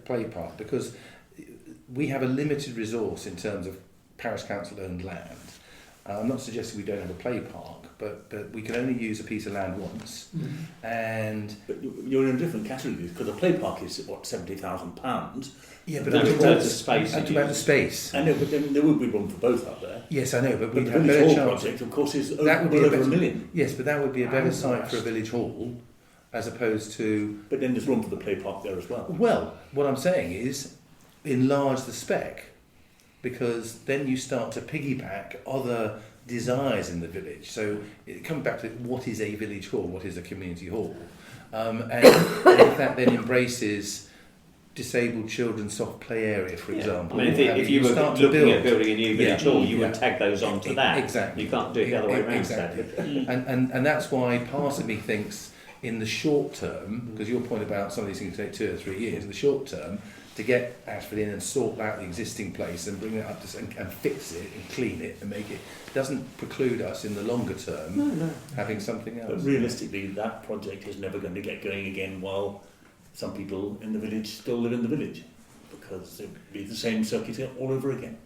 play park, because we have a limited resource in terms of Parish Council owned land. I'm not suggesting we don't have a play park, but we can only use a piece of land once. And but you're in a different category because the play park is what, £70,000. Yeah, but I'm talking about the space. I'm talking about the space. I know, but then there would be room for both up there. Yes, I know, but we'd the have Village better Hall chance. project, of course, is That would be over a $1 million. Yes, but that would be a better site for a village hall as opposed to... But then there's room for the play park there as well. Well, what I'm saying is enlarge the spec, because then you start to piggyback other desires in the village. So it comes back to what is a village hall, what is a community hall, and if that then embraces disabled children's soft play area, for example. I mean, if you were looking at building a new village hall, you would tag those onto that. Exactly. You can't do it the other way around. Exactly. and that's why part of me thinks in the short term, because your point about some of these things take 2 or 3 years, in the short term, to get Ashford in and sort out the existing place and bring it up to and fix it and clean it and make it, doesn't preclude us in the longer term having something else. But realistically, that project is never going to get going again while some people in the village still live in the village, because it would be the same circuit all over again.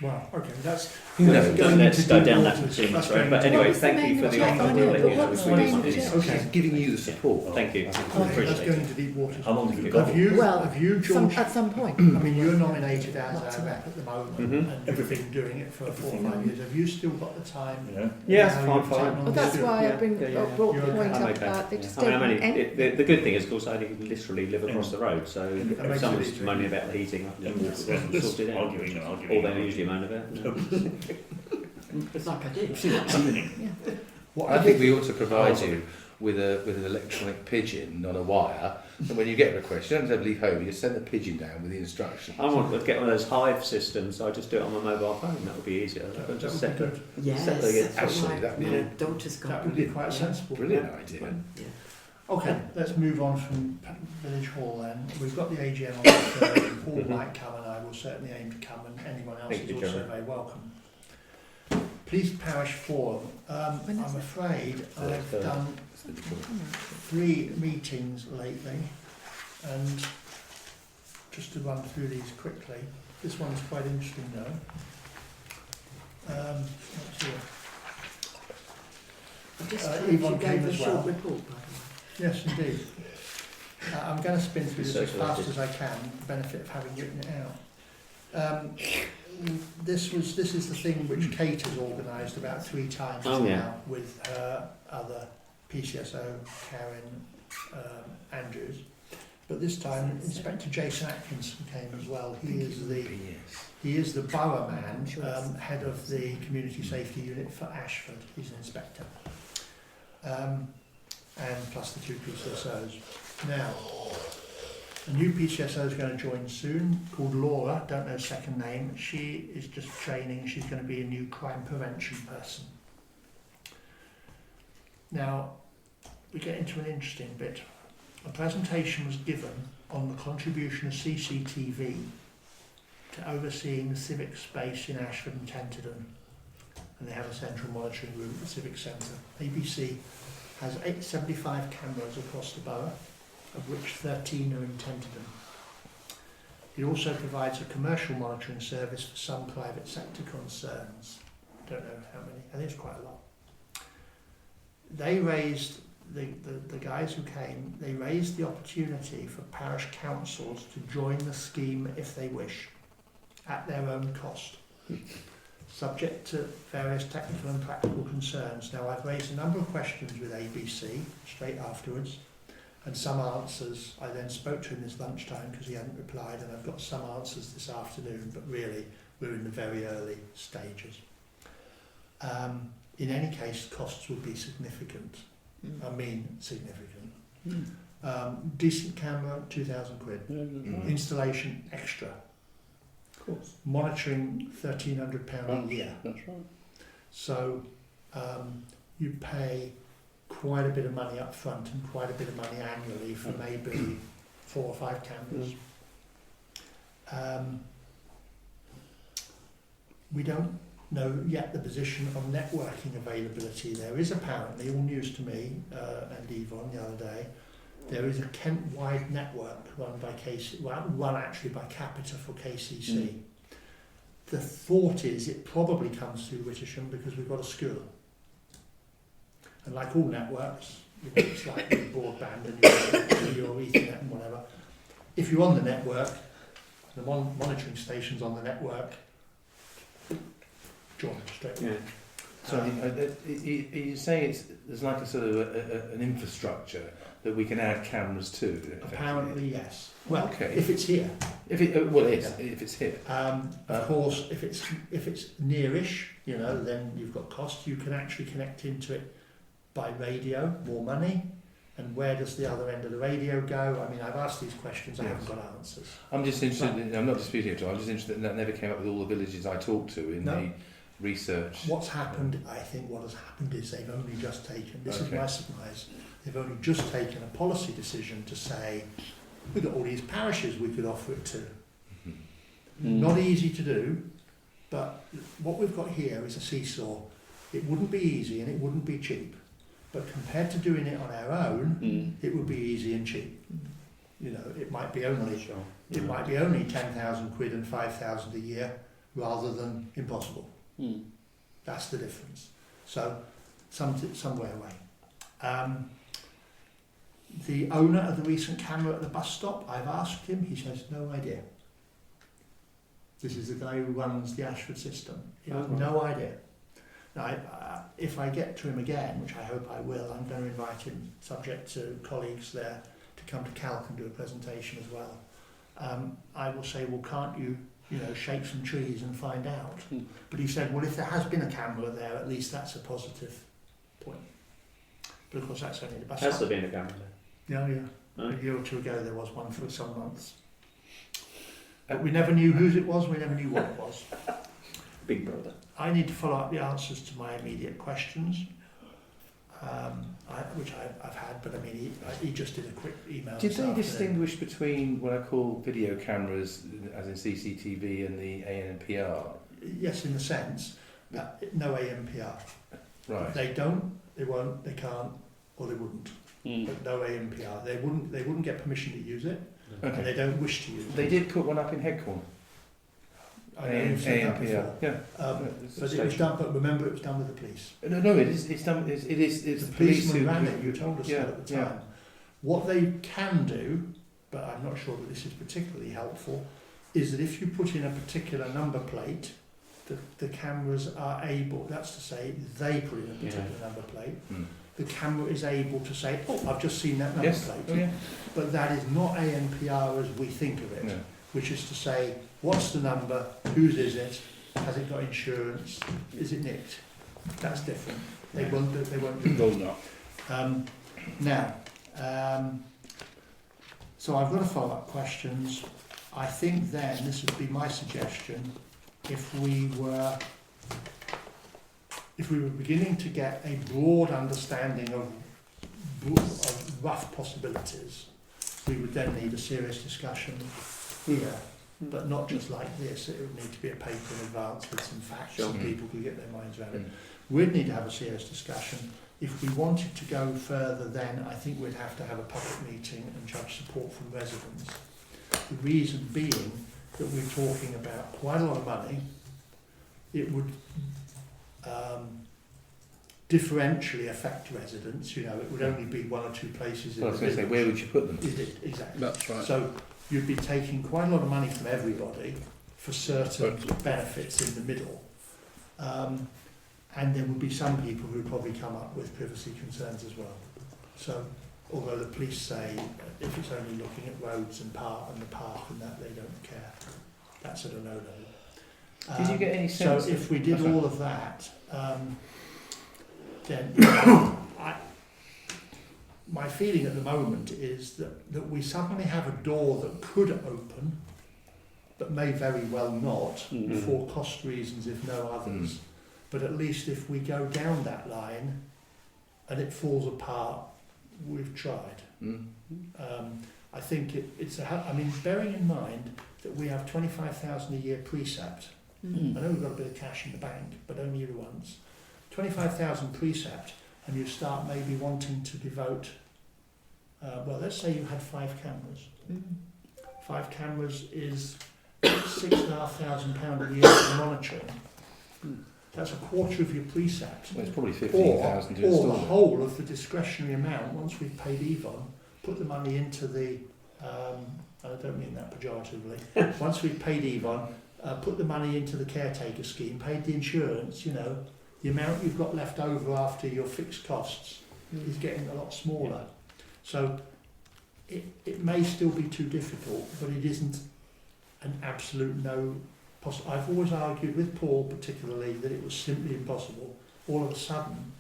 Well, okay, that's... Let's go down that too much road. But anyway, thank you for the offer. Okay, giving you the support. Thank you. Let's go into deep waters. How long have you got? Have you, George? At some point. I mean, you're nominated as our rep at the moment, Mhm. and you've been doing it for 4 or 5 years. Have you still got the time? Yes, Now fine. Well, that's why I brought the You're point okay. up I'm okay. about they just I mean, don't I'm want any... only, the good thing is, of course, I only literally live across the road, so makes if it someone's easier. moaning about the heating, I can walk across and sort it out. Arguing. All they usually moan about. It's like I did. What I think we ought to provide you with an electronic pigeon on a wire, and when you get a request, you don't have to leave home, you just send the pigeon down with the instructions. I want to get one of those Hive systems, so I just do it on my mobile phone. That would be easier. That I'll would just be set good. Yes, Settle again. that's what Absolutely, that'd be my a- daughter's got. That would be quite sensible. Brilliant idea. Yeah. Okay, let's move on from Village Hall then. We've got the AGM on the 3rd. Paul might come, and I will certainly aim to come, and anyone else Thank is you, also Jeremy. very welcome. Please Parish Forum. When is I'm it? afraid I've Third. done 3 meetings lately, and just to run through these quickly. This one's quite interesting though. Let's see. I just Yvonne hope you came gave a as short well. report, by the way. Yes, indeed. I'm going to spin through this as fast Circulated. as I can, for the benefit of having written it out. This is the thing which Kate has organised about 3 times Oh, now yeah. with her other PCSO, Karen Andrews. But this time, Inspector Jason Atkinson came as well. He is the borough man, head of the Community Safety Unit for Ashford. He's an inspector. And plus the 2 PCSOs. Now, a new PCSO is going to join soon, called Laura, don't know second name. She is just training, she's going to be a new crime prevention person. Now, we get into an interesting bit. A presentation was given on the contribution of CCTV to overseeing the civic space in Ashford and Tenterden. And they have a central monitoring room at the Civic Centre. ABC has 875 cameras across the borough, of which 13 are in Tenterden. It also provides a commercial monitoring service for some private sector concerns. Don't know how many, I think it's quite a lot. They raised, the guys who came, they raised the opportunity for parish councils to join the scheme if they wish, at their own cost, subject to various technical and practical concerns. Now, I've raised a number of questions with ABC straight afterwards, and some answers. I then spoke to him this lunchtime because he hadn't replied, and I've got some answers this afternoon, but really we're in the very early stages. In any case, costs would be significant. I mean significant. Decent camera, 2,000 quid. Installation extra. Of course. Monitoring, £1,300 a year. That's right. So you pay quite a bit of money up front and quite a bit of money annually for maybe 4 or 5 cameras. We don't know yet the position on networking availability. There is apparently, all news to me and Yvonne the other day, there is a Kent-wide network run by run actually by Capita for KCC. The thought is it probably comes through Wittersham because we've got a school. And like all networks, it's like your broadband and your Ethernet and whatever. If you're on the network, the monitoring station's on the network, join straight away. So you're saying there's like a sort of an infrastructure that we can add cameras to? Apparently, yes. Well, okay. If it's here. If it's here. Of course, if it's nearish, then you've got cost. You can actually connect into it by radio, more money. And where does the other end of the radio go? I mean, I've asked these questions, I haven't got answers. I'm just interested, I'm not disputing it at all, I'm just interested that never came up with all the villages I talked to in the research. What's happened, I think what has happened is they've only just taken, this is my surprise, they've only just taken a policy decision to say, we've got all these parishes we could offer it to. Not easy to do, but what we've got here is a seesaw. It wouldn't be easy and it wouldn't be cheap. But compared to doing it on our own, it would be easy and cheap. It might be only 10,000 quid and 5,000 a year rather than impossible. That's the difference. So somewhere away. The owner of the recent camera at the bus stop, I've asked him. He says no idea. This is the guy who runs the Ashford system. He has no idea. Now, if I get to him again, which I hope I will, I'm going to invite him, subject to colleagues there, to come to Calc and do a presentation as well. I will say, well, can't you, shake some trees and find out? But he said, well, if there has been a camera there, at least that's a positive point. But of course, that's only the bus stop. Has there been a camera there? Yeah. A year or two ago, there was one for some months. But we never knew whose it was, we never knew what it was. Big Brother. I need to follow up the answers to my immediate questions, which I've had, but I mean, he just did a quick email. Did they distinguish between what I call video cameras, as in CCTV, and the ANPR? Yes, in the sense that no ANPR. Right. They don't, they won't, they can't, or they wouldn't. But no ANPR. They wouldn't get permission to use it, and they don't wish to use it. They did put one up in Headcorn. I know you've said that before. Yeah. But it was done. But remember, it was done with the police. No, it is. It's done. It's the police policeman who ran it. You told us that at the time. Yeah. What they can do, but I'm not sure that this is particularly helpful, is that if you put in a particular number plate, the cameras are able. That's to say, they put in a particular number plate. The camera is able to say, "Oh, I've just seen that number plate." Oh, yeah. But that is not ANPR as we think of it. No. Which is to say, what's the number, whose is it, has it got insurance, is it nicked? That's different. They won't do that. So I've got a follow-up questions. I think then, this would be my suggestion, if we were beginning to get a broad understanding of rough possibilities, we would then need a serious discussion here, but not just like this. It would need to be a paper in advance with some facts and people could get their minds around it. We'd need to have a serious discussion. If we wanted to go further, then I think we'd have to have a public meeting and judge support from residents. The reason being that we're talking about quite a lot of money. It would differentially affect residents. It would only be one or two places. I was going to say, where would you put them? Exactly. That's right. So you'd be taking quite a lot of money from everybody for certain benefits in the middle. And there would be some people who would probably come up with privacy concerns as well. So, although the police say if it's only looking at roads and the park and that, they don't care. That's sort of no-no. Did you get any sense? So if we did all of that, then my feeling at the moment is that we suddenly have a door that could open, but may very well not, for cost reasons if no others. But at least if we go down that line and it falls apart, we've tried. I think bearing in mind that we have 25,000 a year precept. I know we've got a bit of cash in the bank, but only every once. 25,000 precept, and you start maybe wanting to devote, let's say you had 5 cameras. 5 cameras is £6,500 a year for monitoring. That's a quarter of your precept. Well, it's probably 15,000 to install. Or the whole of the discretionary amount, once we've paid Yvonne, put the money into the, I don't mean that pejoratively, once we've paid Yvonne, put the money into the caretaker scheme, paid the insurance, the amount you've got left over after your fixed costs is getting a lot smaller. So it may still be too difficult, but it isn't an absolute no. I've always argued with Paul particularly that it was simply impossible. All of a sudden,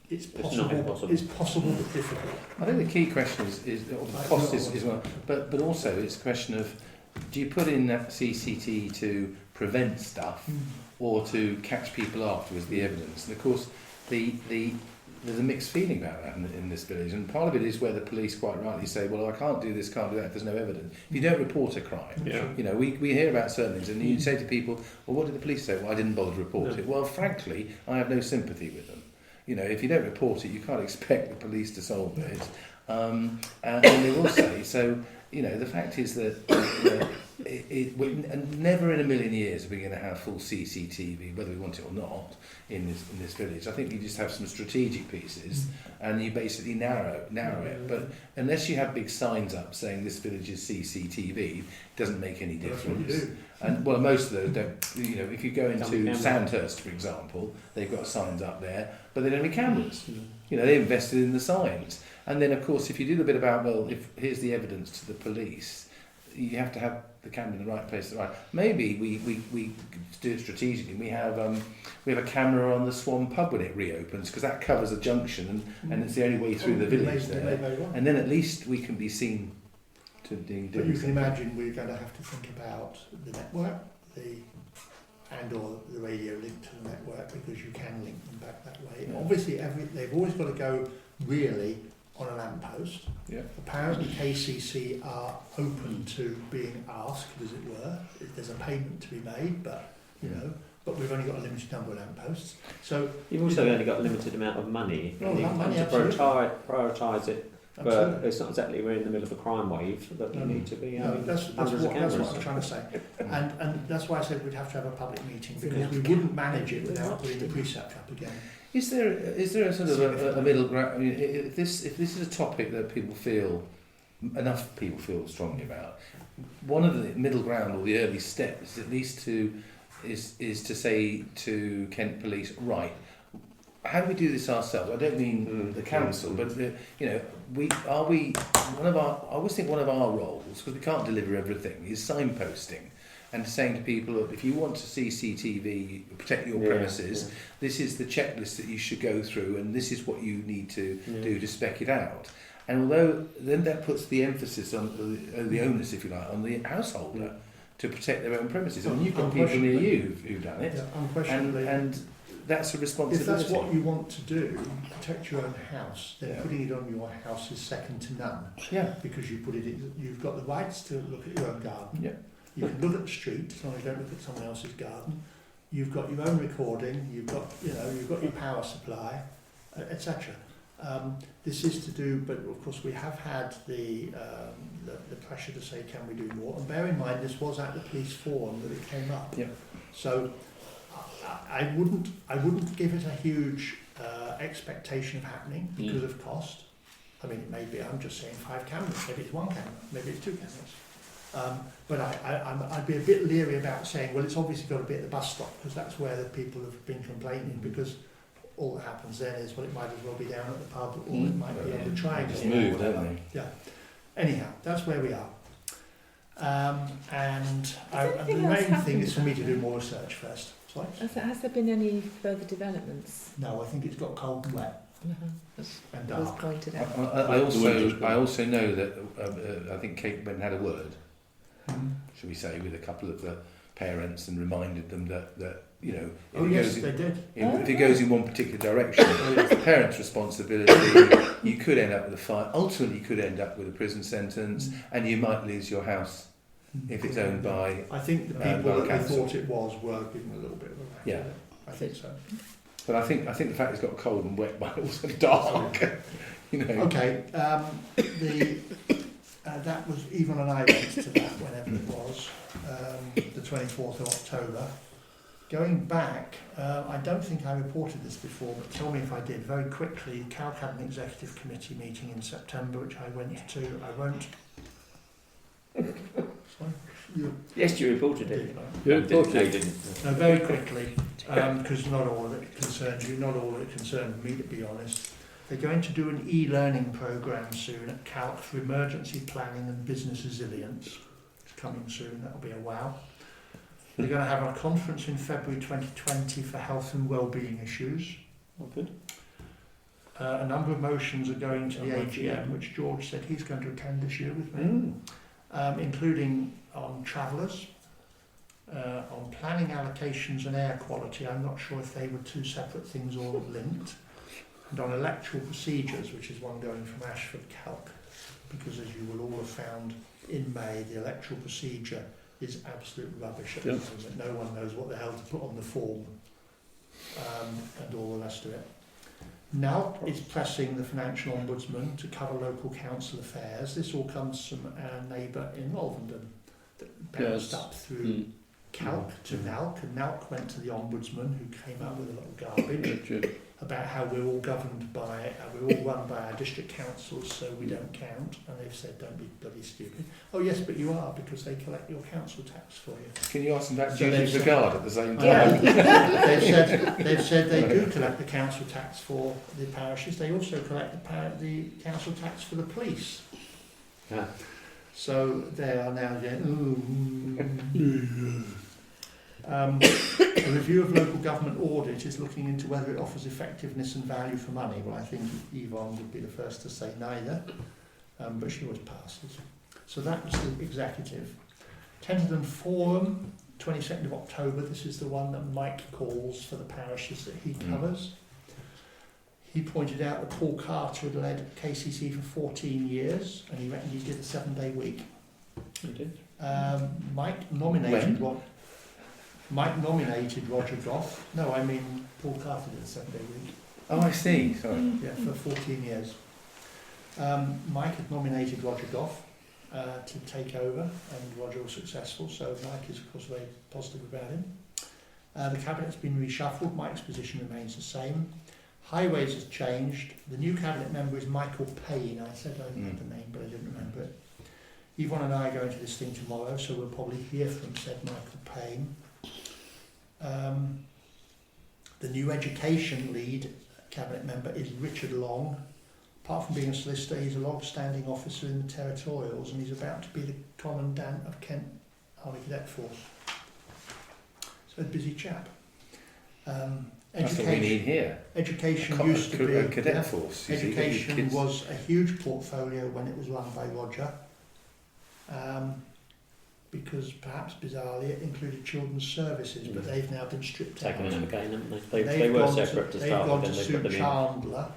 it's possible. Not impossible. It's possible but difficult. I think the key question is or the cost is one, but also it's a question of, do you put in that CCT to prevent stuff or to catch people afterwards, the evidence? And of course, there's a mixed feeling about that in this village, and part of it is where the police quite rightly say, well, I can't do this, can't do that, there's no evidence. If you don't report a crime, you know, we hear about certain things, and you say to people, well, what did the police say? Well, I didn't bother to report it. Well, frankly, I have no sympathy with them. You know, if you don't report it, you can't expect the police to solve it. And they will say, so, you know, the fact is that never in a million years are we going to have full CCTV, whether we want it or not, in this village. I think you just have some strategic pieces, and you basically narrow it. But unless you have big signs up saying this village is CCTV, it doesn't make any difference. And well, most of those don't. You know, if you go into Sandhurst, for example, they've got signs up there, but they don't have cameras. You know, they invested in the signs. And then, of course, if you do the bit about, well, if here's the evidence to the police, you have to have the camera in the right place at the right. Maybe we do it strategically. We have a camera on the Swan pub when it reopens, because that covers a junction, and it's the only way through the village there. And then at least we can be seen to doing. But you can imagine we're going to have to think about the network, and/or the radio link to the network, because you can link them back that way. Yeah. Obviously, they've always got to go really on a lamppost. Yeah. Apparently KCC are open to being asked, as it were, if there's a payment to be made, but you know, but we've only got a limited number of lampposts. So you've also only got a limited amount of money. You have to prioritise it. But it's not exactly we're in the middle of a crime wave that we need to be that's what I'm trying to say. And that's why I said we'd have to have a public meeting, because we wouldn't manage it without putting the precept up again. Is there a sort of a middle ground? I mean, if this is a topic that enough people feel strongly about, one of the middle ground or the early steps, at least, is to say to Kent Police, right, how do we do this ourselves? I don't mean the council, but you know, I always think one of our roles, because we can't deliver everything, is signposting. And saying to people, look, if you want to CCTV, protect your premises, this is the checklist that you should go through, and this is what you need to do to spec it out. And although then that puts the emphasis on the onus, if you like, on the householder to protect their own premises. I mean, you've got people near you who've done it, and that's a responsibility. If that's what you want to do, protect your own house, then putting it on your house is second to none. Yeah. Because you've got the rights to look at your own garden. Yeah. You can look at the street, as long as you don't look at someone else's garden. You've got your own recording. You've got your power supply, etc. This is to do, but of course we have had the pressure to say, can we do more? And bear in mind, this was at the police forum that it came up. Yeah. So I wouldn't give it a huge expectation of happening because of cost. I mean, it may be. I'm just saying 5 cameras. Maybe it's 1 camera. Maybe it's 2 cameras. But I'd be a bit leery about saying, well, it's obviously got to be at the bus stop, because that's where the people have been complaining, because all that happens then is, well, it might as well be down at the pub, or it might be on the triangle. Just move, don't they? Yeah. Anyhow, that's where we are. And the main thing is for me to do more research first. Sorry? Has there been any further developments? No, I think it's got cold and wet. And dark. Was pointed out. I also know that I think Kate went and had a word, shall we say, with a couple of the parents, and reminded them that you know, if it goes in one particular direction, it's the parents' responsibility. You could end up with a fine. Ultimately, you could end up with a prison sentence, and you might lose your house if it's owned by. I think the people that they thought it was were given a little bit of a whack. Yeah, I think so. But I think the fact it's got cold and wet, but also dark. You know. Okay. That was even an eye to that, whenever it was, the 24th of October. Going back, I don't think I reported this before, but tell me if I did. Very quickly, Calc had an executive committee meeting in September, which I went to. I won't Yes, you reported it. You Didn't- reported no, you it. didn't. No, very quickly, because not all of it concerns you, not all of it concerned me, to be honest. They're going to do an e-learning programme soon at Calc for emergency planning and business resilience. It's coming soon, that'll be a wow. They're going to have a conference in February 2020 for health and wellbeing issues. Oh, good. A number of motions are going to the AGM, which George said he's going to attend this year with me, including on travellers, on planning allocations and air quality. I'm not sure if they were two separate things or linked. And on electoral procedures, which is one going from Ashford Calc, because as you will all have found in May, the electoral procedure is absolute rubbish at the moment. No one knows what the hell to put on the form, and all the rest of it. Now is pressing the Financial Ombudsman to cover local council affairs. This all comes from our neighbour in Malvern that bounced up through Calc to Nalc, and Nalc went to the Ombudsman, who came up with a lot of garbage about how we're all governed by, we're all run by our district councils, so we don't count, and they've said don't be bloody stupid. Oh yes, but you are, because they collect your council tax for you. Can you ask them that So duty of they've regard at the same time? Yeah. they've said they do collect the council tax for the parishes. They also collect the council tax for the police. Yeah. So they are now a review of local government audit is looking into whether it offers effectiveness and value for money. Well, I think Yvonne would be the first to say neither, but she always passes. So that was the executive. Tenterden Forum, 22nd of October. This is the one that Mike calls for the parishes that he covers. He pointed out that Paul Carter had led KCC for 14 years, and he reckoned he did a 7-day week. You did. Mike nominated Roger Goff. No, I mean Paul Carter did a 7-day week. Oh, I see. Sorry. Yeah, for 14 years. Mike had nominated Roger Goff to take over, and Roger was successful, so Mike is of course very positive about him. The cabinet's been reshuffled. Mike's position remains the same. Highways has changed. The new cabinet member is Michael Payne. I said I had the name, but I didn't remember it. Yvonne and I are going to this thing tomorrow, so we'll probably hear from said Michael Payne. The new education lead cabinet member is Richard Long. Apart from being a solicitor, he's a long-standing officer in the territorials, and he's about to be the commandant of Kent Army Cadet Force. So a busy chap. That's what we need here. Education used to be a cadet force. Education was a huge portfolio when it was run by Roger, because perhaps bizarrely it included children's services, but they've now been stripped out. Taken them again, haven't they? They were separate to start with, then they Sue put them in. Chandler.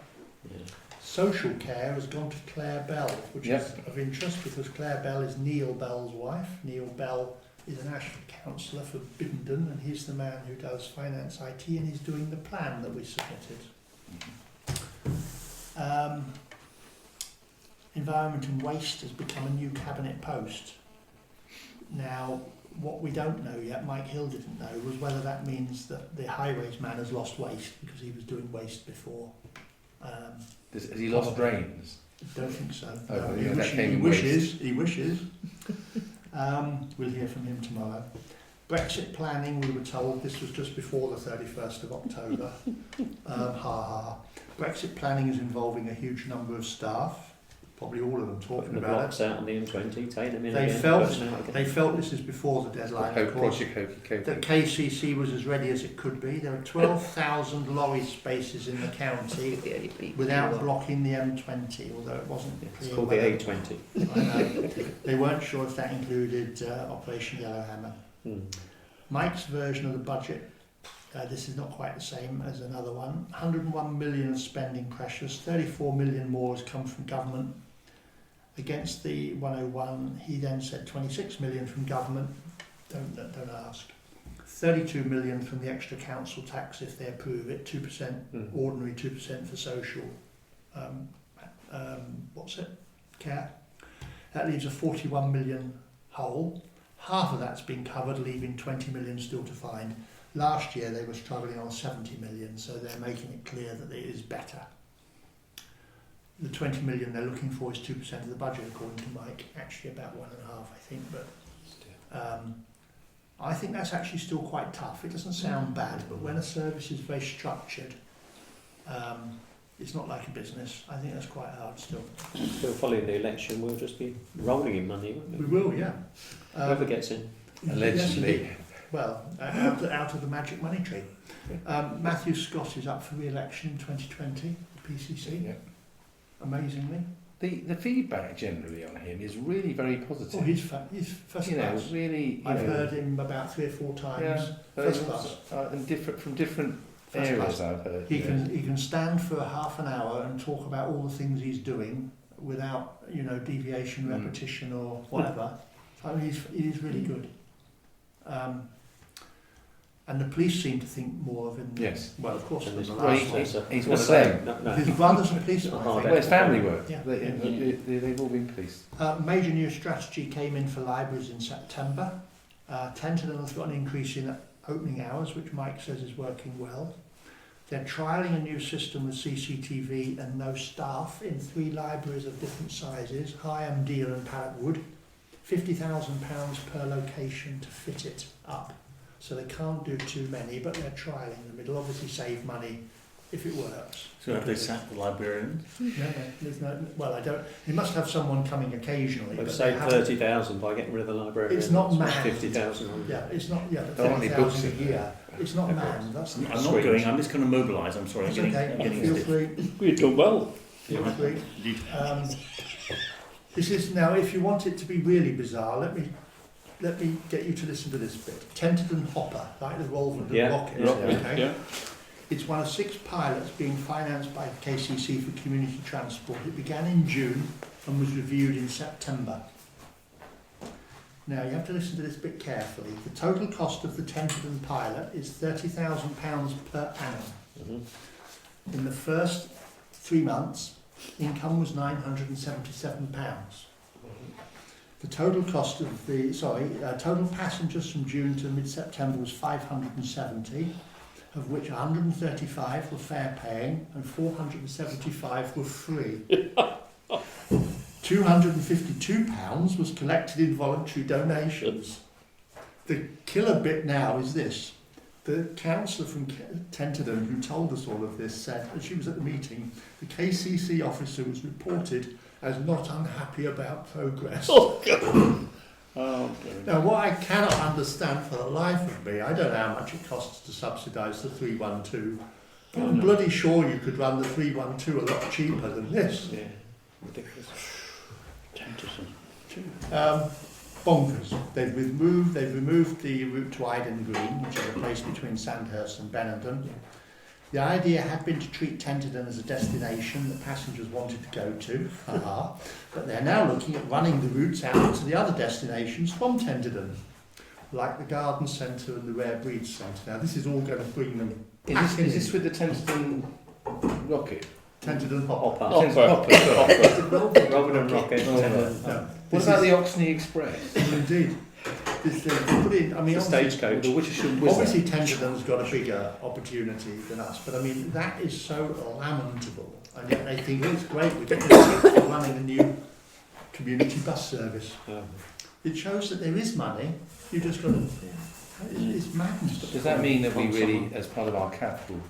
Yeah. Social care has gone to Claire Bell, which is of interest because Claire Bell is Neil Bell's wife. Neil Bell is an Ashford councillor for Biddenden, and he's the man who does finance IT, and he's doing the plan that we submitted. Environment and waste has become a new cabinet post. Now, what we don't know yet, Mike Hill didn't know, was whether that means that the highways man has lost waste, because he was doing waste before. Has he lost brains? I don't think so. Oh, No, yeah, he wishes. We'll hear from him tomorrow. Brexit planning, we were told, this was just before the 31st of October. Brexit planning is involving a huge number of staff, probably all of them talking Putting the about blocks it. out on the M20, take them in They again. felt put them out again. They felt this is before the deadline, of course, Project that KCC was as ready as it could be. There are 12,000 lorry spaces in the county without blocking the M20, although it wasn't It's clear called the whether- A20. I know. They weren't sure if that included Operation Yellowhammer. Mike's version of the budget, this is not quite the same as another one. 101 million of spending pressures, 34 million more has come from government. Against the 101, he then said 26 million from government, don't ask. 32 million from the extra council tax if they approve it, 2% ordinary, 2% for social, care. That leaves a 41 million hole. Half of that's been covered, leaving 20 million still to find. Last year they were struggling on 70 million, so they're making it clear that it is better. The 20 million they're looking for is 2% of the budget, according to Mike. Actually about 1.5, I think, but I think that's actually still quite tough. It doesn't sound bad, but when a service is very structured, it's not like a business. I think that's quite hard still. Still following the election, we'll just be rolling in money, won't we? We will, yeah. Whoever gets in. Allegedly. Yes, well, out of the magic money tree. Matthew Scott is up for re-election in 2020, the PCC. Yeah. Amazingly. The feedback generally on him is really very positive. Oh, he's first class. Really. I've heard him about 3 or 4 times. First class. And from different First areas class. I've heard. He can stand for half an hour and talk about all the things he's doing without deviation, repetition, or whatever. I mean, he's really good. And the police seem to think more of him. Yes. Well, of course. And He's He's one of them. His brother's a policeman. I Well, think. it's family work. Yeah. They've all been police. Major new strategy came in for libraries in September. Tenterden has got an increase in opening hours, which Mike says is working well. They're trialling a new system with CCTV and no staff in 3 libraries of different sizes, Higham, Deal and Parrotwood. £50,000 per location to fit it up. So they can't do too many, but they're trialling them. It'll obviously save money if it works. So have they sacked the librarian? No, there's no. Well, I don't. They must have someone coming occasionally. They've but saved they haven't- 30,000 by getting rid of the librarian. It's not That's manned. 50,000. Yeah, it's not. Yeah, There aren't any books 30,000 a in year. It's not manned. That's I'm not Sweet. going, I'm just going to mobilise, I'm sorry. That's I'm okay. getting Feel stiff. free. We've done well. Feel free. This is now. If you want it to be really bizarre, let me get you to listen to this bit. Tenterden Hopper, like the Rolvenden rocket. Okay. Yeah. It's one of 6 pilots being financed by KCC for community transport. It began in June and was reviewed in September. Now you have to listen to this bit carefully. The total cost of the Tenterden pilot is £30,000 per annum. In the first 3 months, income was £977. The total cost of the total passengers from June to mid-September was 570. Of which 135 were fare paying and 475 were free. £252 was collected in voluntary donations. The killer bit now is this. The councillor from Tenterden who told us all of this said, and she was at the meeting, the KCC officer was reported as not unhappy about progress. Oh, God. Oh, now, what I cannot understand for the life of me, I don't know how much it costs to subsidise the 312. But I'm bloody sure you could run the 312 a lot cheaper than this. Yeah, ridiculous. Bonkers. They've removed the route to Iden Green, which is a place between Sandhurst and Benenden. The idea had been to treat Tenterden as a destination that passengers wanted to go to, but they're now looking at running the routes out to the other destinations from Tenterden, like the Garden Centre and the Rare Breeds Centre. Now this is all going to bring them back in. Is this with the Tenterden rocket? Tenterden Hopper. Rolvenden rocket. No. What about the Oxney Express? Indeed. They put in, I mean, The stagecoach. The Wittersham Wizard. obviously Tenterden's got a bigger opportunity than us, but I mean, that is so lamentable. And yet they think, oh, it's great, we're getting for running a new community bus service. It shows that there is money, you just got to, it's madness. Does that mean that we really, as part of our capital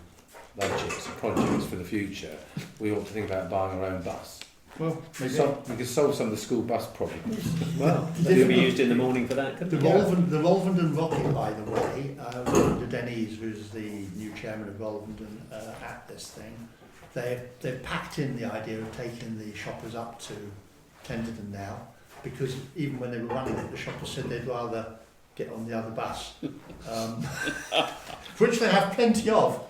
budgets and projects for the future, we ought to think about buying our own bus? Well, maybe. We could solve some of the school bus problems. Well, they'll be used in the morning for that, couldn't The they? Rolvenden rocket, by the way, under Denise, who's the new chairman of Rolvenden, at this thing, they've packed in the idea of taking the shoppers up to Tenterden now, because even when they were running it, the shoppers said they'd rather get on the other bus, which they have plenty of.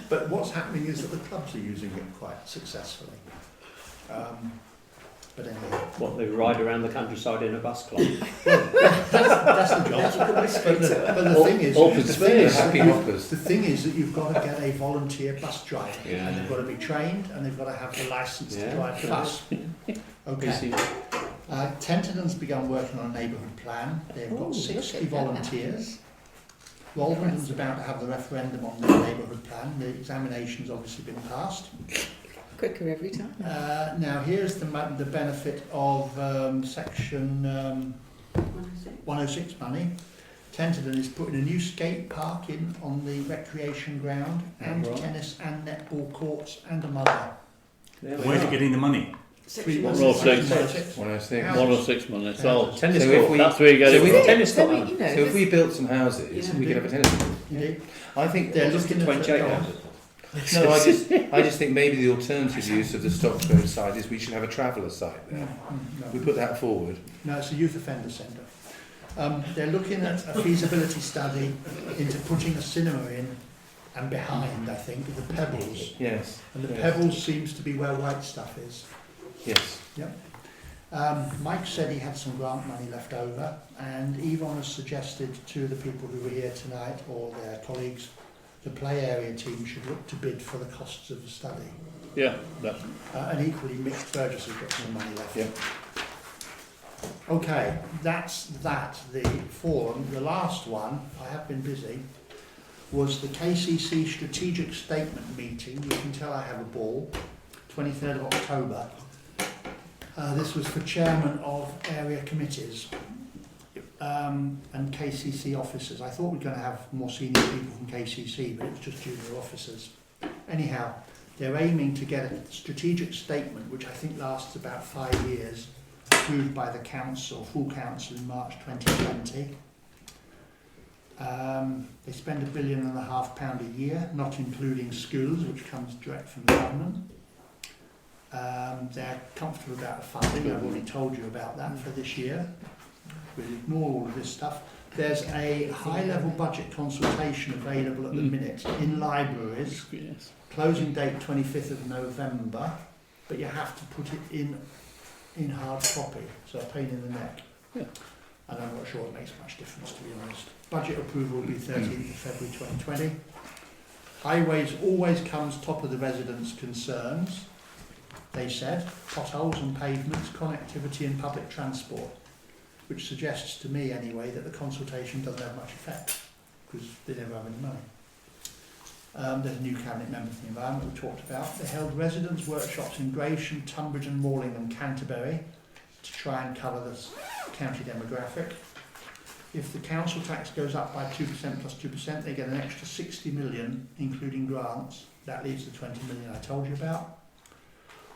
But what's happening is that the clubs are using it quite successfully. But anyway. What, they ride around the countryside in a bus club? That's the job. But the thing is that you've got to get a volunteer bus driver, and they've got to be trained, and they've got to have the licence to drive the bus. Okay. Tenterden's begun working on a neighbourhood plan. They've got 60 volunteers. Rolvenden's about to have the referendum on their neighbourhood plan. The examination's obviously been passed. Quicker every time. Now here's the benefit of section 106 money. Tenterden is putting a new skate park in on the recreation ground, and Right. tennis and netball courts and a mother. Where's it getting the money? 106. 106. 106 minutes. So, Tennis So court. if we- that's where you get so it we- from. Tennis So court. we, you know, So if we built some houses, Yeah. we could have a tennis court. Indeed. I think They're looking at 28 it. houses. No, I just think maybe the alternative use of the Stockbridge site is we should have a traveller site there. We No, put that forward. no, it's a youth offender centre. They're looking at a feasibility study into putting a cinema in and behind, I think, the Pebbles. Yes. And the Yes. Pebbles seems to be where White Stuff is. Yes. Mike said he had some grant money left over, and Yvonne has suggested to the people who were here tonight, or their colleagues, the play area team should look to bid for the costs of the study. Yeah, that, And equally, Mick Burgess has got some money left. Yeah. Okay, that's that. The forum, the last one, I have been busy, was the KCC Strategic Statement meeting. You can tell I have a ball, 23rd of October. This was for chairman of area committees and KCC officers. I thought we were going to have more senior people from KCC, but it was just junior officers. Anyhow, they're aiming to get a strategic statement, which I think lasts about 5 years, approved by the council, full council in March 2020. They spend £1.5 billion a year, not including schools, which comes direct from the government. They're comfortable about the funding. I've already told you about that for this year. We'll ignore all of this stuff. There's a high-level budget consultation available at the minute in libraries. yes. Closing date 25th of November, but you have to put it in hard copy, so a pain in the neck. Yeah. And I'm not sure it makes much difference, to be honest. Budget approval will be 13th of February 2020. Highways always comes top of the residents' concerns, they said. Potholes and pavements, connectivity and public transport, which suggests to me anyway that the consultation doesn't have much effect, because they never have any money. There's a new cabinet member for the environment we talked about. They held residents' workshops in Gravesham, Tunbridge and Malling and Canterbury to try and cover the county demographic. If the council tax goes up by 2% plus 2%, they get an extra 60 million, including grants. That leaves the 20 million I told you about.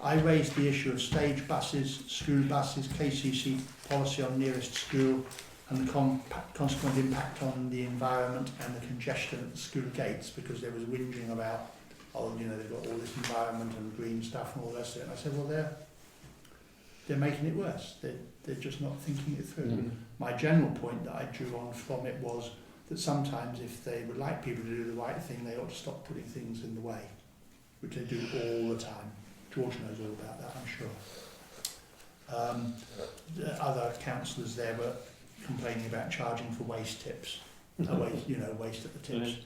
I raised the issue of stage buses, school buses, KCC policy on nearest school, and the consequent impact on the environment and the congestion at the school gates, because there was whinging about, oh, you know, they've got all this environment and green stuff and all the rest of it. And I said, well, they're making it worse. They're just not thinking it through. Mm. My general point that I drew on from it was that sometimes if they would like people to do the right thing, they ought to stop putting things in the way, which they do all the time. George knows all about that, I'm sure. The other councillors there were complaining about charging for waste tips, waste at the tips,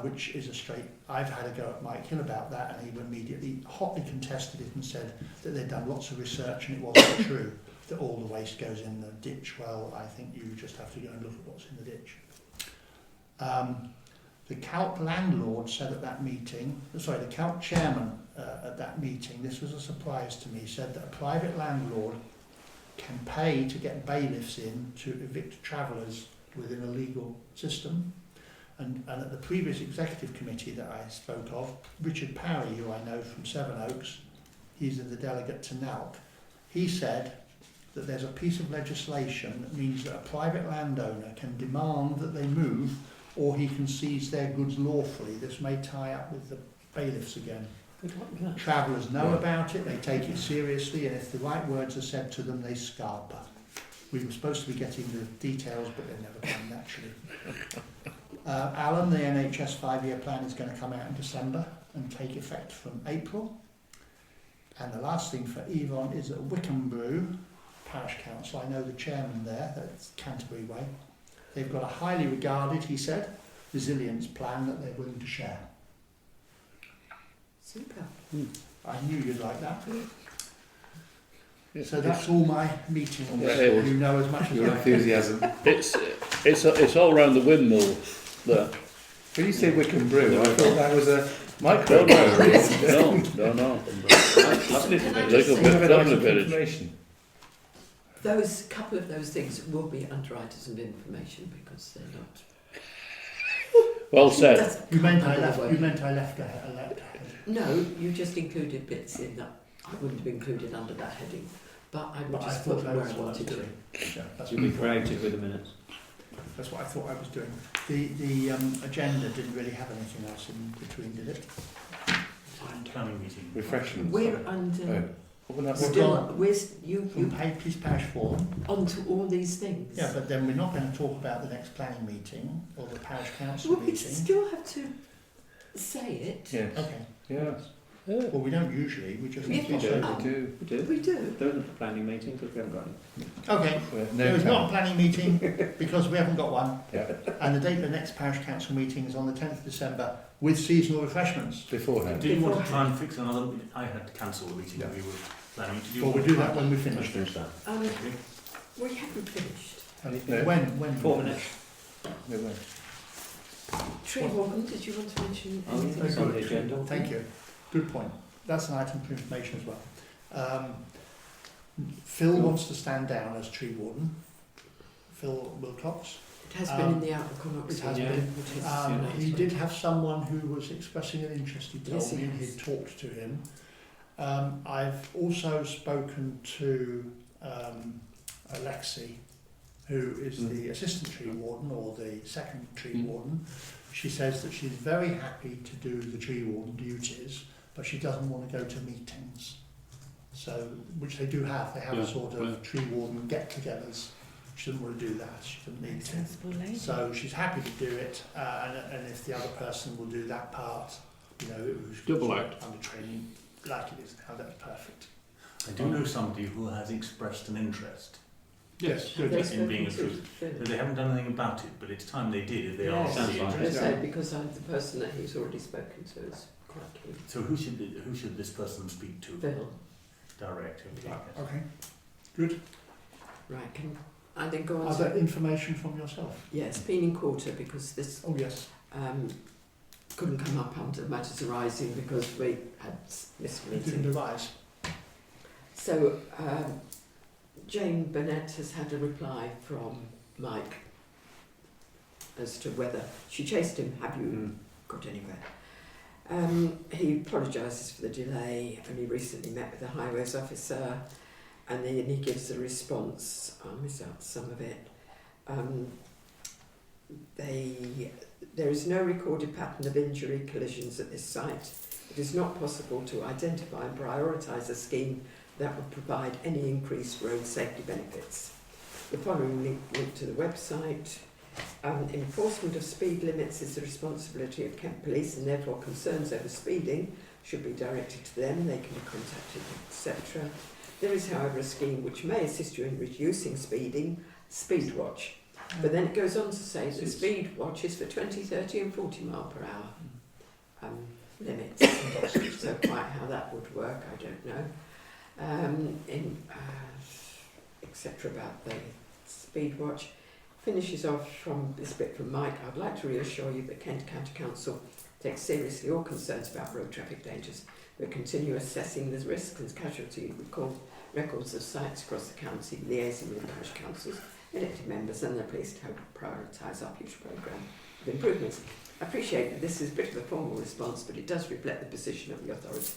which is a straight. I've had a go at Mike Hill about that, and he immediately hotly contested it and said that they'd done lots of research and it wasn't true that all the waste goes in the ditch. Well, I think you just have to go and look at what's in the ditch. The Calc landlord said at that meeting, the Calc chairman at that meeting, this was a surprise to me, said that a private landlord can pay to get bailiffs in to evict travellers within a legal system. And at the previous executive committee that I spoke of, Richard Parry, who I know from Sevenoaks, he's the delegate to NALC, he said that there's a piece of legislation that means that a private landowner can demand that they move, or he can seize their goods lawfully. This may tie up with the bailiffs again. Travellers know about it, they take it seriously, and if the right words are said to them, they scarper. We were supposed to be getting the details, but they never come naturally. Alan, the NHS 5-year plan is going to come out in December and take effect from April. And the last thing for Yvonne is at Wickham Brew Parish Council. I know the chairman there, that's Canterbury Way. They've got a highly regarded, he said, resilience plan that they're willing to share. Super. I knew you'd like that. Yes, So that's all my meeting on this. Yeah. You know as much as Your I enthusiasm. it's all around the windmill there. When you say Wickham Brew, I thought that was a No, micro. no. I've lived in A it. little bit Little bit of it. information. those couple of those things will be under items of information because they're not. Well said. You meant I left ahead. No, you just included bits in that I wouldn't have included under that heading, but I would But I just thought put that where was I what I was wanted to. doing. Yeah, that's You'll be creative with the minutes. That's what I thought I was doing. The agenda didn't really have anything else in between, did it? Planning meeting. Refreshments. We're under. Oh. What would that- Still, you From Please Parish Forum. onto all these things. Yeah, but then we're not going to talk about the next planning meeting or the parish council Well, we meeting. still have to say it. Yes. Okay. Yes. Well, we don't usually. We just Yeah, gloss we do. over. We do. We do. We do. There isn't a planning meeting because we haven't got any. Okay. No There is plan. not a planning meeting because we haven't got one. Yeah. And the date of the next parish council meeting is on the 10th of December with seasonal refreshments. Beforehand. Did you want to try and fix another? I had to cancel the meeting that we were planning to do. Well, we'll do that when we finish. Finish that. We haven't finished. No. When? 4 minutes. No way. Tree warden, did you want to mention Oh, anything? it's on about the tree agenda. warden? Thank you. Good point. That's an item for information as well. Phil wants to stand down as tree warden. Phil Wilcox. It has been in the outlook on It has Oxford. been. Which is He did have someone who was expressing an interest. He told Yes, he me has. he'd talked to him. I've also spoken to Alexi, who is the assistant tree warden or the second tree warden. She says that she's very happy to do the tree warden duties, but she doesn't want to go to meetings. So, which they do have. They have a sort of tree warden get-togethers. She doesn't want to do that. She doesn't need to. Sensible lady. So she's happy to do it, and if the other person will do that part, you know, who's Double sort of act. under training, like it is now, that's perfect. I do know somebody who has expressed an interest Yes, Have good. they in spoken being a to truth. Phil? But they haven't done anything about it, but it's time they did if they are Yes, really Sounds like I interested. say because the person that he's already spoken to is quite keen. So who should this person speak to? Phil. Direct. Okay. Okay, good. Right, can I then go on Other to... information from yourself? Yes, Peening Quarter, because this Oh yes. couldn't come up under matters arising because we had missed a It didn't meeting. arise. So Jane Burnett has had a reply from Mike as to whether she chased him. Have you got anywhere? He apologises for the delay, only recently met with the highways officer, and then he gives a response. I missed out some of it. There is no recorded pattern of injury collisions at this site. It is not possible to identify and prioritise a scheme that would provide any increased road safety benefits. The following link to the website. Enforcement of speed limits is the responsibility of Kent Police, and therefore concerns over speeding should be directed to them. They can be contacted, etc. There is, however, a scheme which may assist you in reducing speeding, Speed Watch. But then it goes on to say that Speed Watch is for 20, 30 and 40 mile per hour limits. So quite how that would work, I don't know. Etc. about the Speed Watch. Finishes off from this bit from Mike. I'd like to reassure you that Kent County Council takes seriously all concerns about road traffic dangers. We'll continue assessing the risks and casualty records of sites across the county, liaising with parish councils, elected members and their police to help prioritise our future programme of improvements. I appreciate that this is a bit of a formal response, but it does reflect the position of the authority.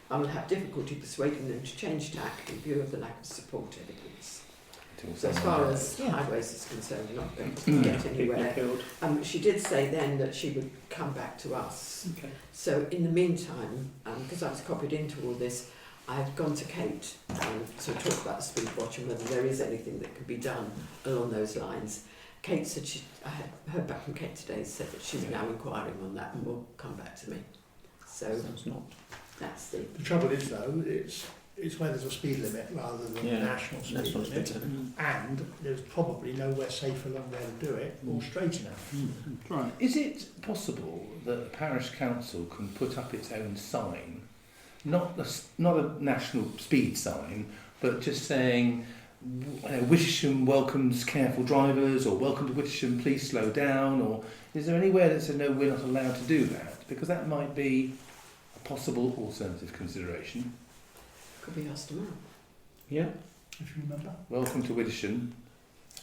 I will have difficulty persuading them to change tack in view of the lack of support evidence. So as far as highways is concerned, we're not going to get anywhere. She did say then that she would come back to us. Okay. So in the meantime, because I was copied into all this, I've gone to Kate to talk about the Speed Watch and whether there is anything that could be done along those lines. Kate said I had heard back from Kate today, said that she's now inquiring on that and will come back to me. So that's the trouble is though, it's where there's a speed limit rather than a national speed limit, and there's probably nowhere safe along there to do it or straight enough. Right. Is it possible that the parish council can put up its own sign, not a national speed sign, but just saying, Wittersham welcomes careful drivers, or welcome to Wittersham, please slow down, or is there anywhere that says no, we're not allowed to do that? Because that might be a possible alternative consideration. could be asked tomorrow. Yeah. if you remember. Welcome to Wittersham.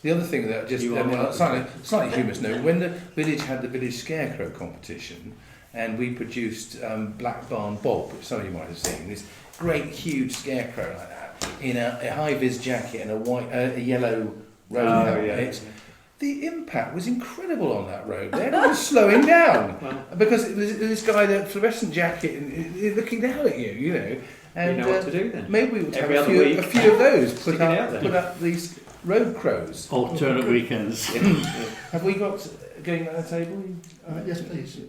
The other thing that just, You are welcome. slightly humorous note, when the village had the village scarecrow competition, and we produced Black Barn Bob, which some of you might have seen, this great huge scarecrow like that, in a high-vis jacket and a yellow road helmet. The impact was incredible on that road. Everyone was slowing down because it was this guy in a fluorescent jacket and looking down at you, you know. And you know what to do then. maybe we would have Every a other few, week. a few of those Stick it out there. put up these road crows. Alternate weekends. Have we got going around the table? Yes, please.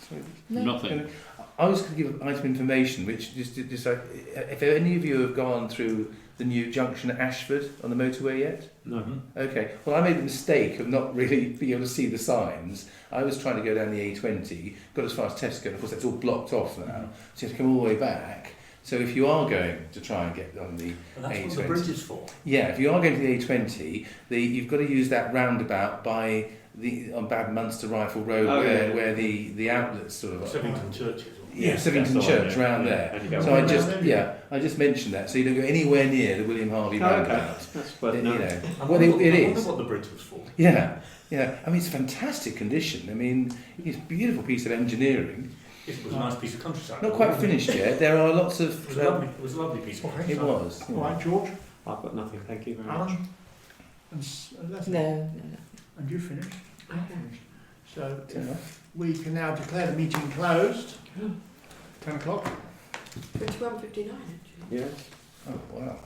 Sorry. No. Nothing. I was going to give item information, which just like, if any of you have gone through the new junction at Ashford on the motorway yet? No. Okay. Well, I made the mistake of not really being able to see the signs. I was trying to go down the A20, got as far as Tesco, and of course that's all blocked off now, so you have to come all the way back. So if you are going to try and get on the And that's A20, what the bridge is for. yeah, if you are going to the A20, you've got to use that roundabout on Bad Munster Rifle Road, where the outlets sort of Sevington Churches. Yeah, Sevington Church around there. So I just mentioned that, so you don't go anywhere near the William Harvey roundabout. That's You know, I well, wonder it is. what the bridge was for. Yeah. I mean, it's fantastic condition. I mean, it's a beautiful piece of engineering. It was a nice piece of countryside. Not quite finished yet. There are lots of. It was a lovely, it was a lovely piece of Okay. It was. All right, George, I've got nothing, thank you very much. Alan, and Leslie. No. And you finished? I have. So Fair enough. we can now declare the meeting closed. 10 o'clock. 21:59 actually. Yeah. Oh wow.